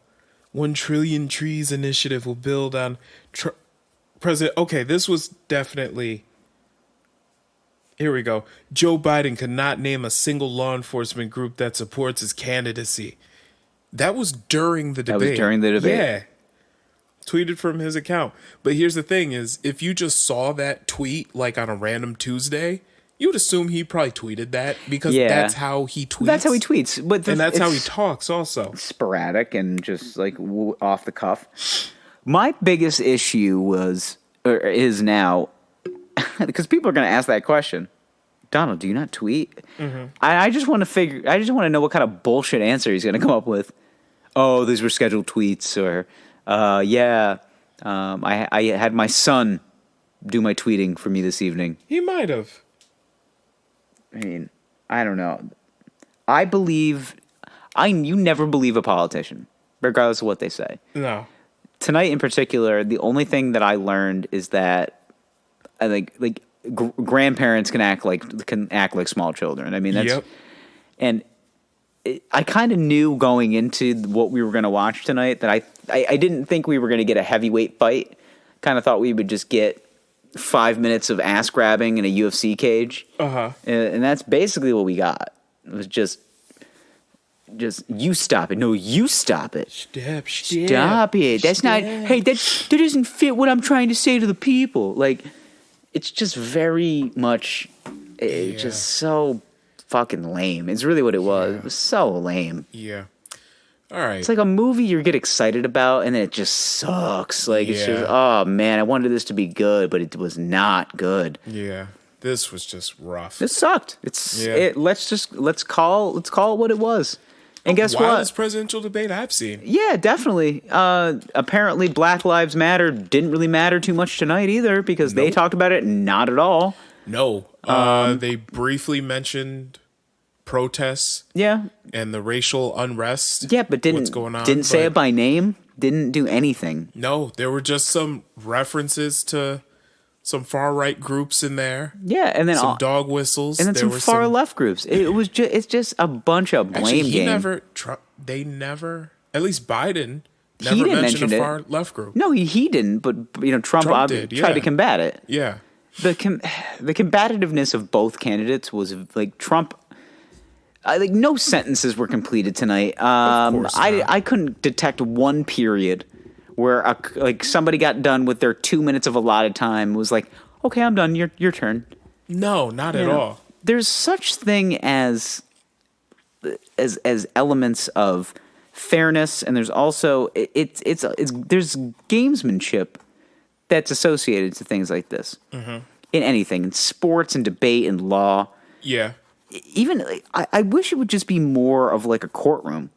[SPEAKER 1] 1 trillion trees initiative will build on President. Okay, this was definitely. Here we go. Joe Biden could not name a single law enforcement group that supports his candidacy. That was during the debate.
[SPEAKER 2] That was during the debate.
[SPEAKER 1] Yeah. Tweeted from his account. But here's the thing is, if you just saw that tweet like on a random Tuesday, you would assume he probably tweeted that because
[SPEAKER 2] Yeah.
[SPEAKER 1] that's how he tweets.
[SPEAKER 2] That's how he tweets. But
[SPEAKER 1] And that's how he
[SPEAKER 2] it's
[SPEAKER 1] talks also.
[SPEAKER 2] sporadic and just like off the cuff. My biggest issue was, or is now, because people are going to ask that question. Donald, do you not tweet?
[SPEAKER 1] Mm-hmm.
[SPEAKER 2] I just want to know what kind of bullshit answer he's going to come up with. Oh, these were scheduled tweets, or I had my son do my tweeting for me this evening.
[SPEAKER 1] He might have.
[SPEAKER 2] I mean, I don't know. You never believe a politician, regardless of what they say.
[SPEAKER 1] No.
[SPEAKER 2] Tonight in particular, the only thing that I learned is that I think grandparents can act like small children. I mean, that's
[SPEAKER 1] Yep.
[SPEAKER 2] and I kind of knew going into what we were going to watch tonight that I didn't think we were going to get a heavyweight fight. Kind of thought we would just get 5 minutes of ass grabbing in a UFC cage.
[SPEAKER 1] Uh-huh.
[SPEAKER 2] And that's basically what we got. It was just you stop it. No, you stop it. Stop it. That's not. Hey, that doesn't fit what I'm trying to say to the people. Like, it's just very much. It's just so fucking lame. It's really what it was. It was so lame.
[SPEAKER 1] Yeah. All right.
[SPEAKER 2] It's like a movie you get excited about, and then it just sucks. Like it's just,
[SPEAKER 1] Yeah.
[SPEAKER 2] oh man, I wanted this to be good, but it was not good.
[SPEAKER 1] Yeah. This was just rough.
[SPEAKER 2] This sucked. Let's call it what it was. And guess what?
[SPEAKER 1] Wildest presidential debate I've seen.
[SPEAKER 2] Yeah, definitely. Apparently, Black Lives Matter didn't really matter too much tonight either because they talked about it not at all.
[SPEAKER 1] No. They briefly mentioned protests
[SPEAKER 2] Yeah,
[SPEAKER 1] and the racial unrest.
[SPEAKER 2] yeah, but
[SPEAKER 1] what's going on.
[SPEAKER 2] didn't say
[SPEAKER 1] but
[SPEAKER 2] it by name. Didn't do anything.
[SPEAKER 1] No, there were just some references to some far right groups in there.
[SPEAKER 2] Yeah, and then
[SPEAKER 1] Some dog whistles.
[SPEAKER 2] and then
[SPEAKER 1] there
[SPEAKER 2] some
[SPEAKER 1] were
[SPEAKER 2] far left groups. It's just a bunch of blame
[SPEAKER 1] Actually,
[SPEAKER 2] game.
[SPEAKER 1] they never, at least Biden,
[SPEAKER 2] He
[SPEAKER 1] never
[SPEAKER 2] didn't
[SPEAKER 1] mentioned
[SPEAKER 2] mention
[SPEAKER 1] a
[SPEAKER 2] it.
[SPEAKER 1] far left group.
[SPEAKER 2] No, he didn't. But Trump
[SPEAKER 1] Trump did,
[SPEAKER 2] tried
[SPEAKER 1] yeah.
[SPEAKER 2] to combat it.
[SPEAKER 1] Yeah.
[SPEAKER 2] The combativeness of both candidates was like Trump. Like no sentences were completed tonight.
[SPEAKER 1] course not.
[SPEAKER 2] I couldn't detect one period where like somebody got done with their 2 minutes of allotted time, was like, okay, I'm done. Your turn.
[SPEAKER 1] No, not at all.
[SPEAKER 2] There's such thing as elements of fairness, and there's also there's gamesmanship that's associated to things like this. In anything, in sports and debate and law.
[SPEAKER 1] Yeah.
[SPEAKER 2] Even I wish it would just be more of like a courtroom.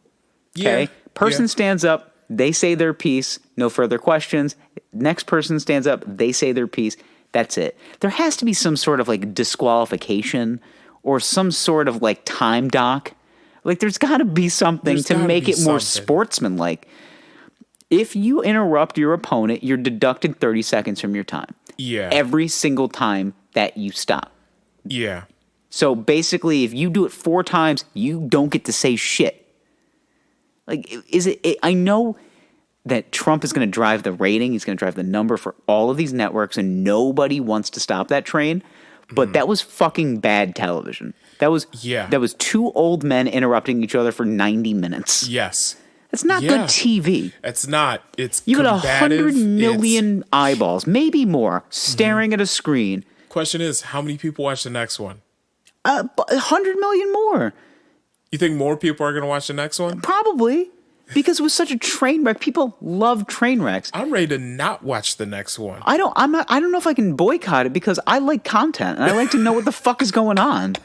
[SPEAKER 2] Okay, person stands up, they say their piece, no further questions. Next person stands up, they say their piece. That's it. There has to be some sort of like disqualification or some sort of like time dock. Like there's got to be something to make it more sportsmanlike. If you interrupt your opponent, you're deducted 30 seconds from your time.
[SPEAKER 1] Yeah.
[SPEAKER 2] Every single time that you stop.
[SPEAKER 1] Yeah.
[SPEAKER 2] So basically, if you do it 4 times, you don't get to say shit. Like, I know that Trump is going to drive the rating. He's going to drive the number for all of these networks, and nobody wants to stop that train. But that was fucking bad television. That was 2 old men interrupting each other for 90 minutes.
[SPEAKER 1] Yes.
[SPEAKER 2] That's not good TV.
[SPEAKER 1] It's not. It's
[SPEAKER 2] you got
[SPEAKER 1] combative.
[SPEAKER 2] 100 million eyeballs, maybe more, staring at a screen.
[SPEAKER 1] Question is, how many people watch the next one?
[SPEAKER 2] 100 million more.
[SPEAKER 1] You think more people are going to watch the next one?
[SPEAKER 2] Probably. Because it was such a train wreck. People love train wrecks.
[SPEAKER 1] I'm ready to not watch the next one.
[SPEAKER 2] I don't know if I can boycott it because I like content and I like to know what the fuck is going on.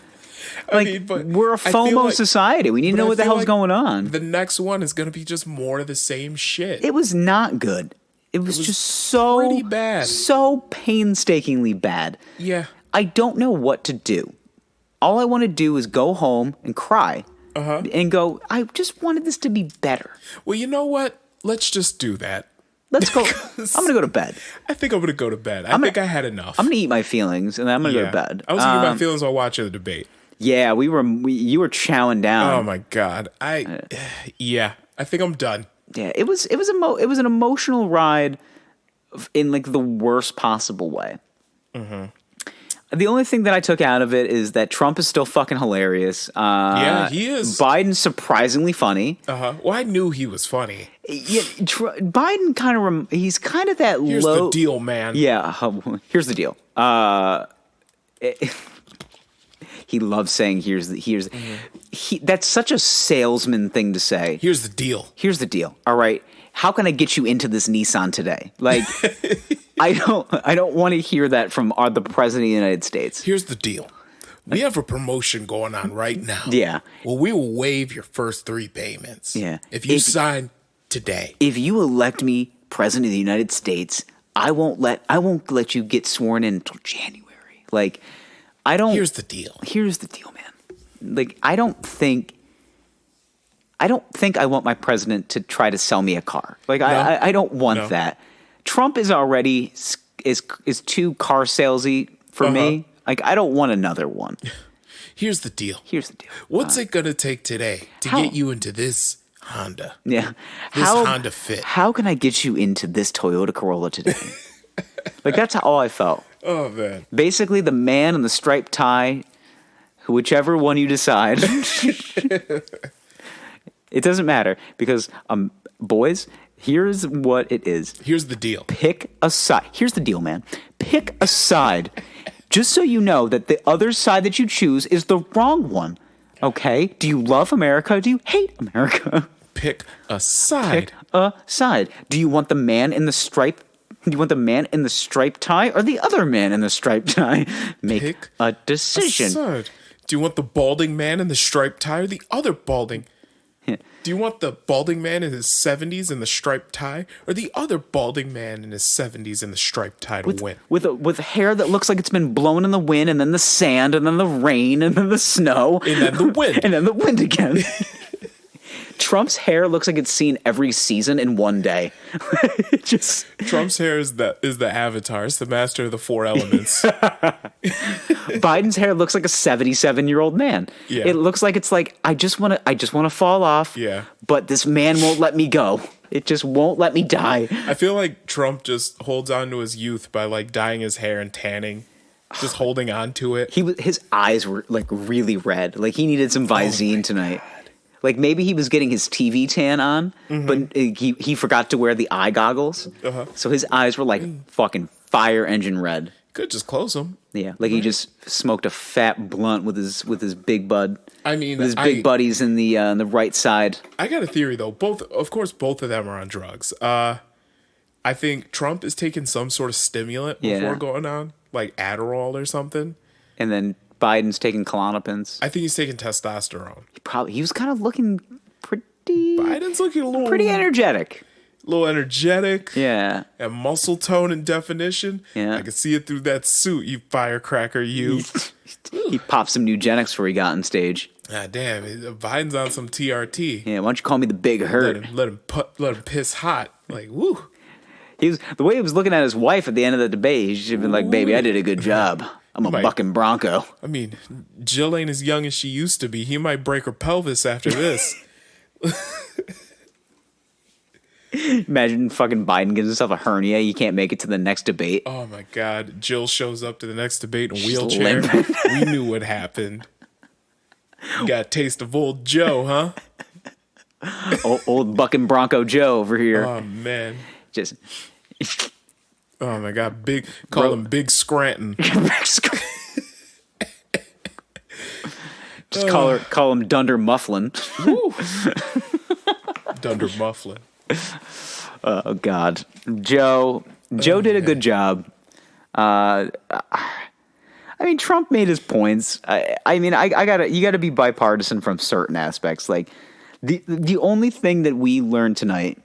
[SPEAKER 2] Like, we're a FOMO society. We need to know what the hell's going on.
[SPEAKER 1] The next one is going to be just more of the same shit.
[SPEAKER 2] It was not good. It was just so
[SPEAKER 1] pretty bad.
[SPEAKER 2] So painstakingly bad.
[SPEAKER 1] Yeah.
[SPEAKER 2] I don't know what to do. All I want to do is go home and cry. And go, I just wanted this to be better.
[SPEAKER 1] Well, you know what? Let's just do that.
[SPEAKER 2] Let's go. I'm going to go to bed.
[SPEAKER 1] I think I'm going to go to bed. I think I had enough.
[SPEAKER 2] I'm going to eat my feelings, and then I'm going to go to bed.
[SPEAKER 1] I was eating my feelings while watching the debate.
[SPEAKER 2] Yeah, you were chowing down.
[SPEAKER 1] Oh, my God. I think I'm done.
[SPEAKER 2] Yeah, it was an emotional ride in like the worst possible way. The only thing that I took out of it is that Trump is still fucking hilarious.
[SPEAKER 1] Yeah, he is.
[SPEAKER 2] Biden's surprisingly funny.
[SPEAKER 1] Well, I knew he was funny.
[SPEAKER 2] Yeah, Biden kind of he's kind of that
[SPEAKER 1] Here's
[SPEAKER 2] low.
[SPEAKER 1] the deal, man.
[SPEAKER 2] Yeah, here's the deal. He loves saying that's such a salesman thing to say.
[SPEAKER 1] Here's the deal.
[SPEAKER 2] Here's the deal. All right. How can I get you into this Nissan today? Like, I don't want to hear that from the president of the United States.
[SPEAKER 1] Here's the deal. We have a promotion going on right now.
[SPEAKER 2] Yeah.
[SPEAKER 1] Well, we will waive your first 3 payments.
[SPEAKER 2] Yeah.
[SPEAKER 1] If you sign today.
[SPEAKER 2] If you elect me president of the United States, I won't let you get sworn in until January. Like,
[SPEAKER 1] Here's the deal.
[SPEAKER 2] Here's the deal, man. Like, I don't think I want my president to try to sell me a car. Like, no. I don't want that. Trump is already is too car salesy for me. Like, I don't want another one.
[SPEAKER 1] Here's the deal.
[SPEAKER 2] What's
[SPEAKER 1] it going to take today to get you into this Honda?
[SPEAKER 2] Yeah.
[SPEAKER 1] This Honda Fit.
[SPEAKER 2] How can I get you into this Toyota Corolla today? Like, that's how I felt.
[SPEAKER 1] Oh, man.
[SPEAKER 2] Basically, the man in the striped tie, whichever one you decide. It doesn't matter because, boys, here's what it is.
[SPEAKER 1] Here's the deal.
[SPEAKER 2] Pick a side. Here's the deal, man. Pick a side. Just so you know that the other side that you choose is the wrong one. Okay? Do you love America? Do you hate America?
[SPEAKER 1] Pick a side.
[SPEAKER 2] Pick a side. Do you want the man in the stripe? Do you want the man in the striped tie or the other man in the striped tie? Make a decision.
[SPEAKER 1] A side. Do you want the balding man in the striped tie or the other balding? Do you want the balding man in his 70s in the striped tie or the other balding man in his 70s in the striped tie to win?
[SPEAKER 2] With hair that looks like it's been blown in the wind and then the sand and then the rain and then the snow.
[SPEAKER 1] And then the wind.
[SPEAKER 2] And then the wind again. Trump's hair looks like it's seen every season in one day.
[SPEAKER 1] Trump's hair is the Avatar. It's the master of the 4 elements.
[SPEAKER 2] Biden's hair looks like a 77-year-old man.
[SPEAKER 1] Yeah.
[SPEAKER 2] It looks like it's like I just want to fall off.
[SPEAKER 1] Yeah.
[SPEAKER 2] But this man won't let me go. It just won't let me die.
[SPEAKER 1] I feel like Trump just holds on to his youth by like dyeing his hair and tanning. Just holding on to it.
[SPEAKER 2] His eyes were like really red. Like he needed some Visine tonight. Like maybe he was getting his TV tan on, but he forgot to wear the eye goggles. So his eyes were like fucking fire engine red.
[SPEAKER 1] Could just close them.
[SPEAKER 2] Yeah, like he just smoked a fat blunt with his big bud.
[SPEAKER 1] I mean,
[SPEAKER 2] with his big buddies in the right side.
[SPEAKER 1] I got a theory though. Both of them are on drugs. I think Trump is taking some sort of stimulant before going on, like Adderall or something.
[SPEAKER 2] And then Biden's taking Klonopins.
[SPEAKER 1] I think he's taking testosterone.
[SPEAKER 2] He was kind of looking pretty.
[SPEAKER 1] Biden's looking a little
[SPEAKER 2] pretty energetic.
[SPEAKER 1] A little energetic.
[SPEAKER 2] Yeah.
[SPEAKER 1] And muscle tone and definition.
[SPEAKER 2] Yeah.
[SPEAKER 1] I can see it through that suit, you firecracker, you.
[SPEAKER 2] He popped some Nugenics before he got on stage.
[SPEAKER 1] Ah, damn. Biden's on some TRT.
[SPEAKER 2] Yeah, why don't you call me the Big Hurt?
[SPEAKER 1] Let him piss hot. Like, woo.
[SPEAKER 2] The way he was looking at his wife at the end of the debate, he should have been like, baby, I did a good job. I'm a bucking bronco.
[SPEAKER 1] I mean, Jill ain't as young as she used to be. He might break her pelvis after this.
[SPEAKER 2] Imagine fucking Biden gives himself a hernia. You can't make it to the next debate.
[SPEAKER 1] Oh, my God. Jill shows up to the next debate in a wheelchair. We knew what happened. You got a taste of old Joe, huh?
[SPEAKER 2] old bucking bronco Joe over here.
[SPEAKER 1] Oh, man.
[SPEAKER 2] Just...
[SPEAKER 1] Oh my God, call him Big Scranton.
[SPEAKER 2] Just call him Dunder Mufflin.
[SPEAKER 1] Dunder Mufflin.
[SPEAKER 2] Oh God, Joe did a good job. I mean, Trump made his points. I mean, you gotta be bipartisan from certain aspects. Like the only thing that we learned tonight.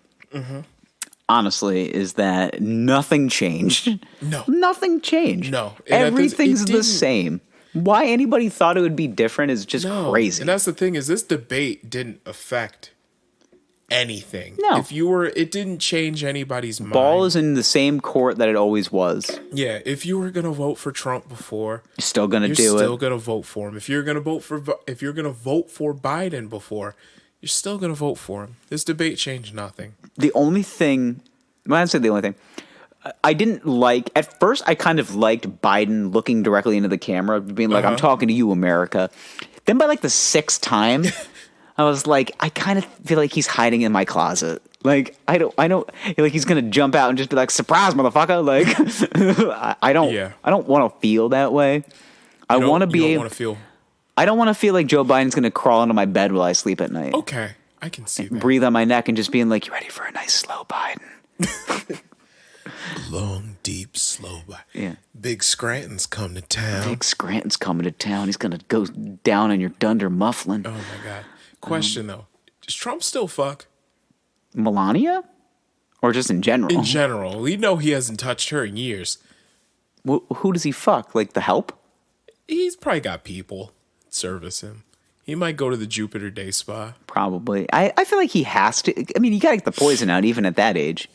[SPEAKER 2] Honestly, is that nothing changed.
[SPEAKER 1] No.
[SPEAKER 2] Nothing changed.
[SPEAKER 1] No.
[SPEAKER 2] Everything's the same. Why anybody thought it would be different is just crazy.
[SPEAKER 1] And that's the thing is this debate didn't affect anything.
[SPEAKER 2] No.
[SPEAKER 1] It didn't change anybody's mind.
[SPEAKER 2] Ball is in the same court that it always was.
[SPEAKER 1] Yeah, if you were going to vote for Trump before,
[SPEAKER 2] you're still going to do it.
[SPEAKER 1] You're still going to vote for him. If you're going to vote for Biden before, you're still going to vote for him. This debate changed nothing.
[SPEAKER 2] The only thing, when I say the only thing, I didn't like, at first I kind of liked Biden looking directly into the camera, being like, I'm talking to you, America. Then by like the sixth time, I was like, I kind of feel like he's hiding in my closet. Like, I don't, like he's going to jump out and just be like, surprise, motherfucker. Like, I don't want to feel that way. I want to be able to feel. I don't want to feel like Joe Biden's going to crawl into my bed while I sleep at night.
[SPEAKER 1] Okay, I can see that.
[SPEAKER 2] Breathe on my neck and just being like, you ready for a nice slow Biden?
[SPEAKER 1] Long, deep, slow Biden.
[SPEAKER 2] Yeah.
[SPEAKER 1] Big Scranton's come to town.
[SPEAKER 2] Big Scranton's coming to town. He's going to go down on your Dunder Mufflin.
[SPEAKER 1] Oh, my God. Question, though. Does Trump still fuck?
[SPEAKER 2] Melania? Or just in general?
[SPEAKER 1] In general. We know he hasn't touched her in years.
[SPEAKER 2] Who does he fuck? Like the help?
[SPEAKER 1] He's probably got people service him. He might go to the Jupiter Day Spa.
[SPEAKER 2] Probably. I feel like he has to. I mean, you got to get the poison out even at that age.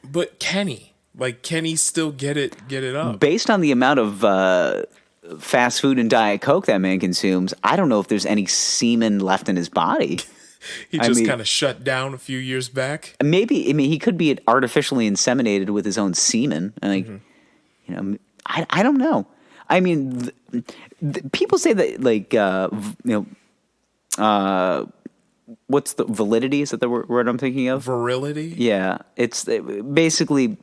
[SPEAKER 1] But can he? Like, can he still get it up?
[SPEAKER 2] Based on the amount of fast food and Diet Coke that man consumes, I don't know if there's any semen left in his body.
[SPEAKER 1] He just kind of shut down a few years back.
[SPEAKER 2] Maybe. I mean, he could be artificially inseminated with his own semen. Like, you know, I don't know. I mean, people say that, like, what's the validity? Is that the word I'm thinking of?
[SPEAKER 1] Virility?
[SPEAKER 2] Yeah. It's basically,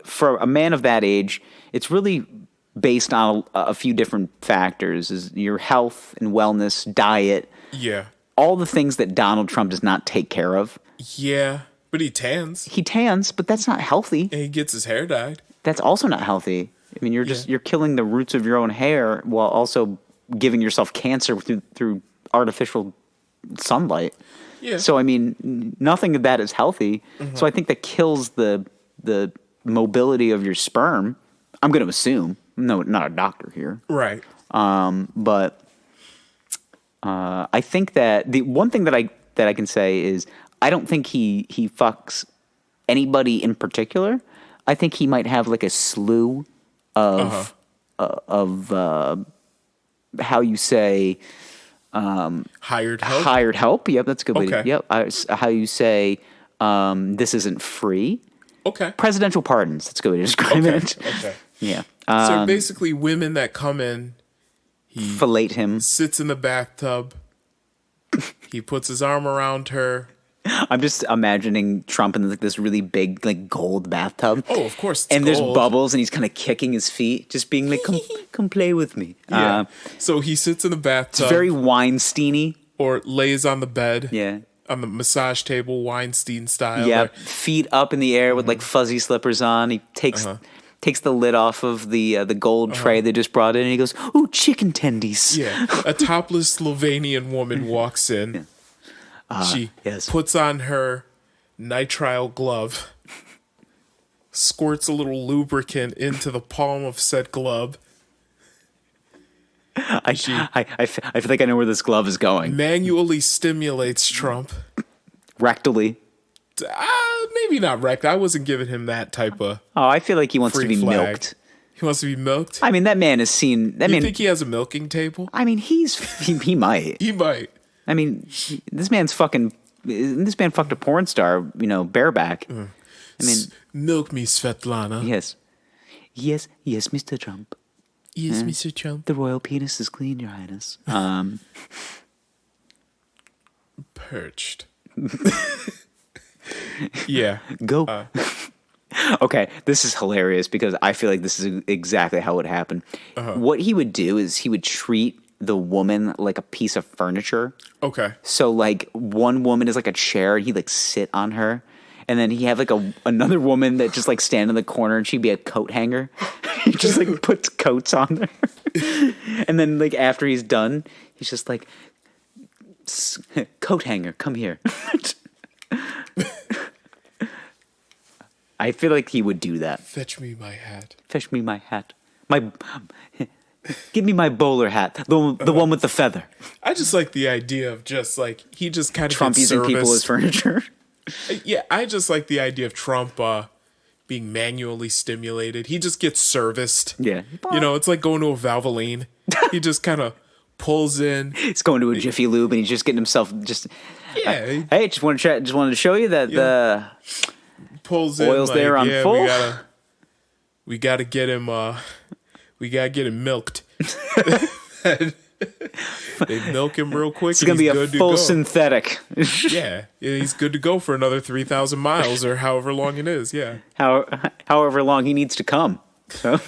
[SPEAKER 2] for a man of that age, it's really based on a few different factors. Is your health and wellness, diet.
[SPEAKER 1] Yeah.
[SPEAKER 2] All the things that Donald Trump does not take care of.
[SPEAKER 1] Yeah. But he tans.
[SPEAKER 2] He tans, but that's not healthy.
[SPEAKER 1] And he gets his hair dyed.
[SPEAKER 2] That's also not healthy. I mean, you're killing the roots of your own hair while also giving yourself cancer through artificial sunlight.
[SPEAKER 1] Yeah.
[SPEAKER 2] So I mean, nothing of that is healthy. So I think that kills the mobility of your sperm. I'm going to assume. No, not a doctor here.
[SPEAKER 1] Right.
[SPEAKER 2] But I think that the one thing that I can say is I don't think he fucks anybody in particular. I think he might have like a slew of how you say
[SPEAKER 1] hired help.
[SPEAKER 2] Hired help. Yep, that's a good way.
[SPEAKER 1] Okay.
[SPEAKER 2] Yep. How you say this isn't free.
[SPEAKER 1] Okay.
[SPEAKER 2] Presidential pardons. That's a good way to describe it.
[SPEAKER 1] Okay.
[SPEAKER 2] Yeah.
[SPEAKER 1] So basically, women that come in, he
[SPEAKER 2] fillate him,
[SPEAKER 1] sits in the bathtub, He puts his arm around her.
[SPEAKER 2] I'm just imagining Trump in like this really big like gold bathtub.
[SPEAKER 1] Oh, of course.
[SPEAKER 2] And
[SPEAKER 1] gold.
[SPEAKER 2] there's bubbles, and he's kind of kicking his feet, just being like, "Come play with me."
[SPEAKER 1] Yeah. So he sits in the bathtub.
[SPEAKER 2] It's very Weinstein-y.
[SPEAKER 1] Or lays on the bed.
[SPEAKER 2] Yeah.
[SPEAKER 1] On the massage table, Weinstein style.
[SPEAKER 2] Yeah.
[SPEAKER 1] Or,
[SPEAKER 2] Feet up in the air with like fuzzy slippers on. He takes the lid off of the gold tray they just brought in, and he goes, "Ooh, chicken tendies."
[SPEAKER 1] yeah. A topless Slovenian woman walks in. She puts on her nitrile glove, squirts a little lubricant into the palm of said glove.
[SPEAKER 2] I feel like I know where this glove is going.
[SPEAKER 1] Manually stimulates Trump.
[SPEAKER 2] Rectally.
[SPEAKER 1] Maybe not wrecked. I wasn't giving him that type of.
[SPEAKER 2] Oh, I feel like he wants to be
[SPEAKER 1] flag.
[SPEAKER 2] milked.
[SPEAKER 1] He wants to be milked.
[SPEAKER 2] I mean, that man has seen.
[SPEAKER 1] You think he has a milking table?
[SPEAKER 2] I mean, he might.
[SPEAKER 1] He might.
[SPEAKER 2] I mean, this man fucked a porn star, bareback. I mean,
[SPEAKER 1] milk me, Svetlana.
[SPEAKER 2] yes, Mr. Trump.
[SPEAKER 1] Yes, Mr. Trump.
[SPEAKER 2] The royal penis is clean, Your Highness.
[SPEAKER 1] Perched. Yeah.
[SPEAKER 2] Go. Okay, this is hilarious because I feel like this is exactly how it happened. What he would do is he would treat the woman like a piece of furniture.
[SPEAKER 1] Okay.
[SPEAKER 2] So like one woman is like a chair, and he'd like sit on her. And then he have like another woman that just like stand in the corner, and she'd be a coat hanger. He just like puts coats on her. And then like after he's done, he's just like, "Coat hanger, come here." I feel like he would do that.
[SPEAKER 1] Fetch me my hat.
[SPEAKER 2] Fetch me my hat. Give me my bowler hat, the one with the feather.
[SPEAKER 1] I just like the idea of just like he just kind of
[SPEAKER 2] Trump using people as furniture.
[SPEAKER 1] Yeah, I just like the idea of Trump being manually stimulated. He just gets serviced.
[SPEAKER 2] Yeah,
[SPEAKER 1] it's like going to a Valvoline. He just kind of pulls in.
[SPEAKER 2] He's going to a Jiffy Lube, and he's just getting himself just.
[SPEAKER 1] Yeah.
[SPEAKER 2] Hey, just wanted to show you that the
[SPEAKER 1] pulls
[SPEAKER 2] oil's
[SPEAKER 1] in,
[SPEAKER 2] there on full.
[SPEAKER 1] We gotta get him. We gotta get him milked. They milk him real quick.
[SPEAKER 2] It's gonna be a full synthetic.
[SPEAKER 1] Yeah, he's good to go for another 3,000 miles or however long it is. Yeah,
[SPEAKER 2] however long he needs to come. So,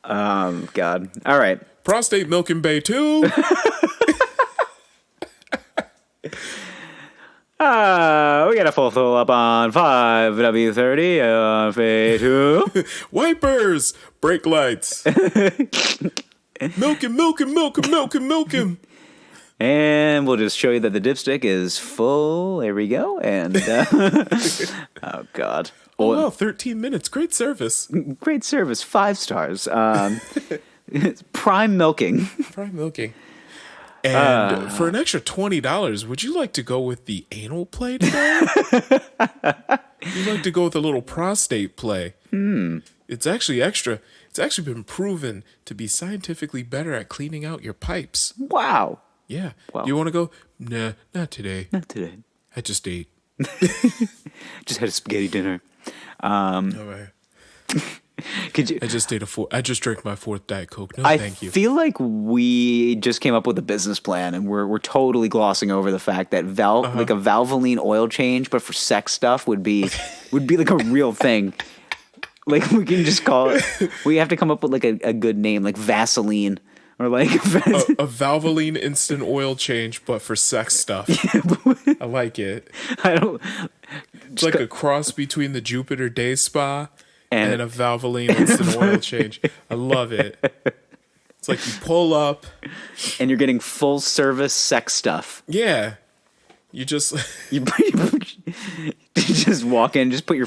[SPEAKER 2] God. All right.
[SPEAKER 1] Prostate milking bay too.
[SPEAKER 2] We got a full fill up on 5W30 on Fade 2.
[SPEAKER 1] Wipers, brake lights. Milk him.
[SPEAKER 2] And we'll just show you that the dipstick is full. There we go. And, oh, God.
[SPEAKER 1] Oh, wow, 13 minutes. Great service.
[SPEAKER 2] Great service. 5 stars. Prime milking.
[SPEAKER 1] Prime milking. And for an extra $20, would you like to go with the anal play today? You'd like to go with a little prostate play. It's actually extra. It's actually been proven to be scientifically better at cleaning out your pipes.
[SPEAKER 2] Wow.
[SPEAKER 1] Yeah.
[SPEAKER 2] Well,
[SPEAKER 1] You want to go? Nah, not today.
[SPEAKER 2] Not today.
[SPEAKER 1] I just ate.
[SPEAKER 2] Just had a spaghetti dinner.
[SPEAKER 1] All right.
[SPEAKER 2] Could you?
[SPEAKER 1] I just drank my 4th Diet Coke. No,
[SPEAKER 2] I
[SPEAKER 1] thank you.
[SPEAKER 2] feel like we just came up with a business plan, and we're totally glossing over the fact that like a Valvoline oil change, but for sex stuff would be like a real thing. Like we can just call it. We have to come up with like a good name, like Vaseline, or like
[SPEAKER 1] a Valvoline instant oil change, but for sex stuff. I like it. It's like a cross between the Jupiter Day Spa and a Valvoline instant oil change. I love it. It's like you pull up,
[SPEAKER 2] and you're getting full service sex stuff.
[SPEAKER 1] Yeah, you just
[SPEAKER 2] you just walk in, just put your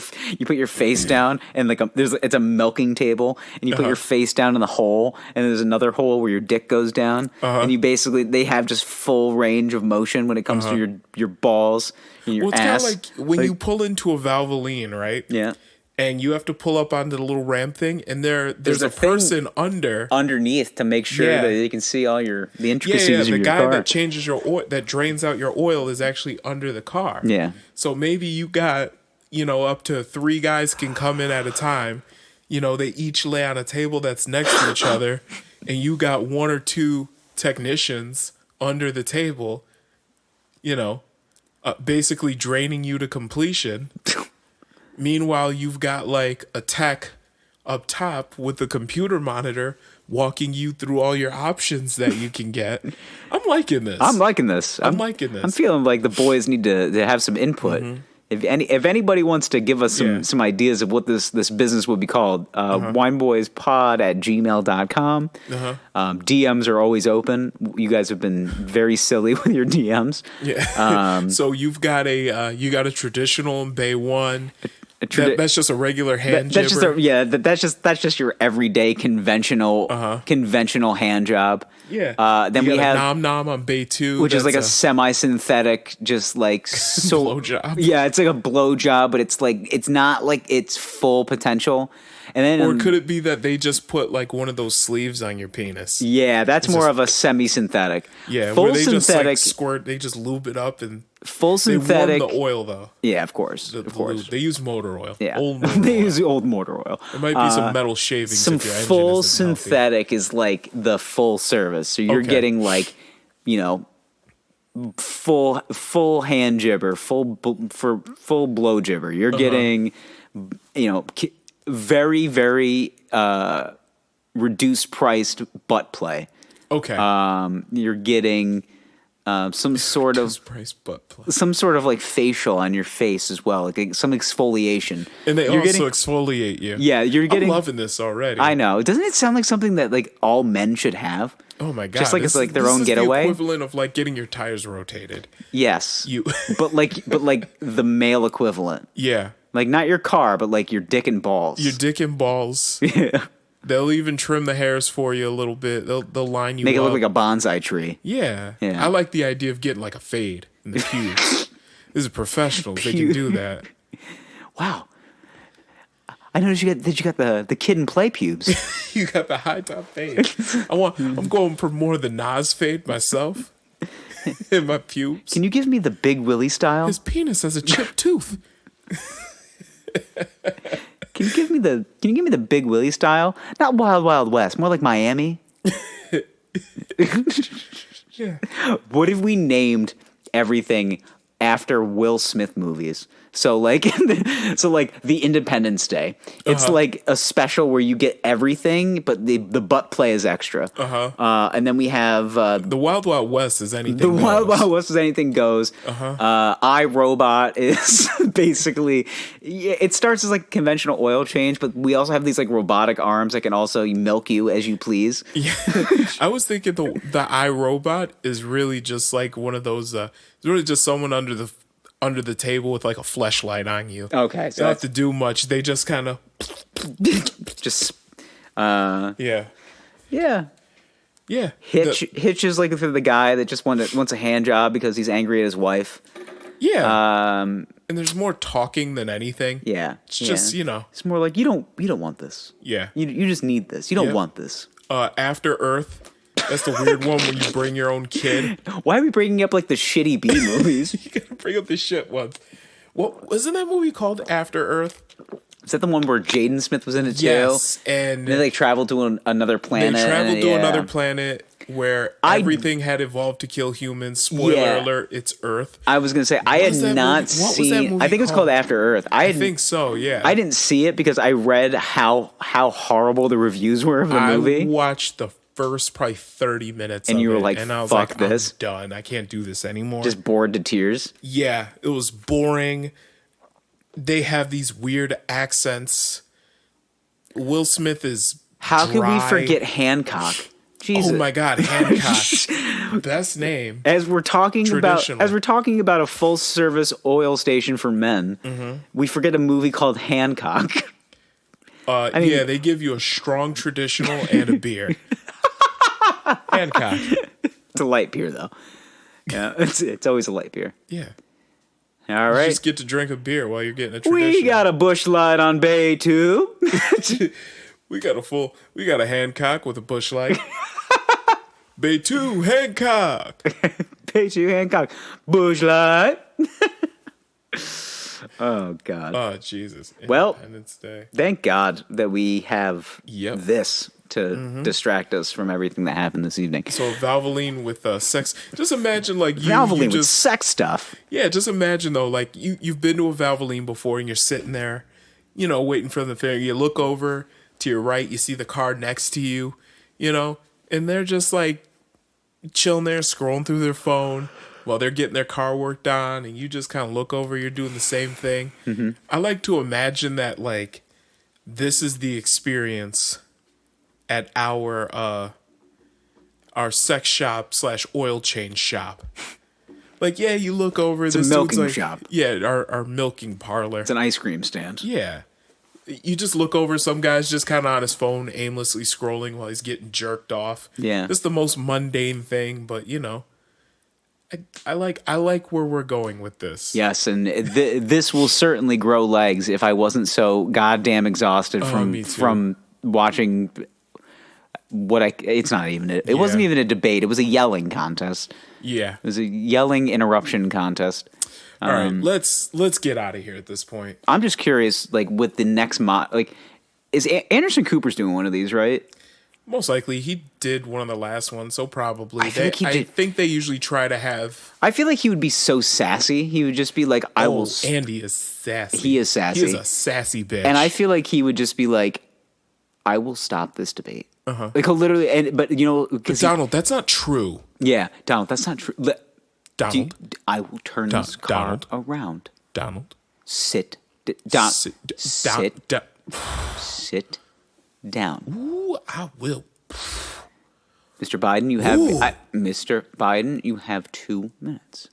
[SPEAKER 2] face down, and like it's a milking table, and you put your face down in the hole, and there's another hole where your dick goes down, and they have just full range of motion when it comes to your balls and your ass.
[SPEAKER 1] Well, it's kind of like when you pull into a Valvoline, right?
[SPEAKER 2] Yeah.
[SPEAKER 1] And you have to pull up onto the little ramp thing, and there's a person
[SPEAKER 2] underneath to make sure that you can see all the intricacies of your car.
[SPEAKER 1] The guy that changes your oil, that drains out your oil, is actually under the car.
[SPEAKER 2] Yeah.
[SPEAKER 1] So maybe you got up to 3 guys can come in at a time. They each lay on a table that's next to each other, and you got 1 or 2 technicians under the table, basically draining you to completion. Meanwhile, you've got like a tech up top with the computer monitor walking you through all your options that you can get. I'm liking this.
[SPEAKER 2] I'm liking this.
[SPEAKER 1] I'm liking this.
[SPEAKER 2] I'm feeling like the boys need to have some input.
[SPEAKER 1] Mm-hmm.
[SPEAKER 2] If anybody wants to give us some ideas of what this business would be called, wineboyspod@gmail.com. DMs are always open. You guys have been very silly with your DMs.
[SPEAKER 1] Yeah. So you've got a traditional in Bay 1. That's just a regular hand jibber.
[SPEAKER 2] That's just your everyday conventional hand job.
[SPEAKER 1] Yeah.
[SPEAKER 2] Then
[SPEAKER 1] we
[SPEAKER 2] have
[SPEAKER 1] nom nom on Bay 2,
[SPEAKER 2] which is like a semi-synthetic, just like
[SPEAKER 1] blow job.
[SPEAKER 2] Yeah, it's like a blow job, but it's not like its full potential. And then,
[SPEAKER 1] or could it be that they just put like one of those sleeves on your penis?
[SPEAKER 2] Yeah, that's more of a semi-synthetic.
[SPEAKER 1] Yeah,
[SPEAKER 2] full
[SPEAKER 1] where they
[SPEAKER 2] synthetic,
[SPEAKER 1] just like squirt, they just lube it up and
[SPEAKER 2] full synthetic.
[SPEAKER 1] They warm the oil though.
[SPEAKER 2] Yeah, of course.
[SPEAKER 1] They use motor oil.
[SPEAKER 2] Yeah,
[SPEAKER 1] old motor
[SPEAKER 2] they
[SPEAKER 1] oil.
[SPEAKER 2] use old motor oil.
[SPEAKER 1] There might be some metal shavings.
[SPEAKER 2] Some
[SPEAKER 1] if your engine
[SPEAKER 2] full
[SPEAKER 1] isn't
[SPEAKER 2] synthetic is like the full service. So you're getting like, full hand jibber, full blow jibber. You're getting, very, very reduced priced butt play.
[SPEAKER 1] Okay.
[SPEAKER 2] You're getting some sort of
[SPEAKER 1] price butt play.
[SPEAKER 2] Some sort of like facial on your face as well, like some exfoliation.
[SPEAKER 1] And they also exfoliate you.
[SPEAKER 2] Yeah, you're getting.
[SPEAKER 1] I'm loving this already.
[SPEAKER 2] I know. Doesn't it sound like something that like all men should have?
[SPEAKER 1] Oh my god!
[SPEAKER 2] Just like it's like their own getaway.
[SPEAKER 1] The equivalent of like getting your tires rotated.
[SPEAKER 2] Yes. but like the male equivalent.
[SPEAKER 1] Yeah.
[SPEAKER 2] Like not your car, but like your dick and balls.
[SPEAKER 1] Your dick and balls.
[SPEAKER 2] Yeah.
[SPEAKER 1] They'll even trim the hairs for you a little bit. They'll line you
[SPEAKER 2] Make
[SPEAKER 1] up.
[SPEAKER 2] it look like a bonsai tree.
[SPEAKER 1] Yeah. I like the idea of getting like a fade in the pubes. This is professionals. They can do that.
[SPEAKER 2] Wow. I noticed you got the kid and play pubes.
[SPEAKER 1] You got the high top fade. I'm going for more of the Nas fade myself. In my pubes.
[SPEAKER 2] Can you give me the Big Willie style?
[SPEAKER 1] His penis has a chipped tooth.
[SPEAKER 2] Can you give me the Big Willie style? Not Wild Wild West, more like Miami.
[SPEAKER 1] Yeah.
[SPEAKER 2] What if we named everything after Will Smith movies? So like the Independence Day. It's like a special where you get everything, but the butt play is extra. And then we have
[SPEAKER 1] the Wild Wild West is anything.
[SPEAKER 2] The Wild Wild West is anything goes. iRobot is basically it starts as like conventional oil change, but we also have these like robotic arms that can also milk you as you please.
[SPEAKER 1] Yeah, I was thinking the iRobot is really just like one of those. It's really just someone under the table with like a fleshlight on you.
[SPEAKER 2] Okay,
[SPEAKER 1] so they don't have to do much. They just kind of
[SPEAKER 2] just
[SPEAKER 1] yeah.
[SPEAKER 2] Hitch is like for the guy that just wants a hand job because he's angry at his wife.
[SPEAKER 1] Yeah. And there's more talking than anything.
[SPEAKER 2] Yeah.
[SPEAKER 1] It's just,
[SPEAKER 2] it's more like you don't want this.
[SPEAKER 1] Yeah.
[SPEAKER 2] You just need this. You don't want this.
[SPEAKER 1] After Earth. That's the weird one when you bring your own kid.
[SPEAKER 2] Why are we bringing up like the shitty B movies?
[SPEAKER 1] You gotta bring up the shit ones. What wasn't that movie called After Earth?
[SPEAKER 2] Is that the one where Jaden Smith was in a jail?
[SPEAKER 1] Yes, and
[SPEAKER 2] then they traveled to another planet.
[SPEAKER 1] They traveled to another planet where everything had evolved to kill humans. Spoiler alert, it's Earth.
[SPEAKER 2] I was gonna say I had not seen. I think it's called After Earth. I think
[SPEAKER 1] so. Yeah,
[SPEAKER 2] I didn't see it because I read how horrible the reviews were of the movie.
[SPEAKER 1] I watched the first probably 30 minutes
[SPEAKER 2] and
[SPEAKER 1] of
[SPEAKER 2] you were
[SPEAKER 1] it,
[SPEAKER 2] like,
[SPEAKER 1] and I was
[SPEAKER 2] fuck
[SPEAKER 1] like,
[SPEAKER 2] this.
[SPEAKER 1] I'm done. I can't do this anymore.
[SPEAKER 2] Just bored to tears.
[SPEAKER 1] Yeah, it was boring. They have these weird accents. Will Smith is
[SPEAKER 2] How
[SPEAKER 1] dry.
[SPEAKER 2] could we forget Hancock? Jesus.
[SPEAKER 1] Oh my God, Hancock. Best name.
[SPEAKER 2] As we're talking about a full service oil station for men, we forget a movie called Hancock.
[SPEAKER 1] Yeah, they give you a strong traditional and a beer. Hancock.
[SPEAKER 2] It's a light beer though. Yeah, it's always a light beer.
[SPEAKER 1] Yeah.
[SPEAKER 2] All right.
[SPEAKER 1] You just get to drink a beer while you're getting a traditional.
[SPEAKER 2] We got a Busch Light on Bay 2.
[SPEAKER 1] we got a Hancock with a Busch Light. Bay 2 Hancock.
[SPEAKER 2] Bay 2 Hancock. Busch Light. Oh God.
[SPEAKER 1] Oh Jesus.
[SPEAKER 2] Well,
[SPEAKER 1] Independence Day.
[SPEAKER 2] Thank God that we have this to distract us from everything that happened this evening.
[SPEAKER 1] So Valvoline with sex. Just imagine like
[SPEAKER 2] Valvoline with sex stuff.
[SPEAKER 1] Yeah, just imagine though, like you've been to a Valvoline before and you're sitting there, waiting for the thing. You look over to your right, you see the car next to you, and they're just like chilling there, scrolling through their phone while they're getting their car worked on, and you just kind of look over, you're doing the same thing. Mm-hmm. I like to imagine that like this is the experience at our sex shop / oil change shop. Like, yeah, you look over.
[SPEAKER 2] It's a milking shop.
[SPEAKER 1] Yeah, our milking parlor.
[SPEAKER 2] It's an ice cream stand.
[SPEAKER 1] Yeah. You just look over, some guy's just kind of on his phone, aimlessly scrolling while he's getting jerked off.
[SPEAKER 2] Yeah.
[SPEAKER 1] Just the most mundane thing, but, I like where we're going with this.
[SPEAKER 2] Yes, and this will certainly grow legs if I wasn't so goddamn exhausted from watching it's not even it wasn't even a debate. It was a yelling contest.
[SPEAKER 1] Yeah.
[SPEAKER 2] It was a yelling interruption contest.
[SPEAKER 1] All right, let's get out of here at this point.
[SPEAKER 2] I'm just curious, like, with the next is Anderson Cooper's doing one of these, right?
[SPEAKER 1] Most likely, he did one of the last ones, so probably. I think they usually try to have.
[SPEAKER 2] I feel like he would be so sassy. He would just be like, "I will."
[SPEAKER 1] Andy is sassy.
[SPEAKER 2] He is sassy.
[SPEAKER 1] He is a sassy bitch.
[SPEAKER 2] And I feel like he would just be like, "I will stop this debate." Like he'll literally, but
[SPEAKER 1] Donald, that's not true.
[SPEAKER 2] Yeah, Donald, that's not true.
[SPEAKER 1] Donald,
[SPEAKER 2] I will turn this car around.
[SPEAKER 1] Donald,
[SPEAKER 2] sit down.
[SPEAKER 1] Ooh, I will.
[SPEAKER 2] Mr. Biden, Mr. Biden, you have 2 minutes.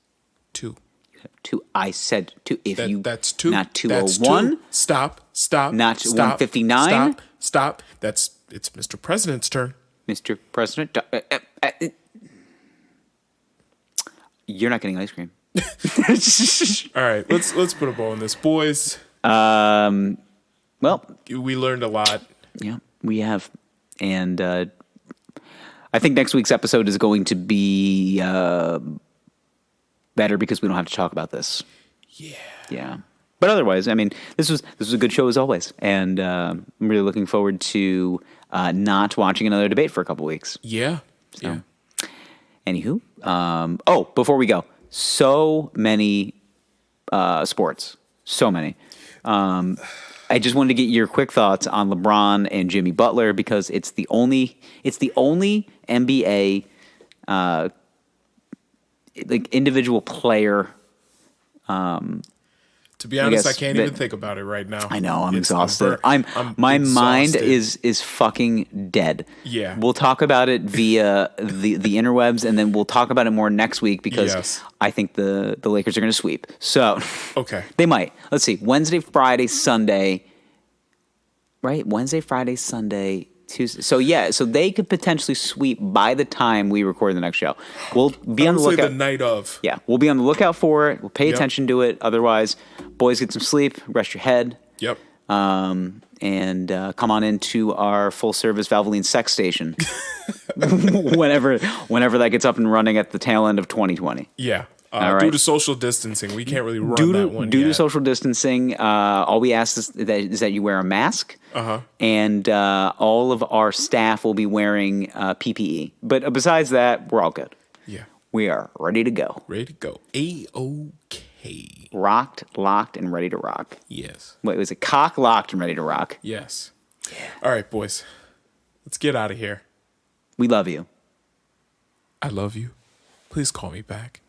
[SPEAKER 1] 2.
[SPEAKER 2] You have 2. I said 2.
[SPEAKER 1] That's 2.
[SPEAKER 2] Not 201.
[SPEAKER 1] Stop.
[SPEAKER 2] Not 159.
[SPEAKER 1] Stop. It's Mr. President's turn.
[SPEAKER 2] Mr. President, you're not getting ice cream.
[SPEAKER 1] All right, let's put a bow on this, boys.
[SPEAKER 2] Well,
[SPEAKER 1] we learned a lot.
[SPEAKER 2] Yeah, we have, and I think next week's episode is going to be better because we don't have to talk about this. Yeah. But otherwise, I mean, this was a good show as always, and I'm really looking forward to not watching another debate for a couple weeks.
[SPEAKER 1] Yeah.
[SPEAKER 2] So, yeah. Anywho, before we go, so many sports, so many. I just wanted to get your quick thoughts on LeBron and Jimmy Butler because it's the only NBA like individual player.
[SPEAKER 1] To be honest, I can't even think about it right now.
[SPEAKER 2] I know, I'm exhausted. My mind is fucking dead.
[SPEAKER 1] Yeah.
[SPEAKER 2] We'll talk about it via the interwebs, and then we'll talk about it more next week because I think the Lakers are going to sweep. So
[SPEAKER 1] okay,
[SPEAKER 2] they might. Let's see, Wednesday, Friday, Sunday. Right, Wednesday, Friday, Sunday, Tuesday. So they could potentially sweep by the time we record the next show. We'll be on the lookout.
[SPEAKER 1] The night of.
[SPEAKER 2] Yeah, we'll be on the lookout for it. We'll pay attention to it. Otherwise, boys, get some sleep, rest your head.
[SPEAKER 1] Yep.
[SPEAKER 2] And come on into our full service Valvoline sex station whenever that gets up and running at the tail end of 2020.
[SPEAKER 1] Yeah.
[SPEAKER 2] Right.
[SPEAKER 1] Due to social distancing, we can't really run that one
[SPEAKER 2] Due
[SPEAKER 1] yet.
[SPEAKER 2] to social distancing, all we ask is that you wear a mask, and all of our staff will be wearing PPE. But besides that, we're all good.
[SPEAKER 1] Yeah.
[SPEAKER 2] We are ready to go.
[SPEAKER 1] Ready to go. A-OK.
[SPEAKER 2] Rocked, locked, and ready to rock.
[SPEAKER 1] Yes.
[SPEAKER 2] Wait, was it cock, locked, and ready to rock?
[SPEAKER 1] Yes. Yeah. All right, boys. Let's get out of here.
[SPEAKER 2] We love you.
[SPEAKER 1] I love you. Please call me back.